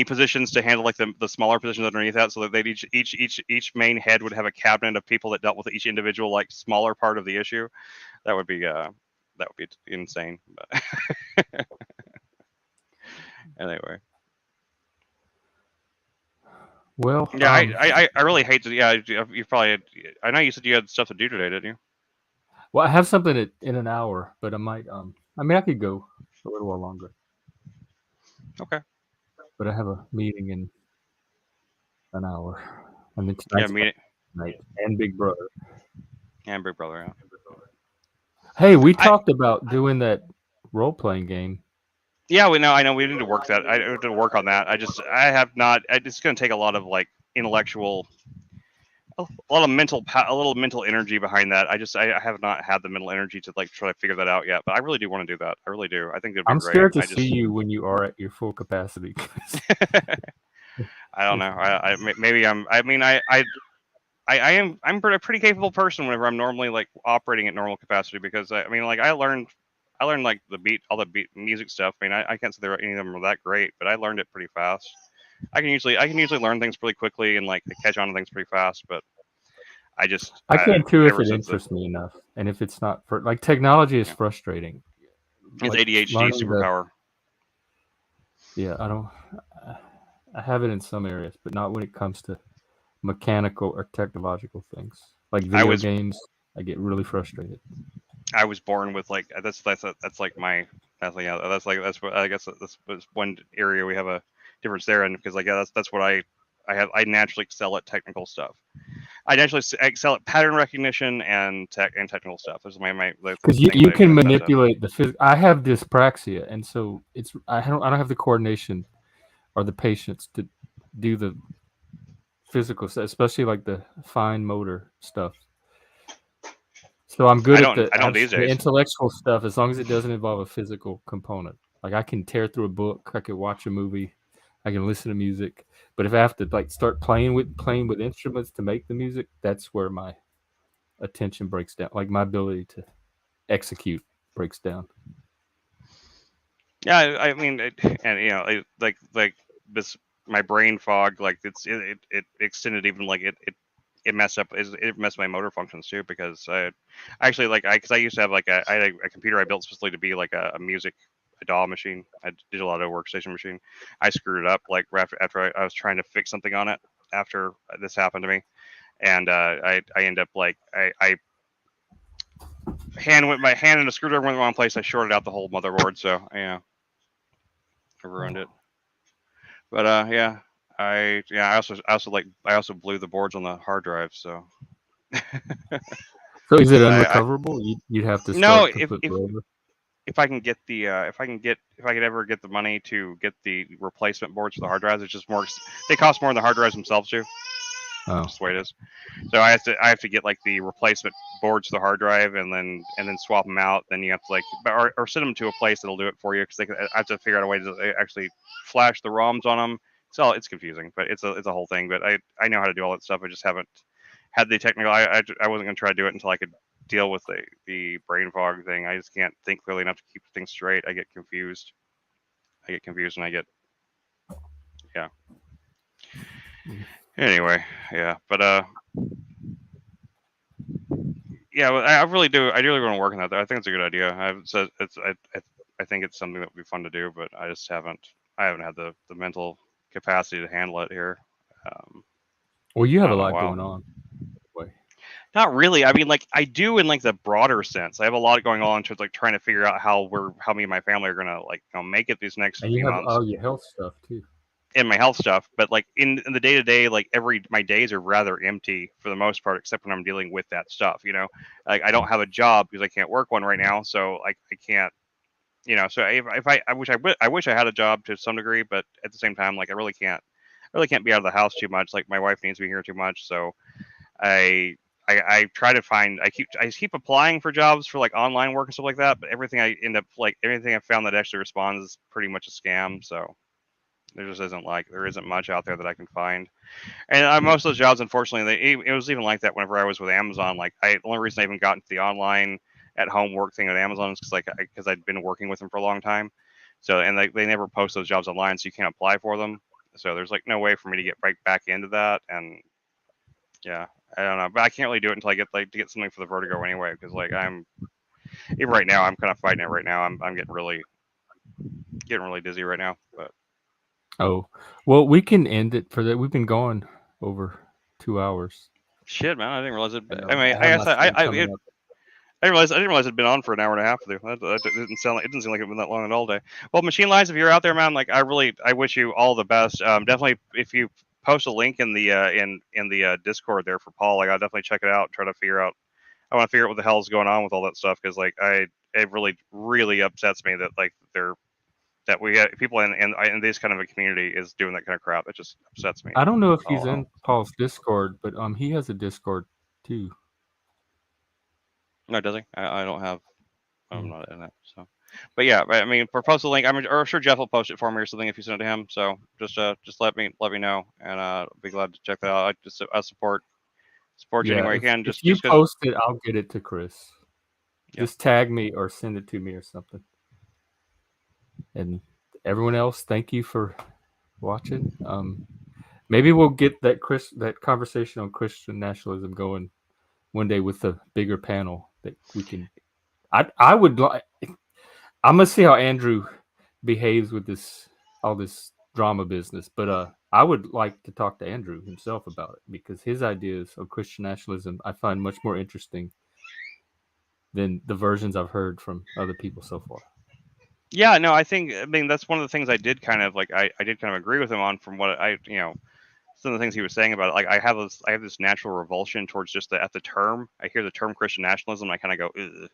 positions to handle like the smaller positions underneath that, so that they'd each main head would have a cabinet of people that dealt with each individual like smaller part of the issue. That would be insane. But anyway, Well, yeah, I really hate to. Yeah, you probably. I know you said you had stuff to do today, didn't you? well, I have something in an hour, but I might. I mean, I could go a little while longer, Okay. but I have a meeting in an hour, and then Yeah, tonight's me night and Big Brother. and Big Brother. Yeah. Hey, we talked about doing that role playing game. Yeah, I know we need to work that. I need to work on that. I have not. It's going to take a lot of like intellectual, a lot of a little mental energy behind that. I have not had the mental energy to like try to figure that out yet. But I really do want to do that. I really do. I think it'd be I'm great. scared to I just, see you when you are at your full capacity. I don't know. Maybe I'm. I mean, I'm a pretty capable person whenever I'm normally like operating at normal capacity, because I mean, like I learned like all the beat music stuff. I mean, I can't say any of them are that great, but I learned it pretty fast. I can usually learn things pretty quickly and like catch on to things pretty fast, but I can too if ever it since interests me enough, and if it's not for like technology is frustrating. it's Like, ADHD learning the- superpower. Yeah, I have it in some areas, but not when it comes to mechanical or technological things like video games. I get really frustrated. I was born with like that's like my That's what I guess that's one area we have a difference there, and because like that's what I naturally excel at technical stuff. I naturally excel at pattern recognition and technical stuff. Those are the Because things you I can best at. manipulate the physics. I have dyspraxia, and so I don't have the coordination or the patience to do the physical stuff, especially like the fine motor stuff. So I'm good at I don't these the days. intellectual stuff as long as it doesn't involve a physical component. Like I can tear through a book, I can watch a movie, I can listen to music. But if I have to like start playing with instruments to make the music, that's where my attention breaks down. Like my ability to execute breaks down. Yeah, I mean, and like this, my brain fog, like it extended even like it messed up. It messed my motor functions too because I actually because I used to have I had a computer I built specifically to be like a DAW machine, a digital audio workstation machine. I screwed it up like after I was trying to fix something on it after this happened to me, and I ended up like I my hand in a screwdriver went in the wrong place. I shorted out the whole motherboard, so yeah. I ruined it. But I also blew the boards on the hard drive. So So is it I unrecoverable? You'd have to no, start kaput forever. if I can get the if I could ever get the money to get the replacement boards for the hard drives, it's just more. They cost more than the hard drives themselves too. Oh, Just the way it is. So I have to get like the replacement boards to the hard drive and then swap them out. Then you have to or send them to a place that'll do it for you because I have to figure out a way to actually flash the ROMs on them. So it's confusing, but it's a whole thing. But I know how to do all that stuff. I just haven't had the technical. I wasn't gonna try to do it until I could deal with the brain fog thing. I just can't think clearly enough to keep things straight. I get confused. And I get yeah. Anyway, yeah, but yeah, well, I really do. I really want to work on that. I think it's a good idea. I think it's something that would be fun to do, but I just haven't. I haven't had the mental capacity to handle it here. well, you have a Oh, lot wow. going on. Anyway. Not really. I mean, like I do in like the broader sense. I have a lot going on towards like trying to figure out how me and my family are gonna make it these next And few you have months. all your health stuff too. In my health stuff, but like in the day to day, like my days are rather empty for the most part, except when I'm dealing with that stuff. Like I don't have a job because I can't work one right now, so like I can't. So if I wish I had a job to some degree, but at the same time, like I really can't be out of the house too much. Like my wife needs me here too much, so I try to find. I keep applying for jobs for like online work and stuff like that, but everything I found that actually responds is pretty much a scam. So there just isn't much out there that I can find. And most of those jobs, unfortunately, it was even like that whenever I was with Amazon. Like the only reason I even got into the online at home work thing at Amazon is because I'd been working with them for a long time. So and they never post those jobs online, so you can't apply for them. So there's like no way for me to get right back into that. And yeah, I don't know, but I can't really do it until I get to get something for the Vertigo anyway. Because like even right now, I'm kind of fighting it right now. I'm getting really dizzy right now, but. Oh, well, we can end it for that. We've been going over 2 hours. Shit, man! I didn't realize it. know. I mean, I have my thing I coming up. didn't realize it'd been on for an hour and a half with you. That didn't seem like it been that long at all day. Well, Machine Lines, if you're out there, man, like I wish you all the best. Definitely, if you post a link in the in the Discord there for Paul, like I'll definitely check it out. Try to figure out. I want to figure out what the hell is going on with all that stuff because like it really upsets me that like that we have people in this kind of a community is doing that kind of crap. It just upsets me. I don't know if he's Oh, in Paul's Discord, but he has a Discord too. No, does he? I don't have. I'm not in it. So, but yeah, I mean, for post a link, I'm sure Jeff will post it for me or something if you send it to him. So just let me know, and I'll be glad to check that out. I support you any way you can. If Just you 'cause- post it, I'll get it to Chris. Yeah. Just tag me or send it to me or something. And everyone else, thank you for watching. Maybe we'll get that conversation on Christian nationalism going one day with a bigger panel that we can. I would like. I'm gonna see how Andrew behaves with all this drama business, but I would like to talk to Andrew himself about it because his ideas of Christian nationalism I find much more interesting than the versions I've heard from other people so far. Yeah, no, I mean that's one of the things I did kind of like. I did kind of agree with him on from what some of the things he was saying about it. Like I have this natural revulsion towards just at the term. I hear the term Christian nationalism, I kind of go, ugh,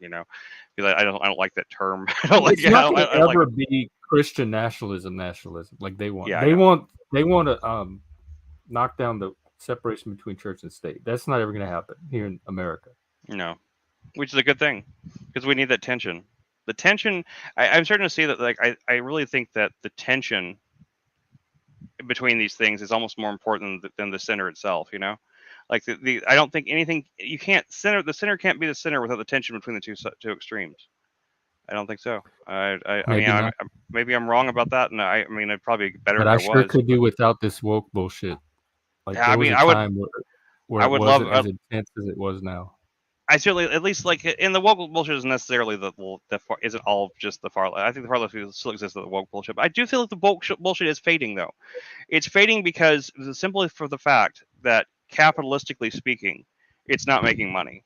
because I don't like that term. I don't like It's not going I to don't like ever be Christian nationalism. Like they want. Yeah, I they know. want to knock down the separation between church and state. That's not ever going to happen here in America. Which is a good thing because we need that tension. The tension, I'm starting to see that. Like I really think that the tension between these things is almost more important than the center itself. Like I don't think anything you can't center. The center can't be the center without the tension between the two extremes. I don't think so. I Maybe mean, not. maybe I'm wrong about that, and I mean, it'd probably be better But if I there sure was. could do without this woke bullshit. Like Yeah, I there was mean, a I would. time where I it would wasn't love. as intense as it was now. I certainly, at least, like in the woke bullshit, isn't necessarily isn't all just the far left. I think the far left still exists in the woke bullshit. But I do feel like the woke bullshit is fading, though. It's fading because simply for the fact that capitalistically speaking, it's not making money,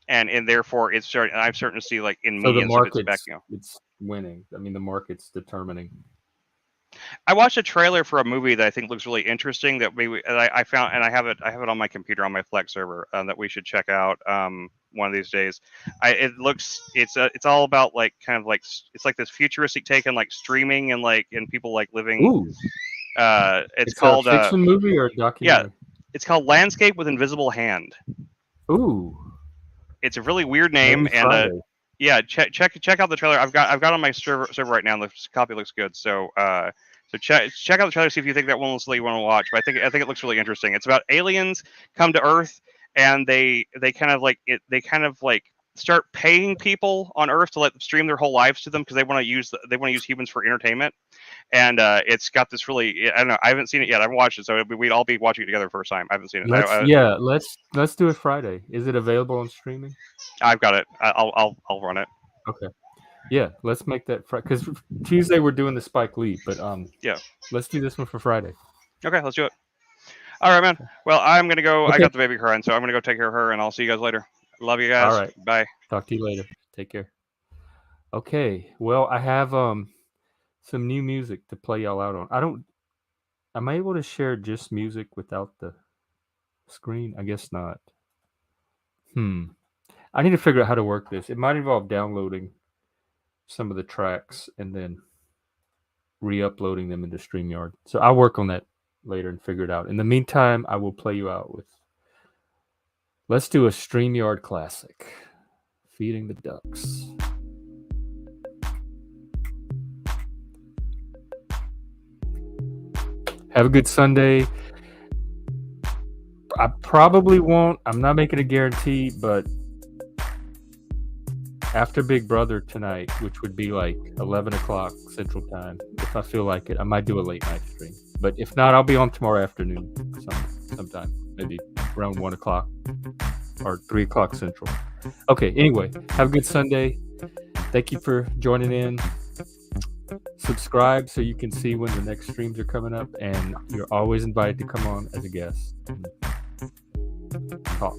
and therefore it's starting. I'm starting to see like in So the media stuff, it's market's back. it's winning. I mean, the market's determining. I watched a trailer for a movie that I think looks really interesting. That I found, and I have it on my computer on my Flex server that we should check out one of these days. It's all about like kind of like it's like this futuristic take on like streaming and people like living. Ooh, It's a called fiction movie or a documentary? it's called Landscape with Invisible Hand. Ooh, It's a really weird name, maybe and Friday. yeah, check out the trailer. I've got on my server right now. The copy looks good, so check out the trailer. See if you think that one will you want to watch. But I think it looks really interesting. It's about aliens come to Earth, and they kind of like start paying people on Earth to let them stream their whole lives to them because they want to use humans for entertainment. And it's got this really, I don't know, I haven't seen it yet. I haven't watched it, so we'd all be watching it together first time. I haven't seen it. Let's do it Friday. Is it available on streaming? I've got it. I'll run it. Okay. Yeah, let's make that Friday because Tuesday we're doing the Spike Lee, but yeah, let's do this one for Friday. Okay, let's do it. All right, man. Well, I'm gonna go. Okay. I got the baby crying, so I'm gonna go take care of her, and I'll see you guys later. Love you guys. All right. Bye. Talk to you later. Take care. Okay. Well, I have some new music to play y'all out on. Am I able to share just music without the screen? I guess not. I need to figure out how to work this. It might involve downloading some of the tracks and then re-uploading them into StreamYard. So I'll work on that later and figure it out. In the meantime, I will play you out with, let's do a StreamYard classic, Feeding the Ducks. Have a good Sunday. I probably won't. I'm not making a guarantee, but after Big Brother tonight, which would be like 11 o'clock Central Time, if I feel like it, I might do a late night stream. But if not, I'll be on tomorrow afternoon sometime, maybe around 1 o'clock or 3 o'clock Central. Okay, anyway, have a good Sunday. Thank you for joining in. Subscribe so you can see when the next streams are coming up, and you're always invited to come on as a guest and talk.